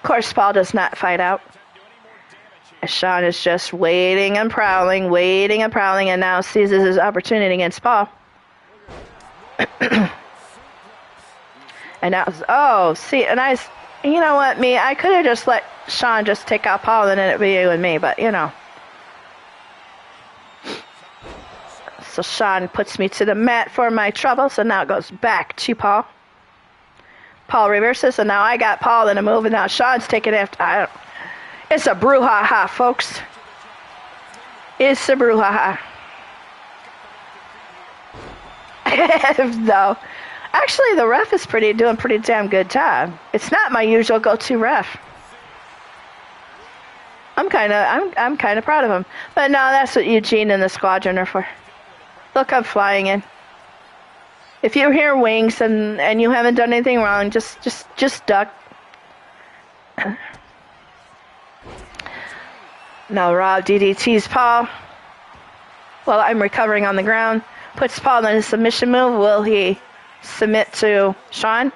course, Paul does not fight out. As Sean is just waiting and prowling, and now seizes his opportunity against Paul. And now, you know what, I could have just let Sean just take out Paul and then it'd be you and me, but So Sean puts me to the mat for my trouble, so now it goes back to Paul. Paul reverses, and now I got Paul in a move, and now Sean's taking after. It's a brouhaha, folks. It's a brouhaha. No. Actually, the ref is doing pretty damn good job. It's not my usual go-to ref. I'm kind of proud of him. But no, that's what Eugene and the squadron are for. They'll come flying in. If you hear wings and you haven't done anything wrong, just duck. Now Rob DDT's Paul. Well, I'm recovering on the ground. Puts Paul in a submission move. Will he submit to Sean?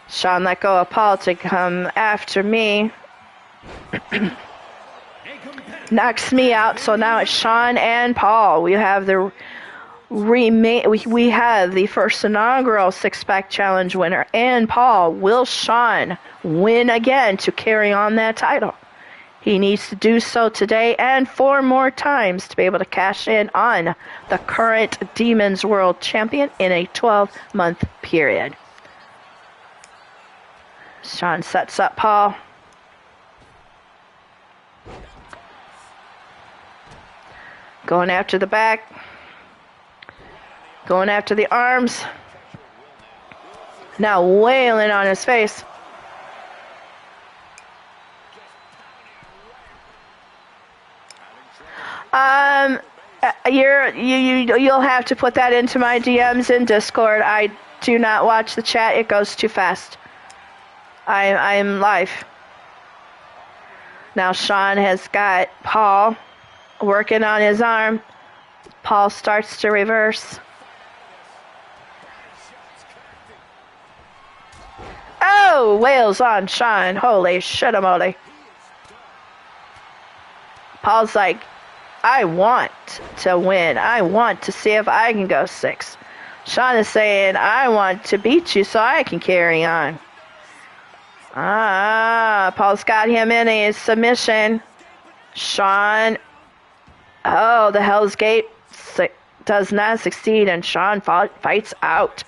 Sean let go of Paul to come after me. Knocks me out, so now it's Sean and Paul. We have the first inaugural six-pack challenge winner, and Paul. Will Sean win again to carry on that title? He needs to do so today and 4 more times to be able to cash in on the current Demons World Champion in a 12-month period. Sean sets up Paul. Going after the back. Going after the arms. Now wailing on his face. You'll have to put that into my DMs in Discord. I do not watch the chat. It goes too fast. I'm live. Now Sean has got Paul working on his arm. Paul starts to reverse. Oh, wails on Sean. Holy shit-a-moly. Paul's like, I want to win. I want to see if I can go 6. Sean is saying, I want to beat you so I can carry on. Paul's got him in a submission. Sean, oh, the Hell's Gate does not succeed, and Sean fights out.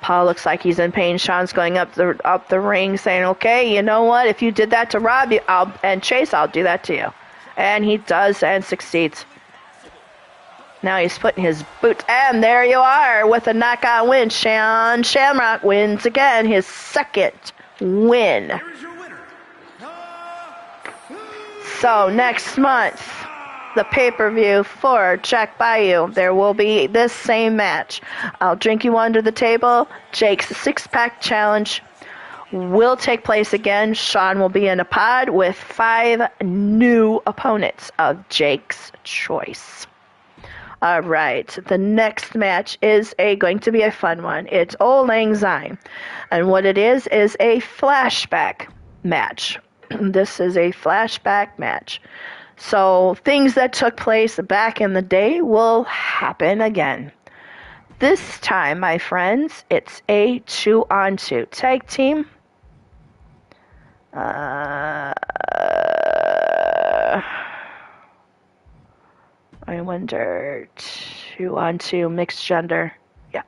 Paul looks like he's in pain. Sean's going up the ring saying, okay, you know what? If you did that to Rob and Chase, I'll do that to you. And he does and succeeds. Now he's putting his boot, and there you are with a knockout win. Sean Shamrock wins again, his 2nd win. So next month, the pay-per-view for Jack Bayou, there will be this same match. I'll drink you under the table. Jake's 6-pack challenge will take place again. Sean will be in a pod with 5 new opponents of Jake's choice. All right, the next match is going to be a fun one. It's Auld Lang Syne, and what it is a flashback match. This is a flashback match. So things that took place back in the day will happen again. This time, my friends, it's a 2-on-2 tag team. I wonder, 2-on-2 mixed gender. Yeah.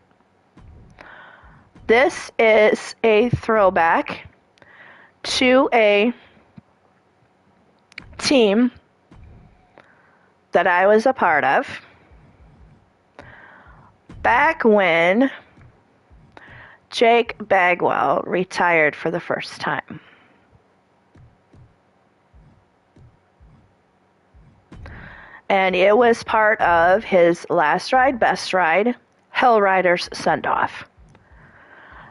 This is a throwback to a team that I was a part of back when Jake Bagwell retired for the first time. And it was part of his Last Ride, Best Ride, Hell Riders send-off.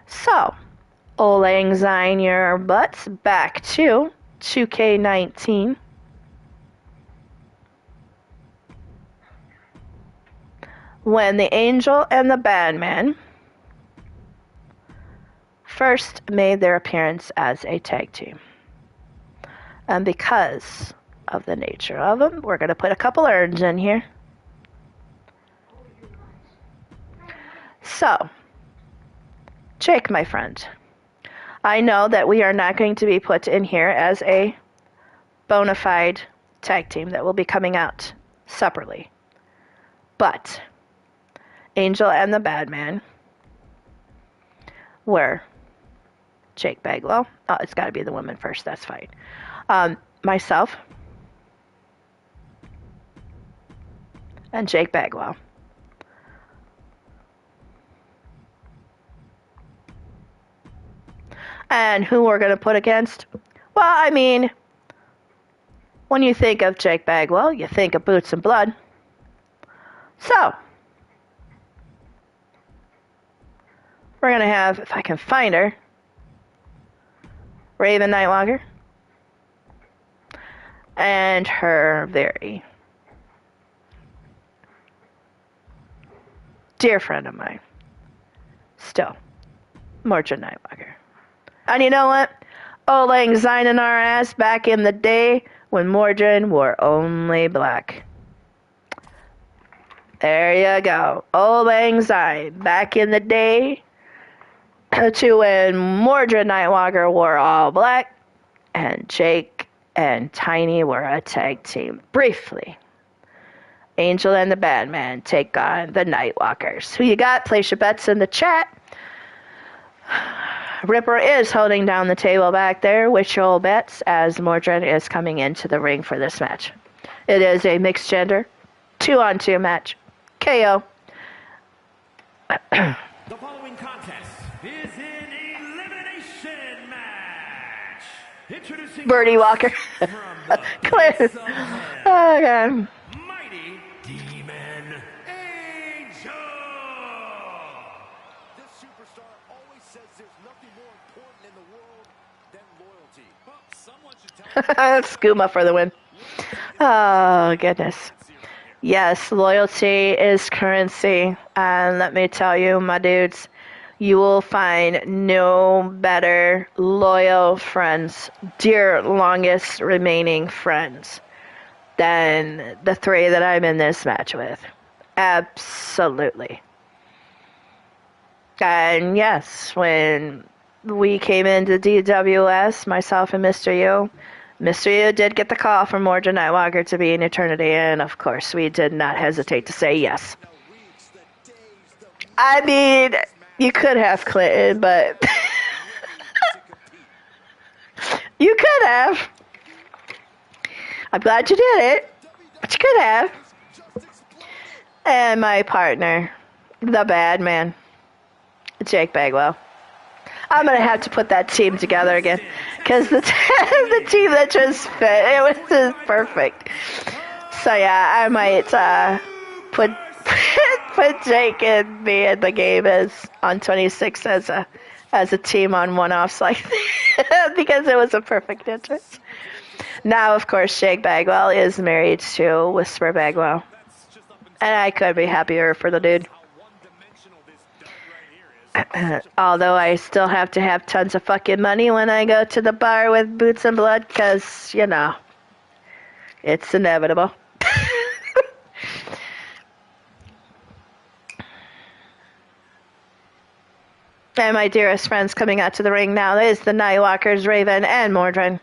So, Auld Lang Syne your butts back to 2K19. When the Angel and the Badman first made their appearance as a tag team. And because of the nature of them, we're going to put a couple urns in here. So, Jake, my friend, I know that we are not going to be put in here as a bona fide tag team that will be coming out separately. But Angel and the Badman were Jake Bagwell. Oh, it's got to be the women first. That's fine. Myself and Jake Bagwell. And who we're going to put against? Well, I mean, when you think of Jake Bagwell, you think of Boots and Blood. So, we're going to have, if I can find her, Raven Nightwalker and her very dear friend of mine, still, Mordred Nightwalker. And you know what? Auld Lang Syne in our ass back in the day when Mordred wore only black. There you go. Auld Lang Syne back in the day to when Mordred Nightwalker wore all black and Jake and Tiny were a tag team. Briefly, Angel and the Badman take on the Nightwalkers. Who you got? Place your bets in the chat. Ripper is holding down the table back there with your old bets as Mordred is coming into the ring for this match. It is a mixed gender 2-on-2 match. KO. The following contest is an elimination match. Introducing Birdie Walker. Clear. Oh, God. Mighty Demon Angel. This superstar always says there's nothing more important Skooma for the win. Oh, goodness. Yes, loyalty is currency. And let me tell you, my dudes, you will find no better loyal friends, dear longest remaining friends, than the three that I'm in this match with. Absolutely. And yes, when we came into DWS, myself and Mr. U did get the call from Mordred Nightwalker to be in Eternity, and of course we did not hesitate to say yes. I mean, you could have, Clinton, but you could have. I'm glad you did it, but you could have. And my partner, the bad man, Jake Bagwell. I'm going to have to put that team together again, because the team that just fit, it was just perfect. So yeah, I might put put Jake and me in the game as on 26 as a team on one-offs like that, because it was a perfect entrance. Now, of course, Jake Bagwell is married to Whisper Bagwell, and I couldn't be happier for the dude. Although I still have to have tons of fucking money when I go to the bar with Boots and Blood, because, you know, it's inevitable. And my dearest friends coming out to the ring now is the Nightwalkers, Raven, and Mordred.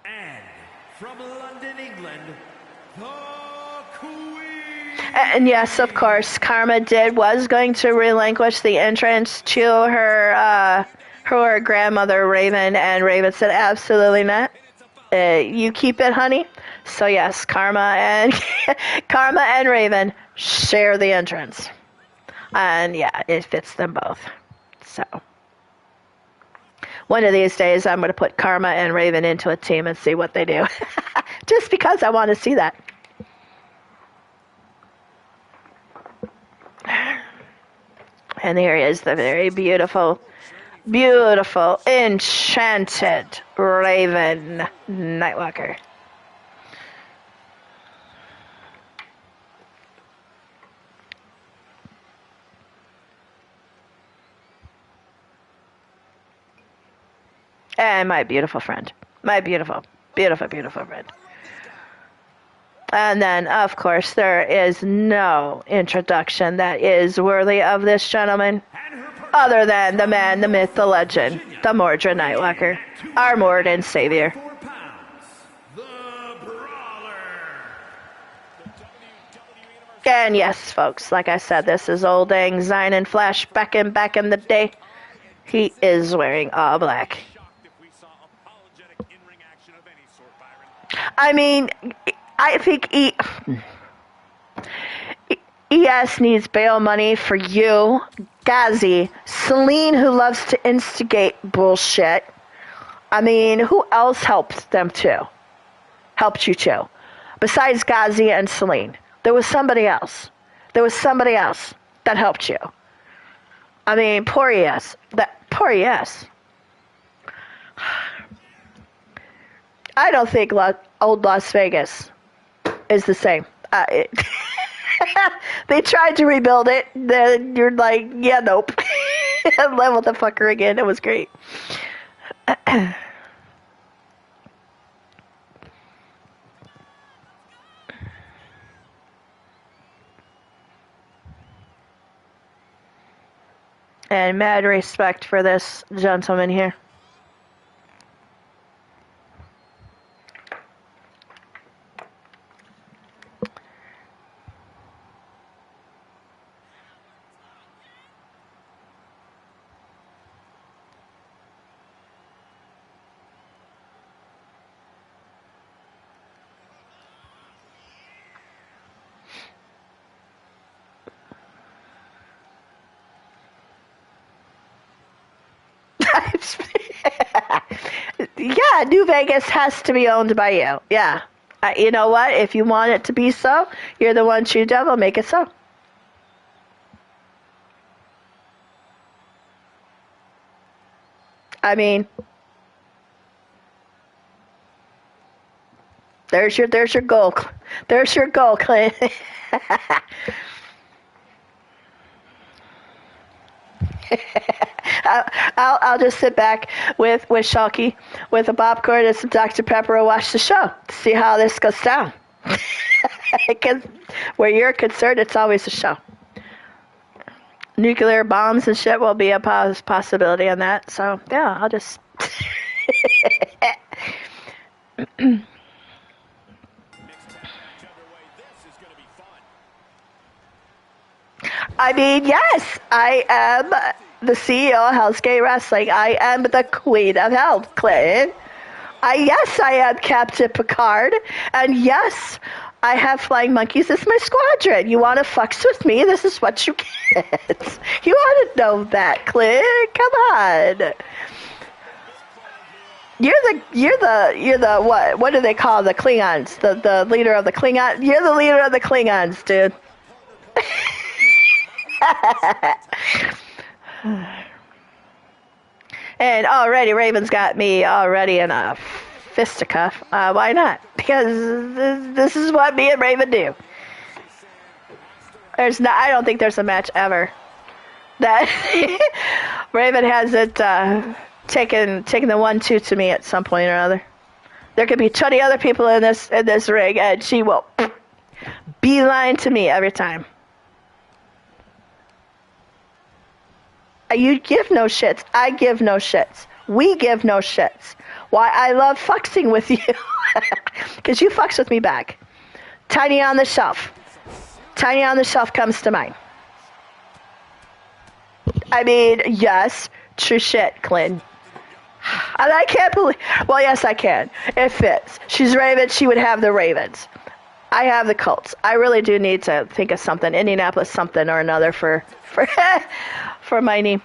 And from London, England, the Queen. And yes, of course, Karma was going to relinquish the entrance to her grandmother, Raven, and Raven said, absolutely not. You keep it, honey. So yes, Karma and Raven share the entrance. And yeah, it fits them both. So one of these days I'm going to put Karma and Raven into a team and see what they do. Just because I want to see that. And here is the very beautiful, enchanted Raven Nightwalker. And my beautiful friend. My beautiful, beautiful, beautiful friend. And then, of course, there is no introduction that is worthy of this gentleman other than the man, the myth, the legend, the Mordred Nightwalker, our Lord and Savior. And yes, folks, like I said, this is old Lang Syne Flash back in the day. He is wearing all black. I mean, I think ES needs bail money for you, Ghazi, Celine, who loves to instigate bullshit. I mean, who else helped them too? Helped you too? Besides Ghazi and Celine. There was somebody else. That helped you. I mean, poor ES. Poor ES. I don't think old Las Vegas is the same. They tried to rebuild it. Then you're like, yeah, nope. Level the fucker again. It was great. And mad respect for this gentleman here. Yeah, New Vegas has to be owned by you. Yeah. You know what? If you want it to be so, you're the one true devil. Make it so. I mean, there's your goal. There's your goal, Clint. I'll just sit back with Shalky with a popcorn and some Dr. Pepper and watch the show to see how this goes down. Because where you're concerned, it's always a show. Nuclear bombs and shit will be a possibility on that. So yeah, I'll just. I mean, yes, I am the CEO of Hell's Gate Wrestling. I am the Queen of Hell, Clinton. Yes, I am Captain Picard. And yes, I have flying monkeys as my squadron. You want to fucks with me? This is what you get. You want to know that, Clint? Come on. You're the what do they call the Klingons? The leader of the Klingons. You're the leader of the Klingons, dude. And already Raven's got me already in a fisticuff. Why not? Because this is what me and Raven do. I don't think there's a match ever that Raven hasn't taken the 1-2 to me at some point or other. There could be 20 other people in this ring, and she will beeline to me every time. You give no shits. I give no shits. We give no shits. Why I love fucksing with you. Because you fucks with me back. Tiny on the Shelf. Tiny on the Shelf comes to mind. I mean, yes, true shit, Clint. And I can't believe... Well, yes, I can. It fits. She's Raven. She would have the Ravens. I have the Colts. I really do need to think of something. Indianapolis something or another for my knee.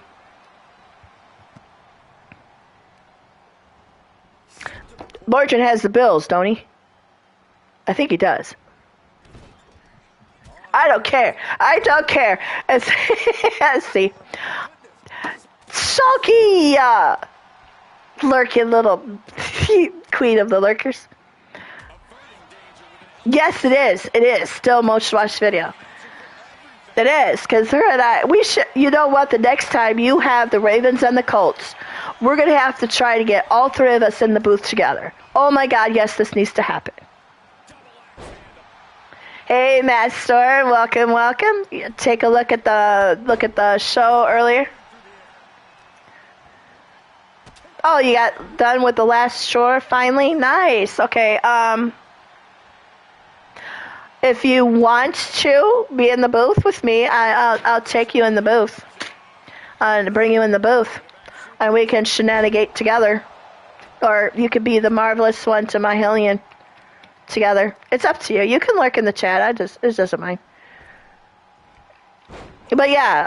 Morgan has the Bills, don't he? I think he does. I don't care. I don't care. Let's see. Sulky, lurking little queen of the lurkers. Yes, it is. It is still most watched video. It is, because her and I, we should, you know what, the next time you have the Ravens and the Colts, we're going to have to try to get all three of us in the booth together. Oh my God, yes, this needs to happen. Hey, Matt Storm, welcome, welcome. Take a look at the show earlier. Oh, you got done with the last shore finally? Nice. Okay, if you want to be in the booth with me, I'll take you in the booth. And bring you in the booth. And we can shenanigate together. Or you could be the marvelous one to my Hillian together. It's up to you. You can lurk in the chat. It doesn't mind. But yeah,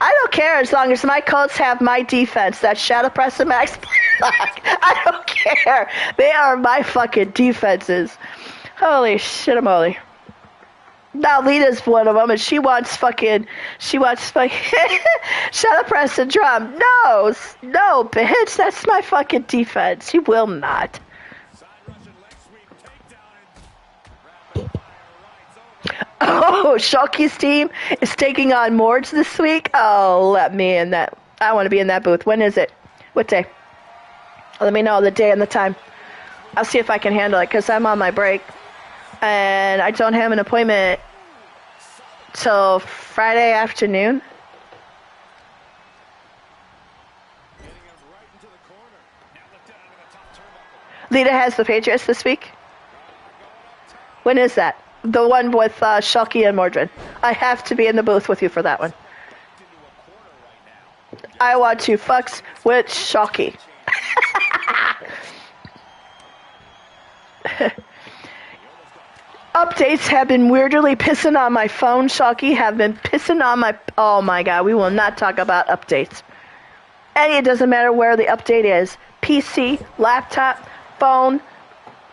I don't care as long as my Colts have my defense. That Shadow Press and Max Black. I don't care. They are my fucking defenses. Holy shit, moly. Now Lita's one of them, and she wants fucking Shadow Press and Drum. No, bitch, that's my fucking defense. She will not. Oh, Shulky's team is taking on Mords this week. Oh, let me in that. I want to be in that booth. When is it? What day? Let me know the day and the time. I'll see if I can handle it, because I'm on my break. And I don't have an appointment till Friday afternoon. Lita has the Patriots this week. When is that? The one with Shulky and Mordred. I have to be in the booth with you for that one. I want to fucks with Shulky. Updates have been weirdly pissing on my phone. Shulky have been pissing on my... Oh my God, we will not talk about updates. And it doesn't matter where the update is. PC, laptop, phone,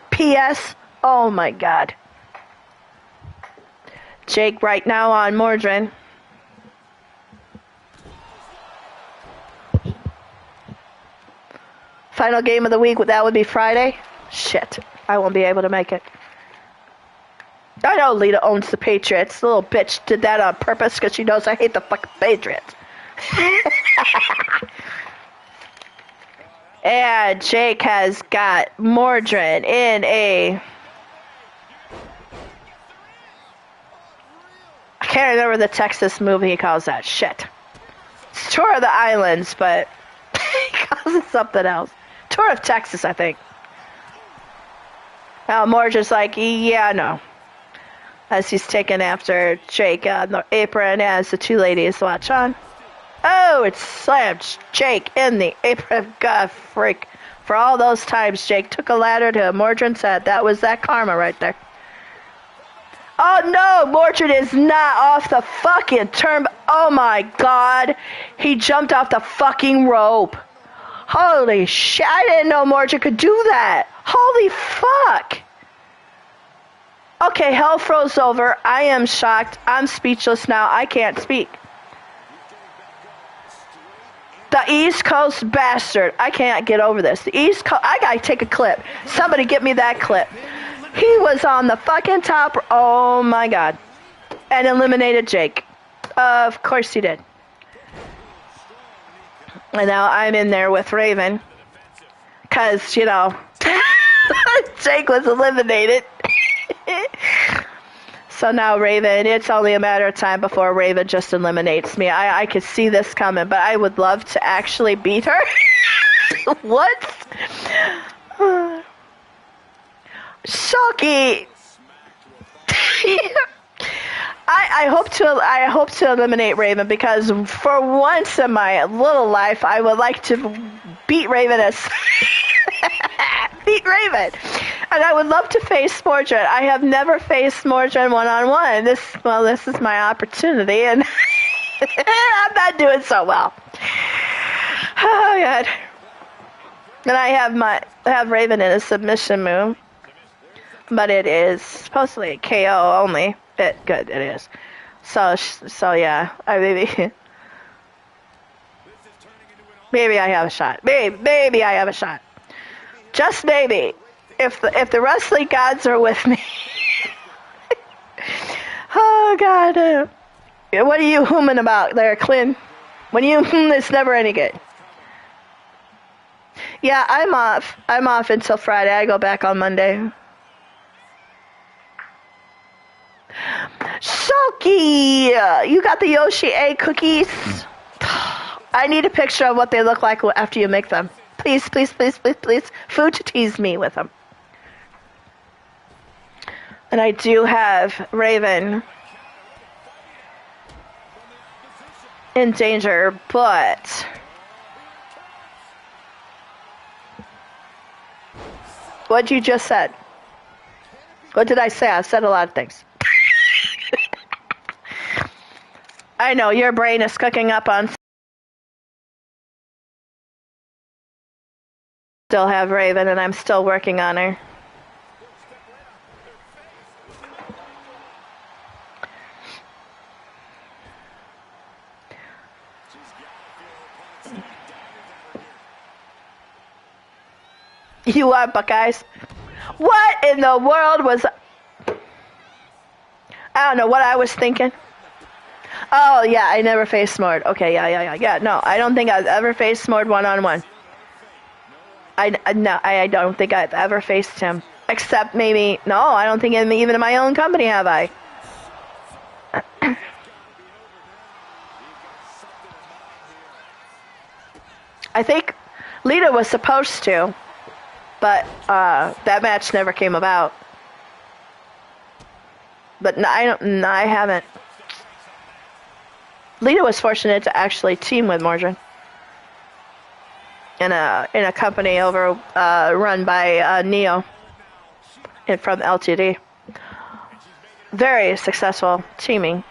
PS. Oh my God. Jake right now on Mordred. Final game of the week, that would be Friday. Shit, I won't be able to make it. I know Lita owns the Patriots. The little bitch did that on purpose because she knows I hate the fucking Patriots. And Jake has got Mordrin in a... I can't remember the Texas movie he calls that. Shit. It's Tour of the Islands, but he calls it something else. Tour of Texas, I think. Mordrin's like, yeah, no. As he's taken after Jake on the apron as the two ladies watch on. Oh, it slammed Jake in the apron. God, freak. For all those times Jake took a ladder to Mordrin's head. That was that karma right there. Oh, no, Mordrin is not off the fucking turn. Oh, my God. He jumped off the fucking rope. Holy shit. I didn't know Mordrin could do that. Holy fuck. Okay, hell froze over. I am shocked. I'm speechless now. I can't speak. The East Coast bastard. I can't get over this. The East Coast. I gotta take a clip. Somebody get me that clip. He was on the fucking top. Oh my God. And eliminated Jake. Of course he did. And now I'm in there with Raven. Because, you know, Jake was eliminated. So now Raven, it's only a matter of time before Raven just eliminates me. I could see this coming, but I would love to actually beat her. What? Shocky. I hope to eliminate Raven because for once in my little life I would like to beat Raven as beat Raven. And I would love to face Mordrin. I have never faced Mordrin one-on-one. This is my opportunity, and I'm not doing so well. Oh God. And I have Raven in a submission move, but it is supposedly a KO only. Good, it is. So yeah, maybe I have a shot. Maybe I have a shot. Just maybe. If the wrestling gods are with me. Oh God. What are you humming about there, Clint? When you it's never any good. Yeah, I'm off. I'm off until Friday. I go back on Monday. Shoki! You got the Yoshi egg cookies? I need a picture of what they look like after you make them. Please, please, please, please, please. Food to tease me with them. And I do have Raven in danger, but what you just said. What did I say? I've said a lot of things. I know, your brain is cooking up on... Still have Raven, and I'm still working on her. You are Buckeyes. What in the world was... I don't know what I was thinking. Oh, yeah, I never faced Smord. Okay, yeah. No, I don't think I've ever faced Smord one-on-one. I don't think I've ever faced him. Except maybe... No, I don't think even in my own company have I. I think Lita was supposed to, but that match never came about. But no, I haven't. Lita was fortunate to actually team with Mordrin in a company run by Neo and from LTD. Very successful teaming.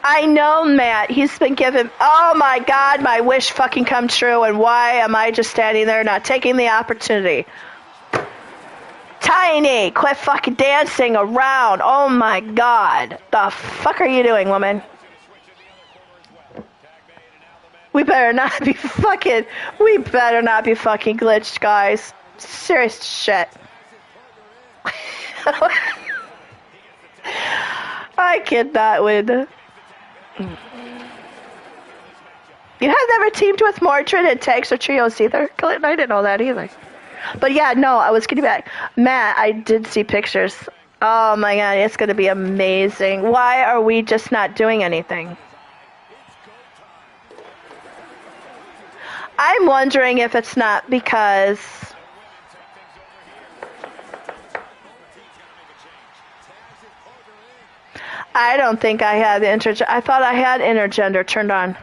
I know, Matt. He's been given... Oh, my God, my wish fucking come true, and why am I just standing there not taking the opportunity? Tiny, quit fucking dancing around. Oh, my God. The fuck are you doing, woman? We better not be fucking glitched, guys. Serious shit. I cannot win. You have never teamed with Mordred in tags or trios either? I didn't know that either. But yeah, no, I was getting back. Matt, I did see pictures. Oh my god, it's going to be amazing. Why are we just not doing anything? I'm wondering if it's not because... I don't think I had the I thought I had intergender turned on.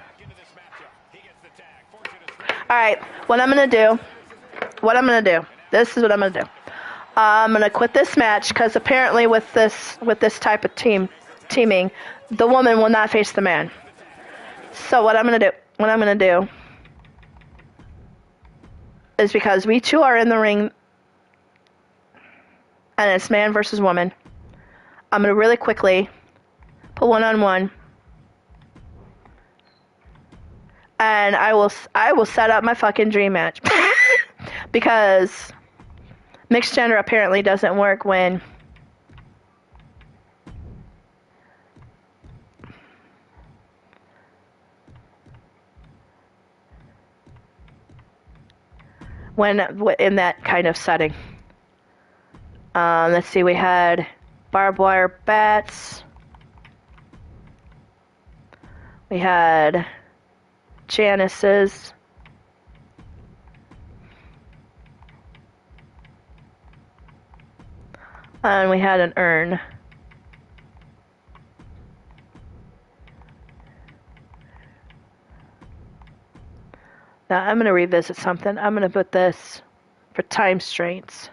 Alright, what I'm going to do, this is what I'm going to do. I'm going to quit this match because apparently with this type of teaming, the woman will not face the man. So what I'm going to do is because we two are in the ring and it's man versus woman, I'm going to really quickly put one-on-one. And I will set up my fucking dream match. Because mixed gender apparently doesn't work when in that kind of setting. Let's see, we had barbed wire bats. We had Janice's. And we had an urn. Now I'm going to revisit something. I'm going to put this for time strains.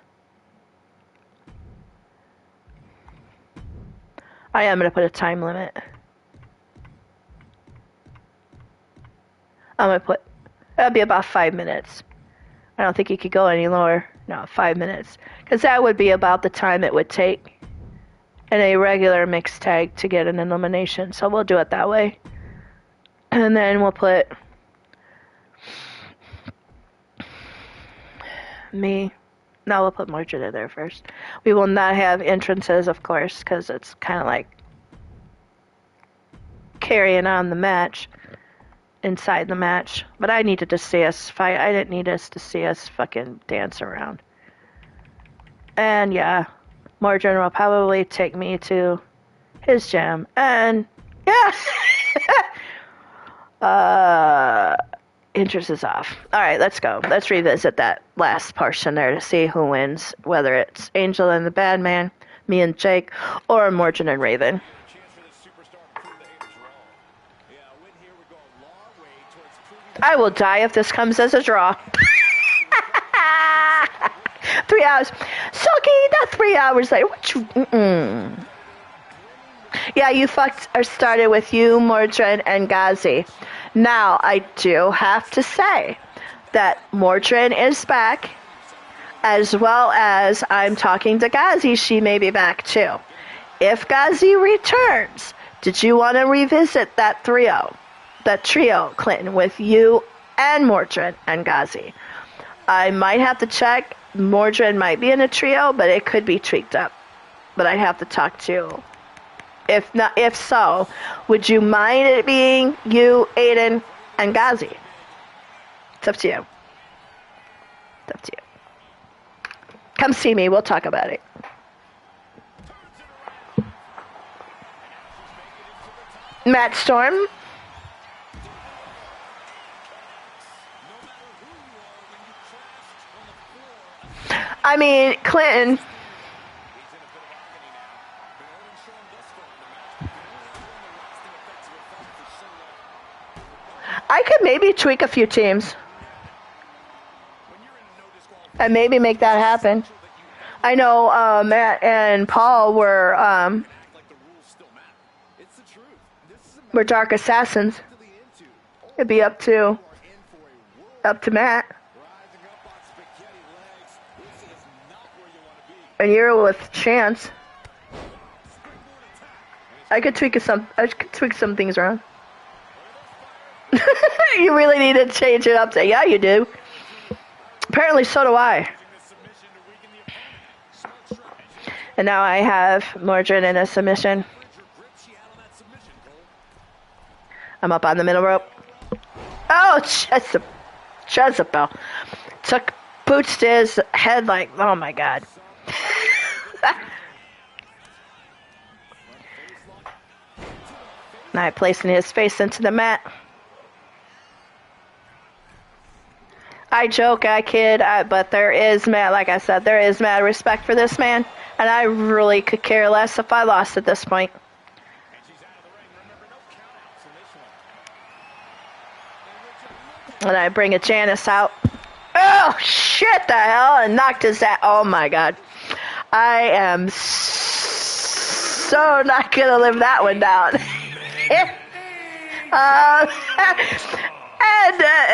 I am going to put a time limit. I'm going to put, that'll be about 5 minutes. I don't think you could go any lower. No, 5 minutes. Because that would be about the time it would take in a regular mixed tag to get an elimination. So we'll do it that way. And then we'll put me. No, we'll put Mordred in there first. We will not have entrances, of course, because it's kind of like carrying on the match. Inside the match, but I needed to see us fight. I didn't need us to see us fucking dance around. And yeah, Mordred will probably take me to his gym. And yeah, interest is off. All right, let's go. Let's revisit that last portion there to see who wins, whether it's Angel and the Bad Man, me and Jake, or Mordred and Raven. I will die if this comes as a draw. 3 hours. Sucky, not 3 hours later. What you... Yeah, you fucked or started with you, Mordred, and Ghazi. Now, I do have to say that Mordred is back, as well as I'm talking to Ghazi. She may be back, too. If Ghazi returns, did you want to revisit that trio? That trio, Clinton, with you and Mordred and Ghazi. I might have to check. Mordred might be in a trio, but it could be tweaked up. But I'd have to talk to. If so, would you mind it being you, Aiden, and Ghazi? It's up to you. It's up to you. Come see me. We'll talk about it. Matt Storm. I mean, Clinton. I could maybe tweak a few teams. And maybe make that happen. I know Matt and Paul were Dark Assassins. It'd be up to Matt. And you're with Chance. I could tweak some things around. You really need to change it up. Yeah, you do. Apparently, so do I. And now I have Mordred in a submission. I'm up on the middle rope. Oh, Jezebel. Took boots to his head like, oh my god. Now placing his face into the mat. I joke, I kid, but there is mad, like I said, there is mad respect for this man. And I really could care less if I lost at this point. And I bring a Janice out. Oh, shit, the hell, and knocked his ass. Oh, my God. I am so not going to live that one down.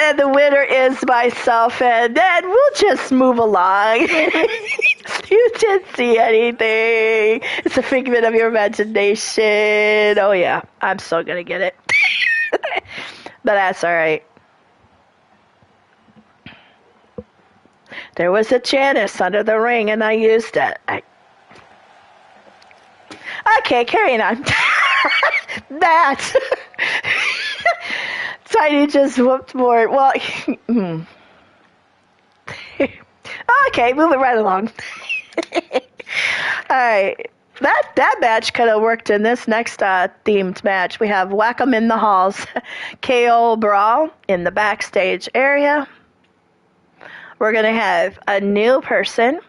And the winner is myself, and then we'll just move along. You didn't see anything. It's a figment of your imagination. Oh, yeah, I'm still going to get it. But that's all right. There was a Janice under the ring, and I used it. Okay, carrying on. That. Tiny just whooped more. Well, okay, moving right along. All right. That match could have worked in this next themed match. We have Whack 'em in the Halls, KO Brawl in the backstage area. We're going to have a new person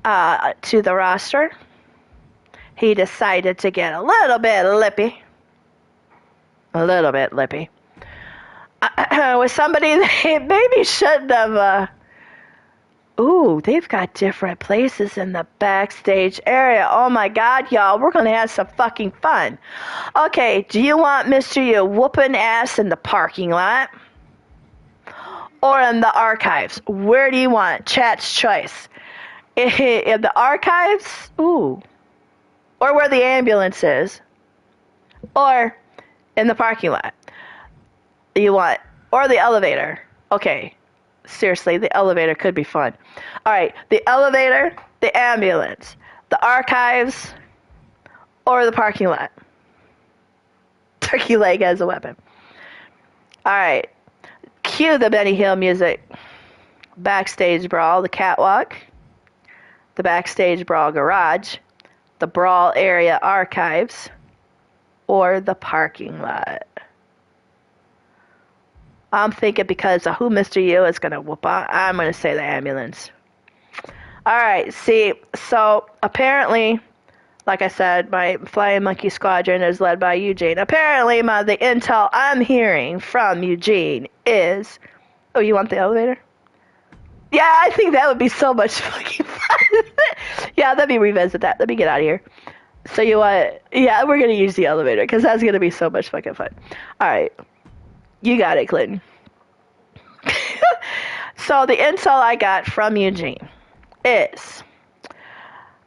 to the roster. He decided to get a little bit lippy. With somebody they maybe shouldn't have. Ooh, they've got different places in the backstage area. Oh my God, y'all, we're going to have some fucking fun. Okay, do you want Mr. U whooping ass in the parking lot? Or in the archives? Where do you want? Chat's choice. In the archives? Ooh. Or where the ambulance is. Or in the parking lot. You want? Or the elevator. Okay. Seriously, the elevator could be fun. All right. The elevator, the ambulance, the archives, or the parking lot. Turkey leg as a weapon. All right. Cue the Benny Hill music. Backstage brawl, the catwalk. The backstage brawl garage. The brawl area archives. Or the parking lot. I'm thinking because of who Mr. U is going to whoop on, I'm going to say the ambulance. All right, see, so apparently, like I said, my Flying Monkey Squadron is led by Eugene. Apparently, the intel I'm hearing from Eugene is... Oh, you want the elevator? Yeah, I think that would be so much fucking fun. Yeah, let me revisit that. Let me get out of here. So you want... Yeah, we're going to use the elevator because that's going to be so much fucking fun. All right. You got it, Clinton. So the intel I got from Eugene is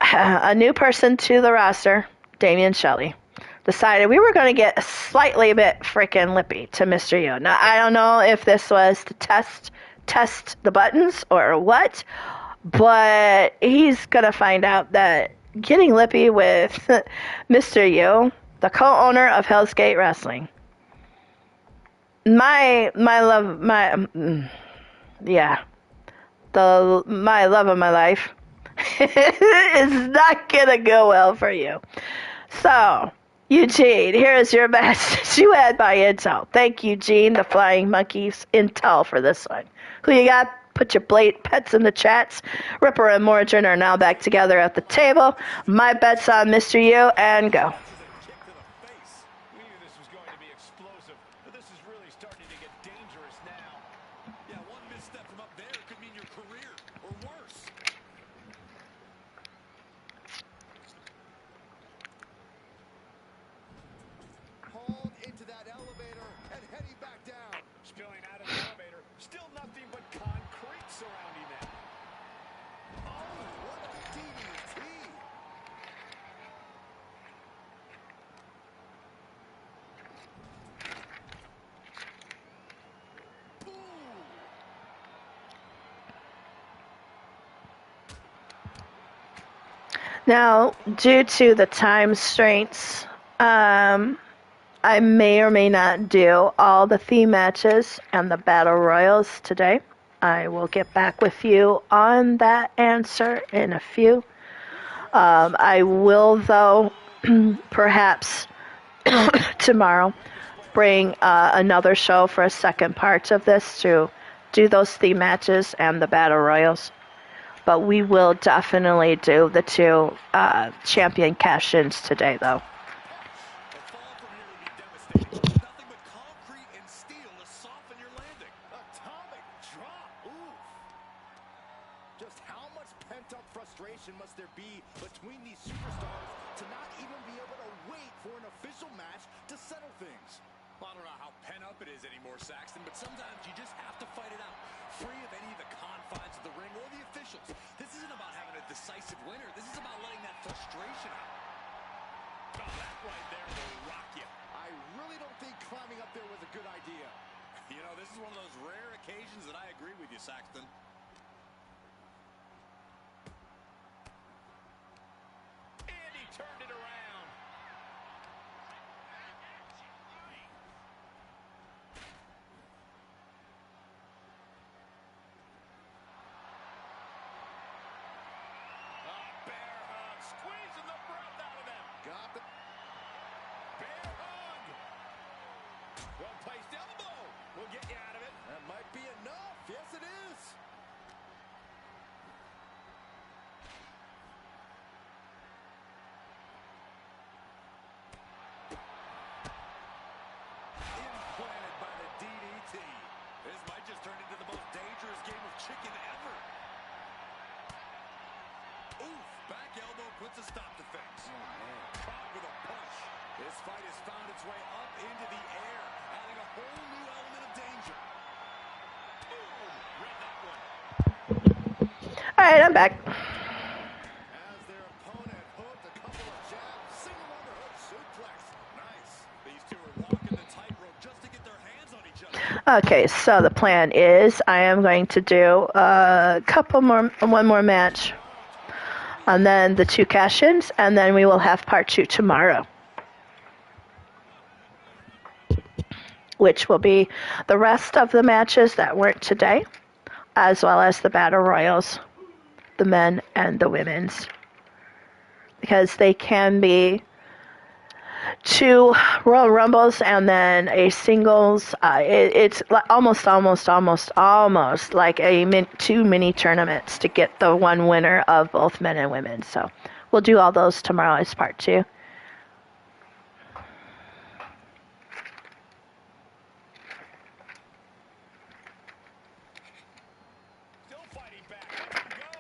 a new person to the roster, Damian Shelley, decided we were going to get slightly a bit freaking lippy to Mr. U. Now, I don't know if this was to test the buttons or what, but he's going to find out that getting lippy with Mr. U, the co-owner of Hell's Gate Wrestling, my love of my life is not gonna go well for you. So, Eugene, here is your message you had by Intel. Thank you, Eugene, the Flying Monkeys Intel, for this one. Who you got? Put your pets in the chats. Ripper and Mordred are now back together at the table. My bet's on Mr. U, and go. Now, due to the time restraints, I may or may not do all the theme matches and the battle royals today. I will get back with you on that answer in a few. I will, though, perhaps tomorrow bring another show for a second part of this to do those theme matches and the battle royals. But we will definitely do the two champion cash-ins today, though. Nothing but concrete and steel to soften your landing. Atomic drop. Ooh. Just how much pent-up frustration must there be between these superstars to not even be able to wait for an official match to settle things? I don't know how pent-up it is anymore, Saxton, but sometimes you just have to fight it out, free of any of the confines of the ring or the officials. This isn't about having a decisive winner. This is about letting that frustration out. Oh, that right there will rock you. I really don't think climbing up there was a good idea. You know, this is one of those rare occasions that I agree with you, Saxton. And he turned it around. Bear hug, squeezing the breath out of them. Got the bear hug. Well-placed elbow will get you out of it. That might be enough. Yes, it is. Implanted by the DDT. This might just turn into the most dangerous game of chicken ever. Oof, back elbow puts a stop to things. Caught with a push. This fight has found its way up into the air, adding a whole new element of danger. Boom! Read that one. Alright, I'm back. As their opponent hooked a couple of jabs, single underhook suplex. Nice. These two are walking the tightrope just to get their hands on each other. Okay, so the plan is I am going to do one more match, and then the two cash-ins, and then we will have part 2 tomorrow, which will be the rest of the matches that weren't today, as well as the battle royals, the men and the women's, because they can be 2 Royal Rumbles and then a singles. It's almost like 2 mini tournaments to get the one winner of both men and women. So we'll do all those tomorrow as part 2. Still fighting back. Let him go.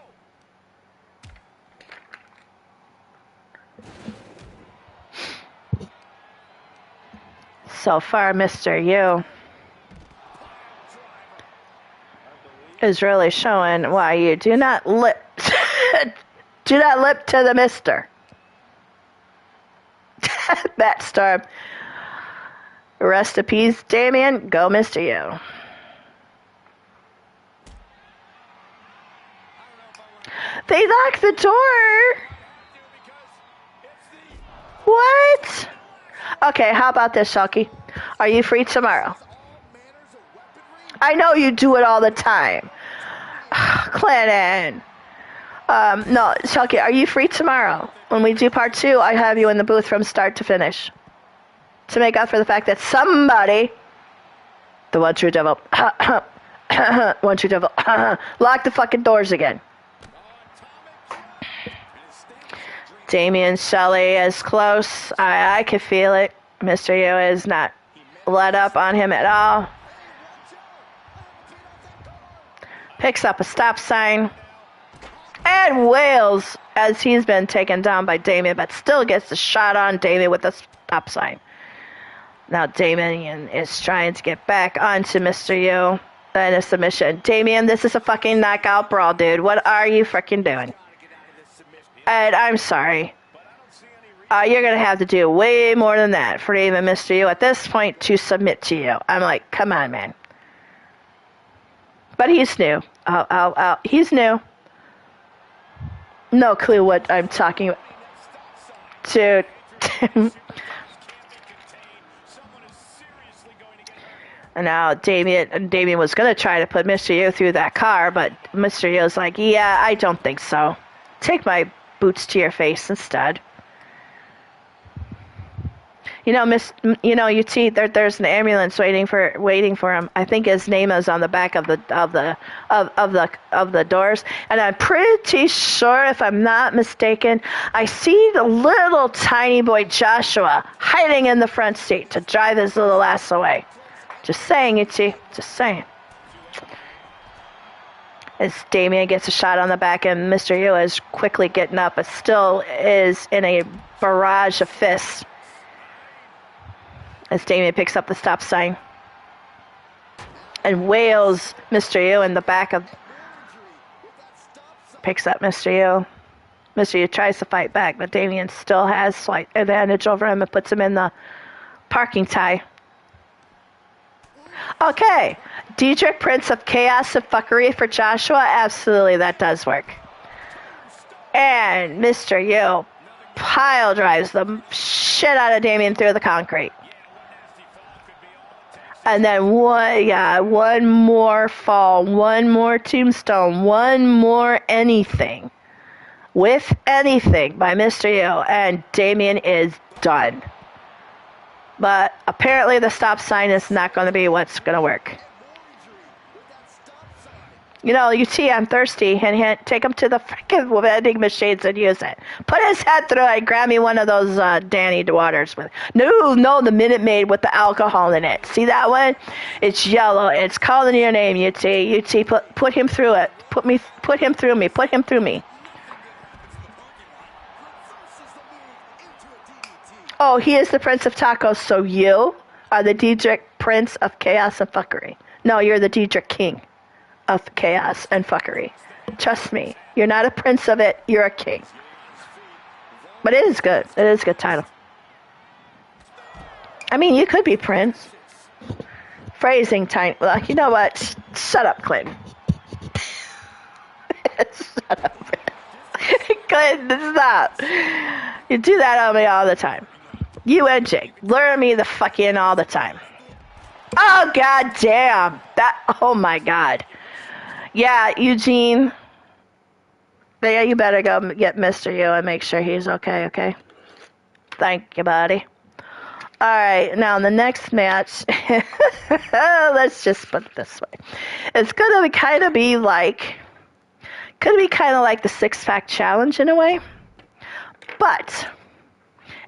So far, Mr. U is really showing why you do not lip do not lip to the mister. That storm. Rest in peace, Damien. Go, Mr. U. They locked the door. What? Okay, how about this, Shucky? Are you free tomorrow? I know you do it all the time. Clinton. No, Shucky, are you free tomorrow? When we do part 2, I have you in the booth from start to finish. To make up for the fact that somebody, the one true devil, one true devil, lock the fucking doors again. Damien Shelley is close. I can feel it. Mr. U is not let up on him at all. Picks up a stop sign. And wails as he's been taken down by Damien, but still gets the shot on Damien with a stop sign. Now Damien is trying to get back onto Mr. U in a submission. Damien, this is a fucking knockout brawl, dude. What are you freaking doing? And I'm sorry. You're going to have to do way more than that for even Mr. U at this point to submit to you. I'm like, come on, man. But he's new. He's new. No clue what I'm talking about. Dude. And now Damien was going to try to put Mr. Yu through that car, but Mr. Yu's like, yeah, I don't think so. Take my boots to your face instead. You see, there's an ambulance waiting for him. I think his name is on the back of the doors, and I'm pretty sure, if I'm not mistaken, I see the little tiny boy Joshua hiding in the front seat to drive his little ass away. Just saying, Itchy. Just saying. As Damien gets a shot on the back, and Mr. Yu is quickly getting up, but still is in a barrage of fists. As Damien picks up the stop sign and wails Mr. Yu in the back of... Picks up Mr. Yu. Mr. Yu tries to fight back, but Damien still has slight advantage over him and puts him in the parking tie. Okay. Diedrich, Prince of Chaos and Fuckery for Joshua. Absolutely, that does work. And Mr. Yu pile drives the shit out of Damien through the concrete. And then one more fall, one more tombstone, one more anything. With anything by Mr. Yu, and Damien is done. But apparently the stop sign is not going to be what's going to work. You see, I'm thirsty, and take him to the freaking vending machines and use it. Put his head through it, grab me one of those Danny Waters with. No, the Minute Maid with the alcohol in it. See that one? It's yellow. It's calling your name, UT. Put him through it. Put him through me. Oh, he is the Prince of Tacos, so you are the Diedrich Prince of Chaos and Fuckery. No, you're the Diedrich King of Chaos and Fuckery. Trust me, you're not a prince of it, you're a king. But it is good. It is a good title. I mean, you could be prince. Phrasing tiny. Well, you know what? Shut up, Clinton. Shut up. Clinton, stop. You do that on me all the time. You and Jake, lure me the fuck in all the time. Oh, god damn. Oh my god. Yeah, Eugene. Yeah, you better go get Mr. Yu and make sure he's okay? Thank you, buddy. Alright, now the next match, let's just put it this way. It's gonna kind of be like the six-pack challenge in a way. But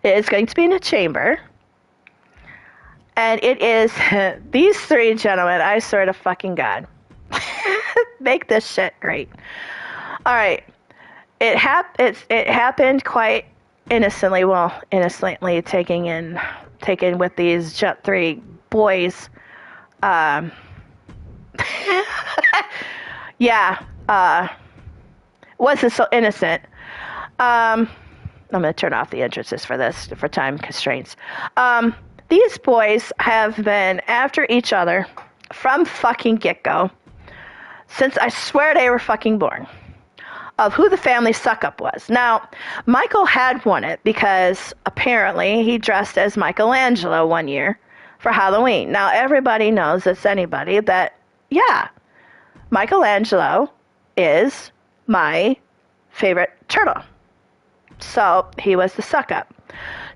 it is going to be in a chamber. And it is these three gentlemen, I swear to fucking God. Make this shit great. Alright. It happened quite innocently. Well, innocently taken with these three boys. Wasn't so innocent. I'm going to turn off the entrances for time constraints. These boys have been after each other from fucking get-go since I swear they were fucking born, of who the family suck-up was. Now, Michael had won it because apparently he dressed as Michelangelo one year for Halloween. Now, everybody knows, it's anybody, that, yeah, Michelangelo is my favorite turtle. So, he was the suck-up.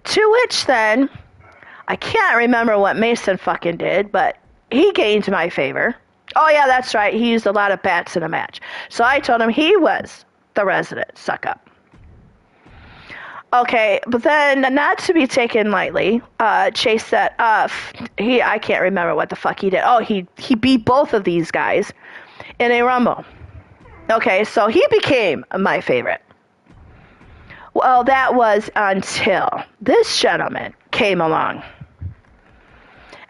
To which then, I can't remember what Mason fucking did, but he gained my favor. Oh, yeah, that's right. He used a lot of bats in a match. So I told him he was the resident suck-up. Okay, but then, not to be taken lightly, Chase said, I can't remember what the fuck he did. Oh, he beat both of these guys in a rumble. Okay, so he became my favorite. Well, that was until this gentleman came along.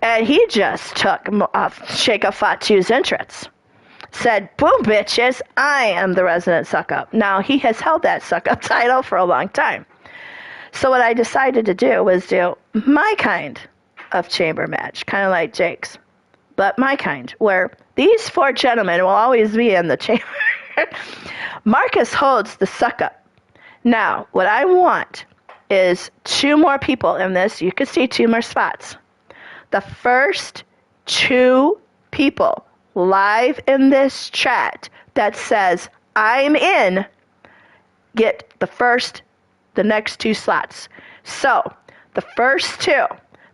And he just took Sheikha Fatu's entrance. Said, boom, bitches, I am the resident suck-up. Now, he has held that suck-up title for a long time. So what I decided to do was do my kind of chamber match, kind of like Jake's. But my kind, where these four gentlemen will always be in the chamber. Marcus holds the suck-up Now, what I want is 2 more people in this. You can see 2 more spots. The first 2 people live in this chat that says, I'm in, get the next 2 slots. So, the first 2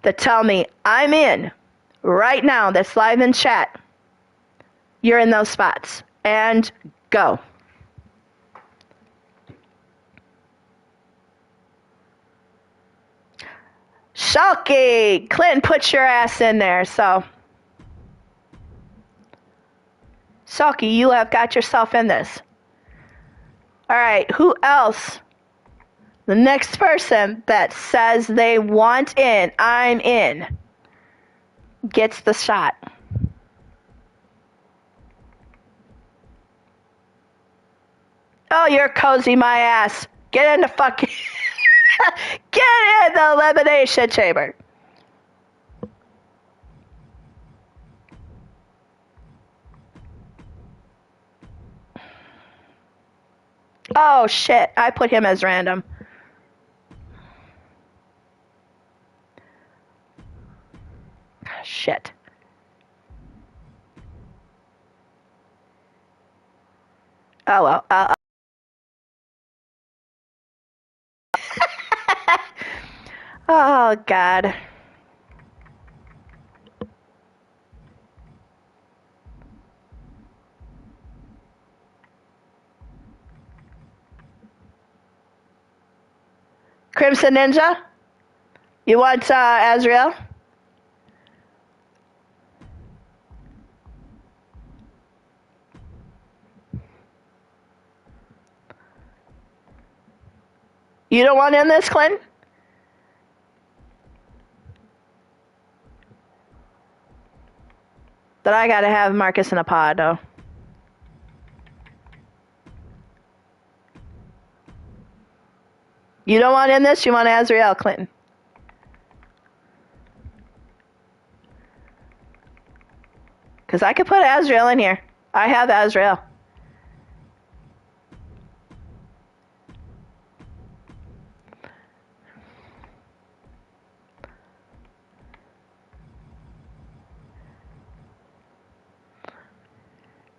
that tell me I'm in right now that's live in chat, you're in those spots. And go. Shulky! Clinton, put your ass in there, so. Shulky, you have got yourself in this. Alright, who else? The next person that says they want in, I'm in, gets the shot. Oh, you're cozy, my ass. Get in the fucking... Get in the elimination chamber. Oh, shit. I put him as random. Shit. Oh, well. Oh, God. Crimson Ninja? You want Azrael? You don't want in this, Clinton? But I gotta have Marcus in a pod, though. You don't want in this? You want Azrael, Clinton? Because I could put Azrael in here. I have Azrael.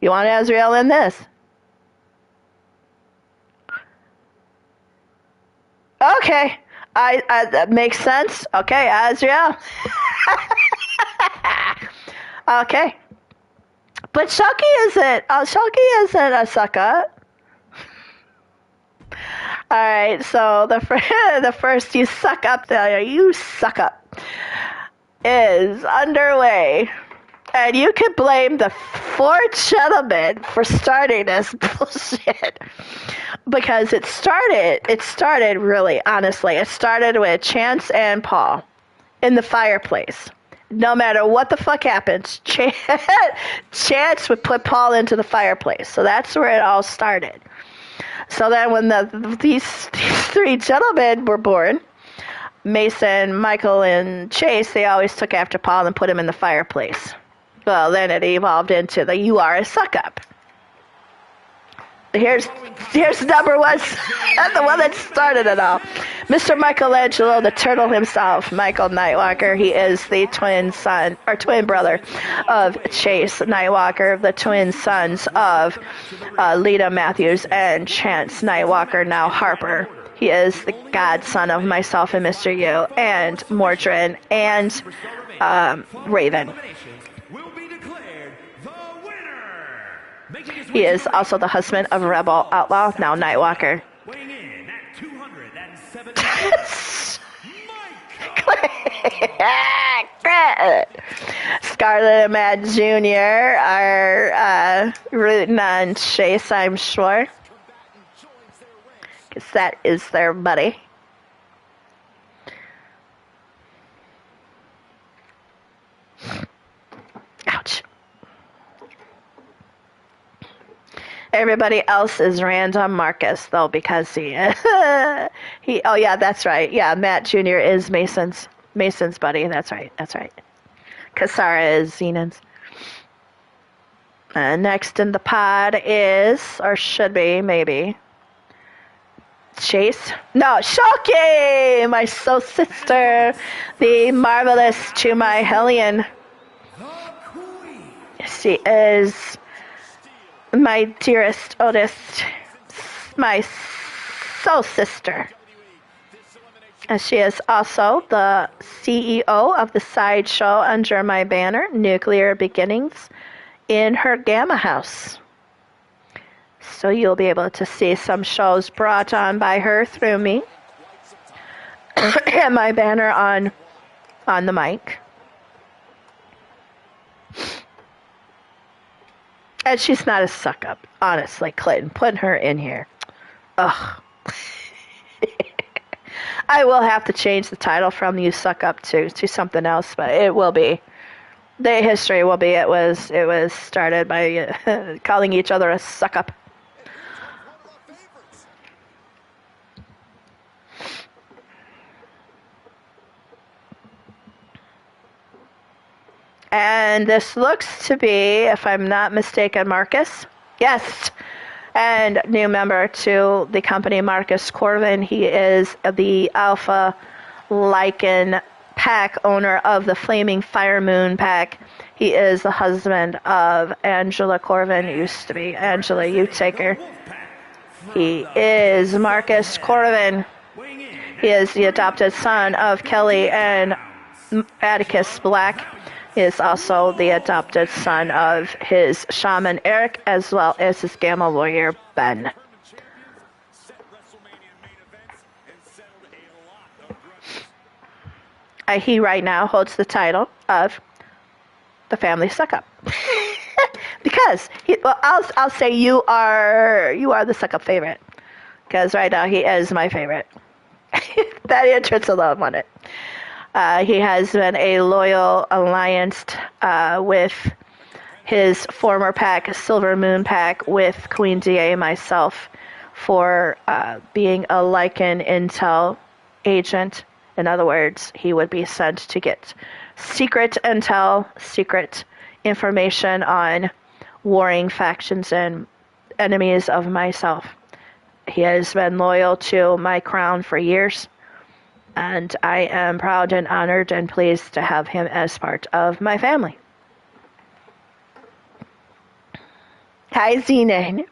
You want Azrael in this? Okay. That makes sense. Okay, Azrael. Okay. But Shulky isn't a sucker. Alright, so the first you suck up is underway. And you can blame the 4 gentlemen for starting this bullshit. Because it started really, honestly, it started with Chance and Paul in the fireplace. No matter what the fuck happens, Chance would put Paul into the fireplace. So that's where it all started. So then when these 3 gentlemen were born, Mason, Michael, and Chase, they always took after Paul and put him in the fireplace. Well, then it evolved into the you are a suck-up. Here's number 1, the one that started it all. Mr. Michelangelo, the turtle himself, Michael Nightwalker. He is the twin brother of Chase Nightwalker, the twin sons of Lita Matthews and Chance Nightwalker, now Harper. He is the godson of myself and Mr. Yu, and Mordrin, and Raven. He is also the husband of Rebel Outlaw, now Nightwalker. Weighing in at 207 Scarlett and Matt Jr. are rooting on Chase, I'm sure. Because that is their buddy. Ouch. Everybody else is random Marcus, though, because oh yeah, that's right. Yeah, Matt Jr. is Mason's buddy. That's right. Kasara is Zenon's. Next in the pod is, or should be, maybe, Chase. No, Shoki, my soul sister, the marvelous to my Hellion. She is my dearest, oldest, my soul sister. And she is also the CEO of the sideshow under my banner, Nuclear Beginnings, in her Gamma House. So you'll be able to see some shows brought on by her through me. And my banner on the mic. And she's not a suck-up, honestly, Clinton. Putting her in here. Ugh. I will have to change the title from "You Suck Up" to something else, but it will be. The history will be it was started by calling each other a suck up. And this looks to be, if I'm not mistaken, Marcus. Yes. And new member to the company, Marcus Corvin. He is the Alpha Lycan pack owner of the Flaming Fire Moon pack. He is the husband of Angela Corvin. Used to be Angela Utaker. He is Marcus Corvin. He is the adopted son of Kelly and Atticus Black. He is also the adopted son of his shaman Eric, as well as his Gamma warrior Ben. He right now holds the title of the family suck up. Because I'll say you are the suck up favorite. Because right now he is my favorite. That entrance alone won it. He has been a loyal alliance with his former pack, Silver Moon pack, with Queen DA myself, for being a Lycan intel agent. In other words, he would be sent to get secret intel, secret information on warring factions and enemies of myself. He has been loyal to my crown for years, and I am proud and honored and pleased to have him as part of my family. Hi, Zenan.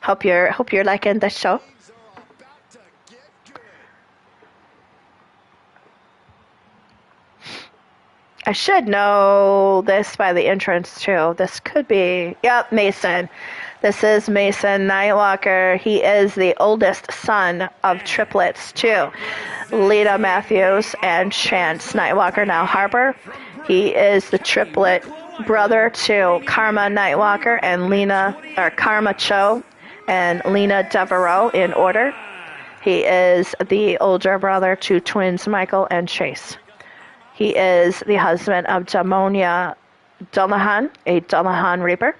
Hope you're liking the show. I should know this by the entrance too. This could be, yep, Mason. This is Mason Nightwalker. He is the oldest son of triplets too. Lita Matthews and Chance Nightwalker, now Harper. He is the triplet brother to Karma Nightwalker and Karma Cho and Lena Devereaux in order. He is the older brother to twins Michael and Chase. He is the husband of Damonia Dullahan, a Dullahan Reaper.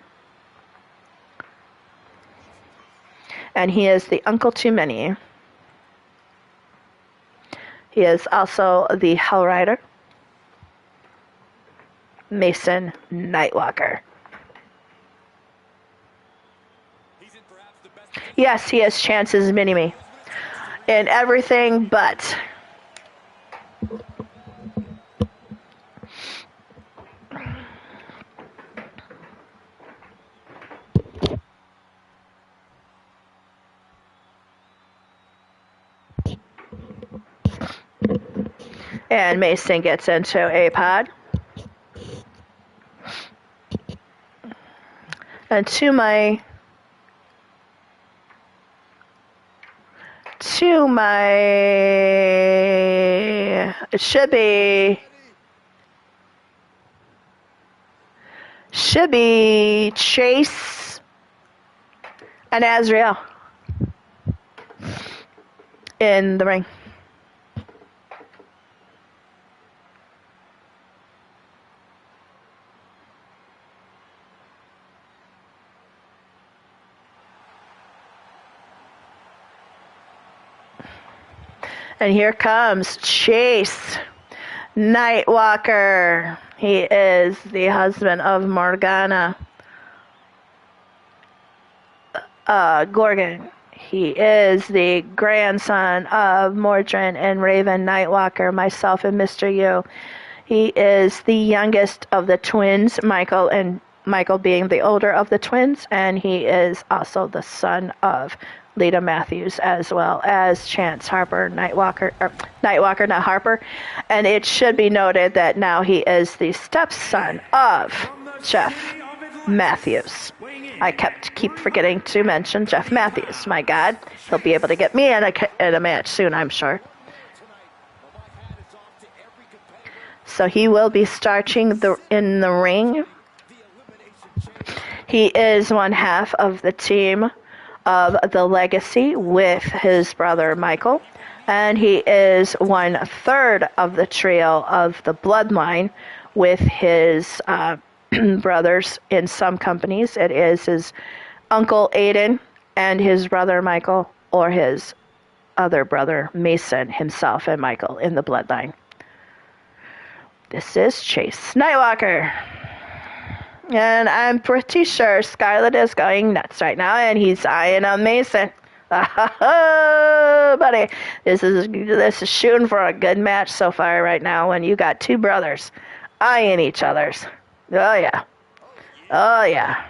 And he is the uncle to many. He is also the Hell Rider, Mason Nightwalker. Yes, he is Chance's mini-me. In everything but... And Mason gets into a pod. And to my it should be Chase and Azrael in the ring. And here comes Chase Nightwalker. He is the husband of Morgana Gorgon. He is the grandson of Mordrin and Raven Nightwalker, myself and Mr. U. He is the youngest of the twins, Michael being the older of the twins, and he is also the son of Lita Matthews, as well as Chance Harper Nightwalker, not Harper. And it should be noted that now he is the stepson of Jeff Matthews. I keep forgetting to mention Jeff Matthews. My God, he'll be able to get me in a match soon, I'm sure. So he will be starting in the ring. He is one half of the team of the Legacy with his brother Michael, and he is 1/3 of the trio of the Bloodline with his brothers in some companies. It is his uncle Aiden and his brother Michael, or his other brother Mason himself and Michael in the Bloodline. This is Chase Nightwalker. And I'm pretty sure Scarlett is going nuts right now, and he's eyeing on Mason. Oh, buddy, this is shooting for a good match so far right now when you got two brothers eyeing each other's. Oh, yeah. Oh, yeah.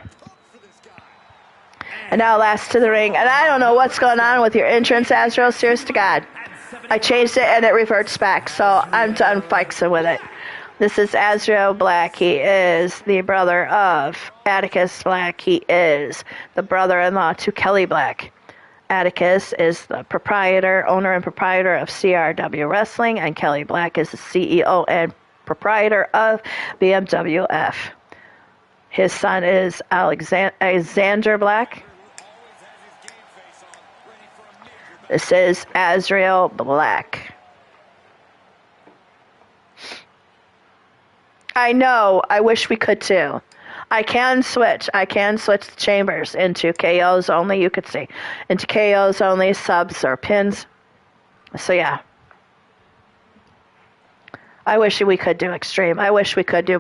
And now last to the ring. And I don't know what's going on with your entrance, Azrael. Serious to God. I changed it, and it reverts back, so I'm done fixing with it. This is Azrael Black. He is the brother of Atticus Black. He is the brother-in-law to Kelly Black. Atticus is the owner and proprietor of CRW Wrestling, and Kelly Black is the CEO and proprietor of BMWF. His son is Alexander Black. This is Azrael Black. I know. I wish we could too. I can switch the chambers into KOs only, you could see. Into KOs only, subs or pins. So yeah. I wish we could do extreme. I wish we could do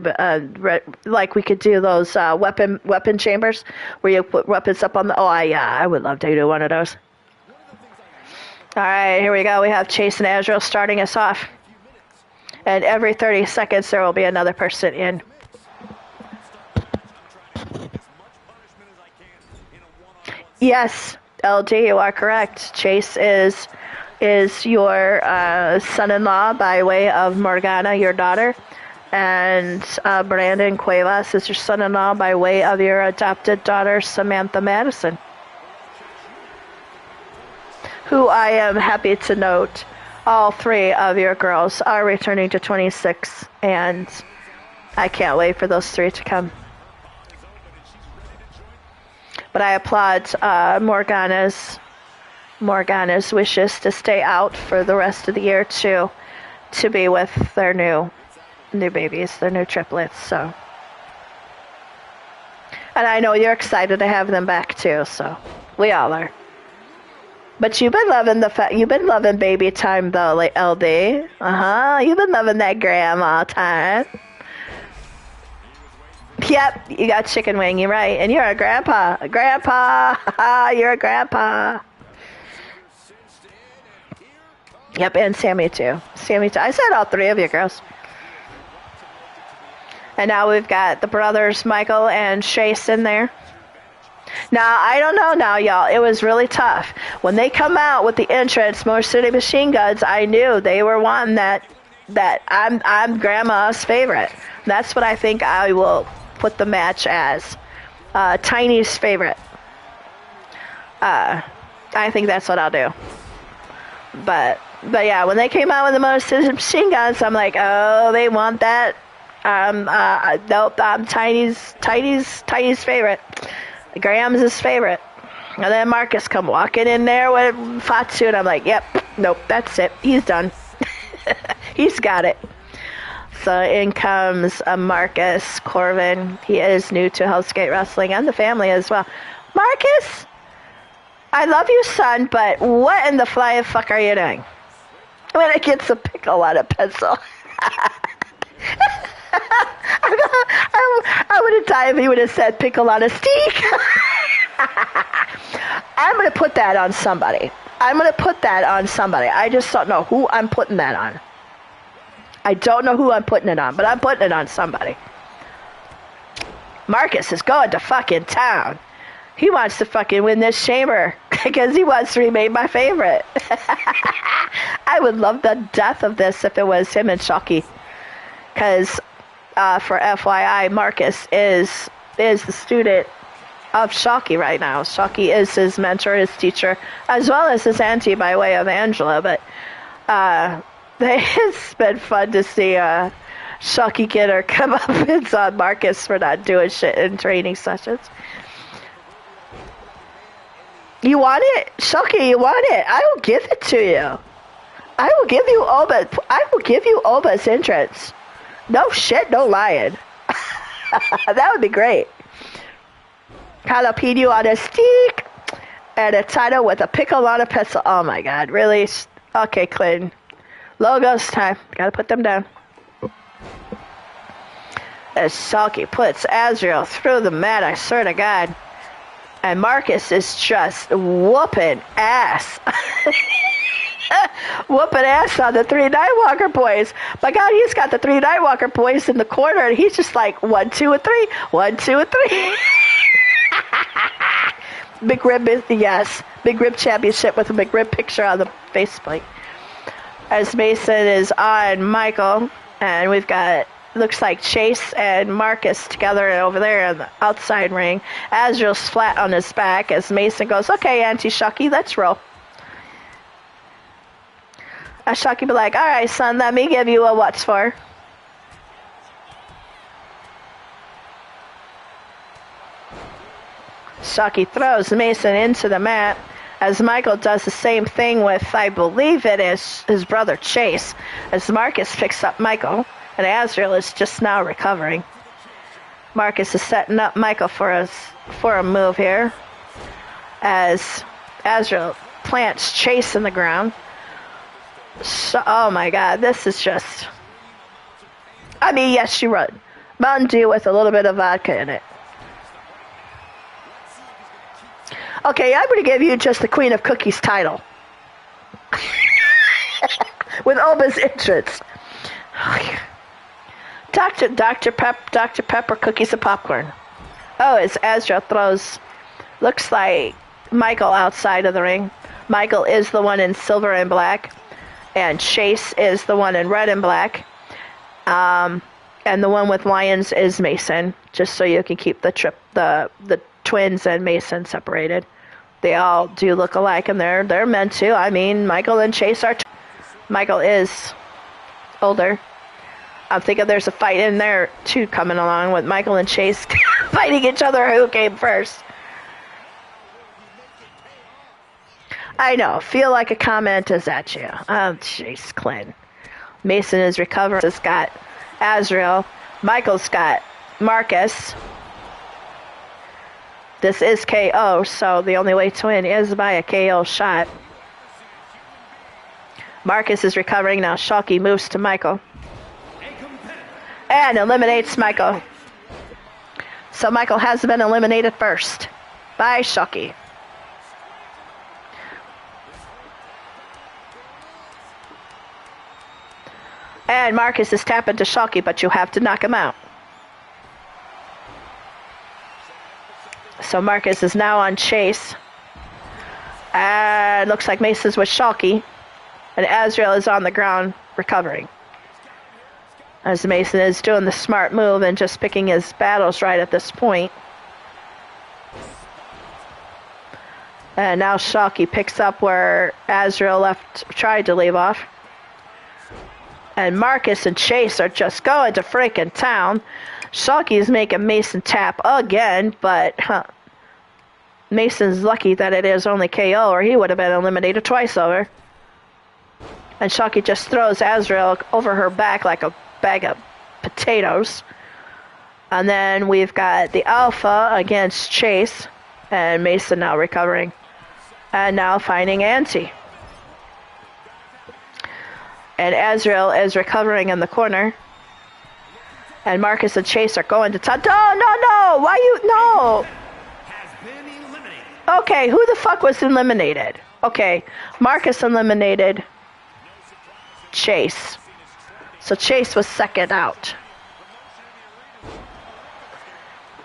like we could do those weapon chambers where you put weapons up on the. I would love to do one of those. All right, here we go. We have Chase and Azrael starting us off. And every 30 seconds, there will be another person in. Yes, LD, you are correct. Chase is your son-in-law by way of Morgana, your daughter. And Brandon Cuevas is your son-in-law by way of your adopted daughter, Samantha Madison. Who I am happy to note, all three of your girls are returning to 26, and I can't wait for those three to come. But I applaud Morgana's wishes to stay out for the rest of the year to be with their new babies, their new triplets. So, and I know you're excited to have them back too. So we all are. But you've been loving baby time though, like LD. You've been loving that grandma time. Yep, you got chicken wing. You're right, and you're a grandpa. You're a grandpa. Yep, and Sammy too. I said all three of you girls. And now we've got the brothers Michael and Chase in there. Now, I don't know now, y'all. It was really tough. When they come out with the entrance, Motor City Machine Guns, I knew they were wanting that I'm grandma's favorite. That's what I think I will put the match as. Tiny's favorite. I think that's what I'll do. But yeah, when they came out with the Motor City Machine Guns, I'm like, oh, they want that. Nope, I'm Tiny's favorite. Graham's his favorite. And then Marcus come walking in there with Fatsu, and I'm like, yep, nope, that's it. He's done. He's got it. So in comes Marcus Corvin. He is new to Hell's Gate Wrestling and the family as well. Marcus, I love you, son, but what in the flying fuck are you doing? I'm going to get some pickle on a pencil. I would have died if he would have said pickle on a steak. I'm going to put that on somebody. I'm going to put that on somebody. I just don't know who I'm putting that on. I don't know who I'm putting it on, but I'm putting it on somebody. Marcus is going to fucking town. He wants to fucking win this chamber because he wants to remain my favorite. I would love the death of this if it was him and Shocky. Because, for FYI, Marcus is the student of Shocky right now. Shocky is his mentor, his teacher, as well as his auntie by way of Angela. But it's been fun to see Shocky get her comeuppance on Marcus for not doing shit in training sessions. You want it? Shocky, you want it? I will give it to you. I will give you Oba. I will give you Oba's entrance. No shit, no lying. That would be great. Jalapeno on a stick and a title with a pickle on a pencil. Oh my god, really? Okay, Clinton. Logos time. Gotta put them down. As Shocky puts Azrael through the mat, I swear to God. And Marcus is just whooping ass. Whooping ass on the 3 Nightwalker boys. My God, he's got the 3 Nightwalker boys in the corner, and he's just like 1, 2, and 3. 1, 2, and 3. Big Rib, yes. Big Rib Championship with a Big Rib picture on the faceplate. As Mason is on Michael, and we've got, looks like Chase and Marcus together over there in the outside ring. Azrael's flat on his back as Mason goes, okay, Auntie Shocky, let's roll. Shocky be like, all right, son, let me give you a what's for. Shocky throws Mason into the mat as Michael does the same thing with, I believe it is his brother Chase, as Marcus picks up Michael, and Azrael is just now recovering. Marcus is setting up Michael for a move here, as Azrael plants Chase in the ground. So, oh my God, this is just... I mean, yes, you run. Mountain Dew with a little bit of vodka in it. Okay, I'm going to give you just the Queen of Cookies title. With Oba's entrance. Dr. Pepper cookies and popcorn. Oh, as Azrael throws, looks like Michael outside of the ring. Michael is the one in silver and black, and Chase is the one in red and black. And the one with lions is Mason, just so you can keep the twins and Mason separated. They all do look alike, and they're meant to. I mean, Michael and Chase are. Michael is older. I'm thinking there's a fight in there too coming along with Michael and Chase fighting each other. Who came first? I know. Feel like a comment is at you. Oh, jeez, Clint. Mason is recovering. Has got Azrael. Michael's got Marcus. This is KO, so the only way to win is by a KO shot. Marcus is recovering now. Shocky moves to Michael. And eliminates Michael. So Michael has been eliminated first by Shocky. And Marcus is tapping to Shocky, but you have to knock him out. So Marcus is now on Chase. And looks like Mason's with Shocky. And Azrael is on the ground recovering. As Mason is doing the smart move and just picking his battles right at this point. And now Shocky picks up where Azrael tried to leave off. And Marcus and Chase are just going to freaking town. Shocky is making Mason tap again, but Mason's lucky that it is only KO, or he would have been eliminated twice over. And Shocky just throws Azrael over her back like a bag of potatoes. And then we've got the Alpha against Chase, and Mason now recovering. And now finding Auntie. And Azrael is recovering in the corner. And Marcus and Chase are going to town. No! Why you... No! Okay, who the fuck was eliminated? Okay, Marcus eliminated Chase. So Chase was second out.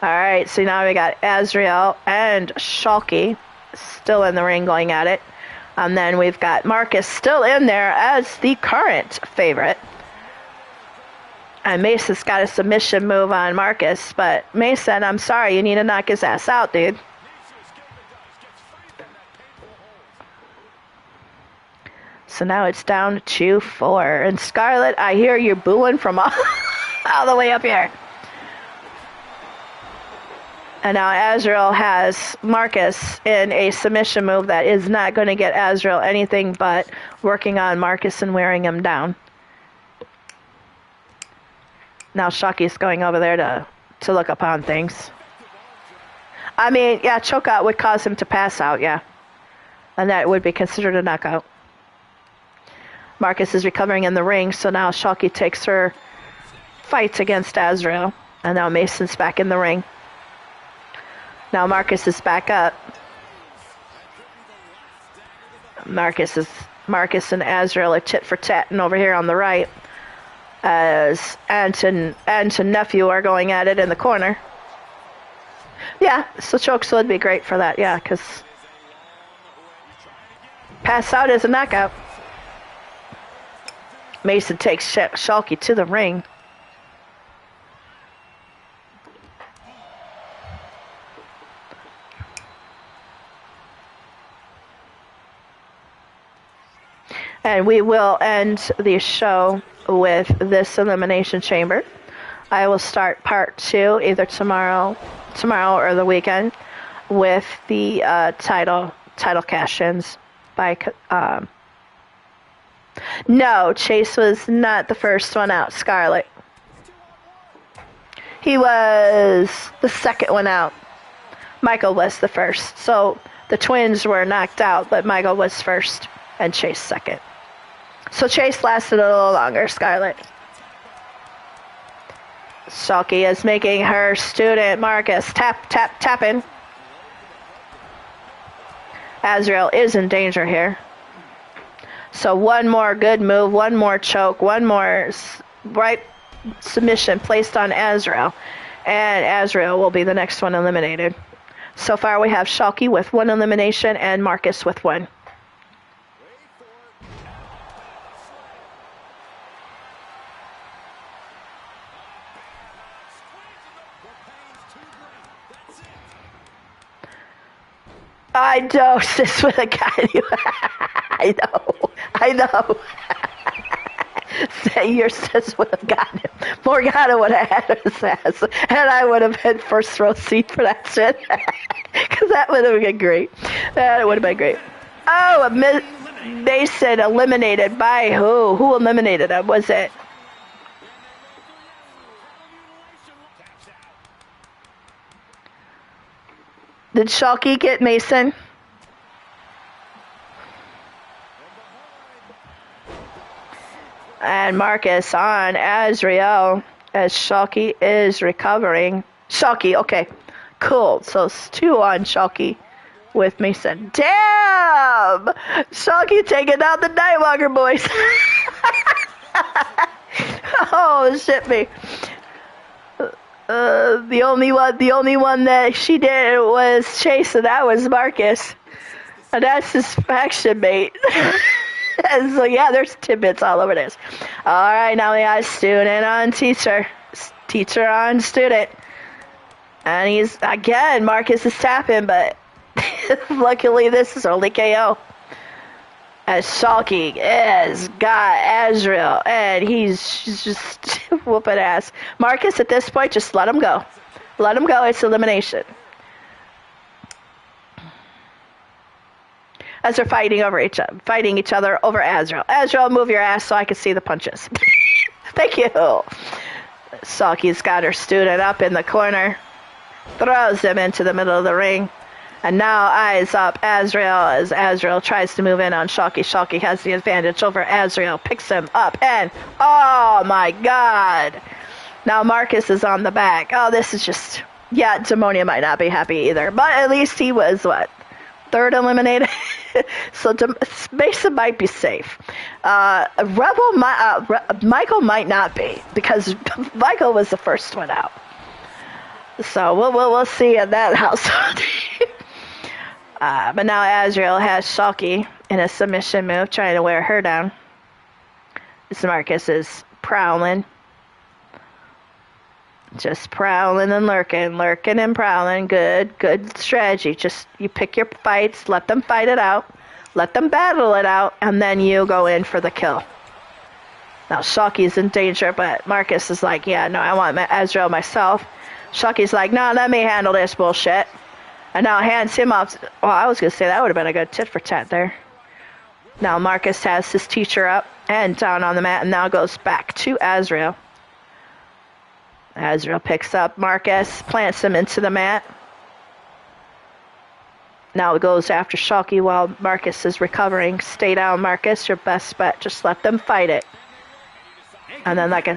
Alright, so now we got Azrael and Shalky still in the ring going at it. And then we've got Marcus still in there as the current favorite. And Mason's got a submission move on Marcus, but Mason, I'm sorry, you need to knock his ass out, dude. So now it's down to 2-4. And Scarlett, I hear you booing from all the way up here. And now Azrael has Marcus in a submission move that is not going to get Azrael anything but working on Marcus and wearing him down. Now Shaki's going over there to look upon things. I mean, yeah, chokeout would cause him to pass out, yeah. And that would be considered a knockout. Marcus is recovering in the ring, so now Shalky takes her fight against Azrael. And now Mason's back in the ring. Now Marcus is back up. Marcus and Azrael are tit for tat, and over here on the right, as aunt and nephew are going at it in the corner. Yeah, so chokes would be great for that, yeah, because pass out is a knockout. Mason takes Shalky to the ring. And we will end the show with this Elimination Chamber. I will start part 2 either tomorrow or the weekend with the title cash-ins by no, Chase was not the first one out, Scarlett. He was the second one out. Michael was the first. So the twins were knocked out, but Michael was first and Chase second. So Chase lasted a little longer, Scarlett. Shalky is making her student Marcus tapping. Azrael is in danger here. So one more good move, one more choke, one more right submission placed on Azrael. And Azrael will be the next one eliminated. So far we have Shalky with 1 elimination and Marcus with 1. I know, sis with a guy. I know. Say your sis would have gotten him. Morgana would have had his ass. And I would have had first row seat for that shit. Because that would have been great. That would have been great. Oh, Mason eliminated by who? Who eliminated him? Was it? Did Shalky get Mason? And Marcus on Azrael as Shalky is recovering. Shalky, okay. Cool. So it's 2 on Shalky with Mason. Damn! Shalky taking out the Nightwalker boys. Oh, shit me. The only one that she did was Chase, and that was Marcus. And that's his faction mate. And so yeah, there's tidbits all over this. Alright, now we got student on teacher. Teacher on student. And he's, again, Marcus is tapping, but luckily this is only KO. As Shalky has got Azrael, and he's just whooping ass. Marcus, at this point, just let him go. Let him go. It's elimination. As they're fighting each other over Azrael. Azrael, move your ass so I can see the punches. Thank you. Shalky's got her student up in the corner, throws him into the middle of the ring. And now eyes up Azrael as Azrael tries to move in on Shalky. Shalky has the advantage over Azrael, picks him up, and oh my god. Now Marcus is on the back. Oh, this is just, yeah, Demonia might not be happy either. But at least he was, what, third eliminated. So Mason might be safe. Michael might not be because Michael was the first one out. So we'll see in that household. But now Azrael has Shalky in a submission move, trying to wear her down. This Marcus is prowling. Just prowling and lurking and prowling. Good strategy. Just you pick your fights, let them fight it out, let them battle it out, and then you go in for the kill. Now Shalky's in danger, but Marcus is like, yeah, no, I want Azrael myself. Shalky's like, no, let me handle this bullshit. And now hands him off. Well, I was going to say that would have been a good tit for tat there. Now Marcus has his teacher up and down on the mat and now goes back to Azrael. Azrael picks up Marcus, plants him into the mat. Now it goes after Shalky while Marcus is recovering. Stay down, Marcus. Your best bet. Just let them fight it. And then like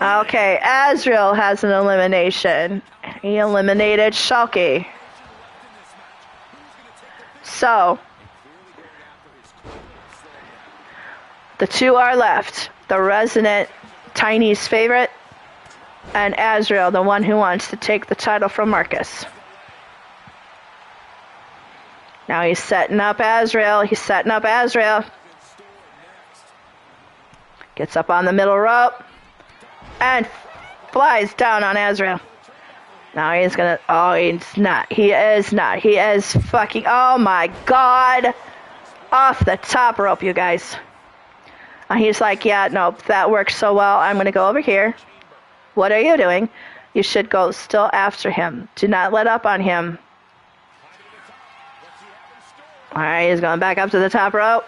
okay, Azrael has an elimination. He eliminated Shalky. So the two are left. The resident Tiny's favorite and Azrael, the one who wants to take the title from Marcus. Now he's setting up Azrael. Gets up on the middle rope and flies down on Azrael. Now he's gonna, He is fucking, oh my God. Off the top rope, you guys. And he's like, yeah, no, that works so well. I'm gonna go over here. What are you doing? You should go still after him. Do not let up on him. All right, he's going back up to the top rope.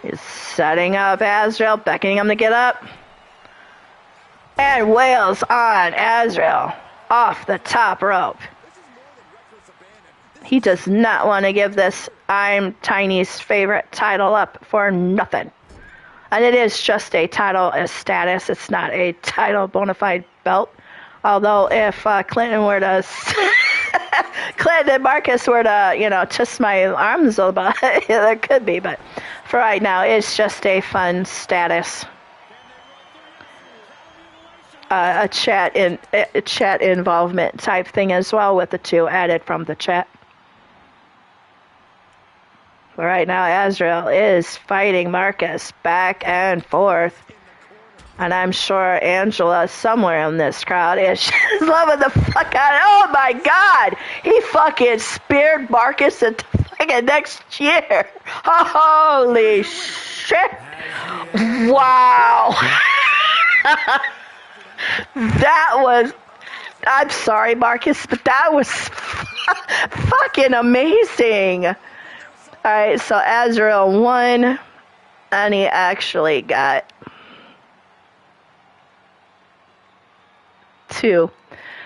He's setting up Azrael, beckoning him to get up. And wails on Azrael off the top rope. He does not want to give this I'm Tiny's favorite title up for nothing. And it is just a title as status. It's not a title bona fide belt. Although if Clinton were to... Clinton and Marcus were to, twist my arms a little bit, there could be. But for right now, it's just a fun status. A chat involvement type thing as well with the two added from the chat. But right now, Azrael is fighting Marcus back and forth. And I'm sure Angela, somewhere in this crowd, is just loving the fuck out of it. Oh my God! He fucking speared Marcus into fucking next year. Holy shit! Wow! That was... I'm sorry, Marcus, but that was fucking amazing. Alright, so Azrael won, and he actually got 2.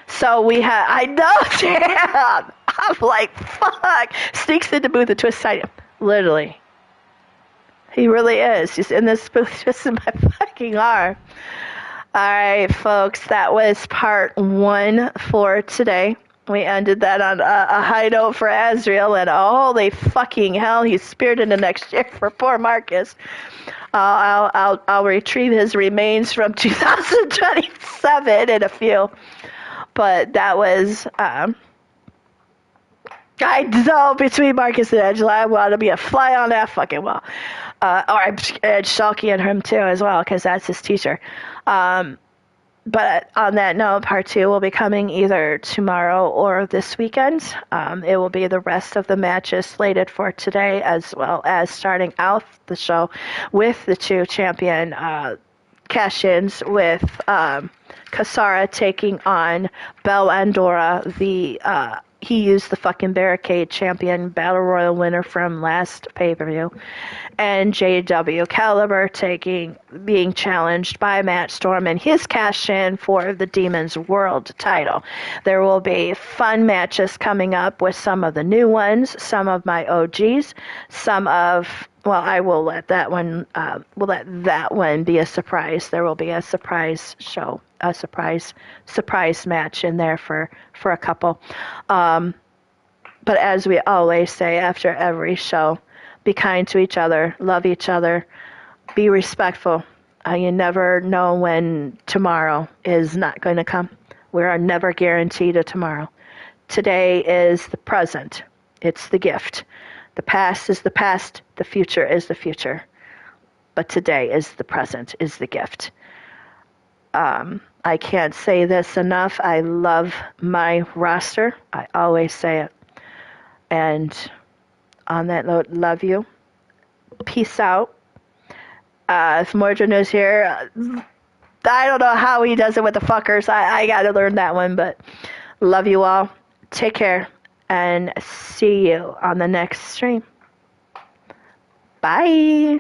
So we had, I know, damn! I'm like, fuck! Sneaks into booth and twists side. Literally. He really is. He's in this booth just in my fucking arm. Alright, folks, that was part 1 for today. We ended that on a high note for Azrael, and holy fucking hell, he's speared into next year for poor Marcus. I'll retrieve his remains from 2027 in a few. But that was, I know between Marcus and Angela, I want to be a fly on that fucking wall. And Shalky and him too as well, because that's his teacher. But on that note, part 2 will be coming either tomorrow or this weekend. It will be the rest of the matches slated for today, as well as starting out the show with the 2 champion cash-ins with Kasara taking on Bel Andorra, he used the fucking Barricade champion battle royal winner from last pay-per-view, and HGW Caliber being challenged by Matt Storm in his cash-in for the Demons World title. There will be fun matches coming up with some of the new ones, some of my OGs, I will let that one be a surprise. There will be a surprise show, a surprise match in there for a couple. But as we always say after every show, be kind to each other, love each other, be respectful. You never know when tomorrow is not going to come. We are never guaranteed a tomorrow. Today is the present. It's the gift. The past is the past. The future is the future. But today is the present, is the gift. I can't say this enough. I love my roster. I always say it. And on that note, love you. Peace out. If Mordred is here, I don't know how he does it with the fuckers. I got to learn that one, but love you all. Take care, and see you on the next stream. Bye.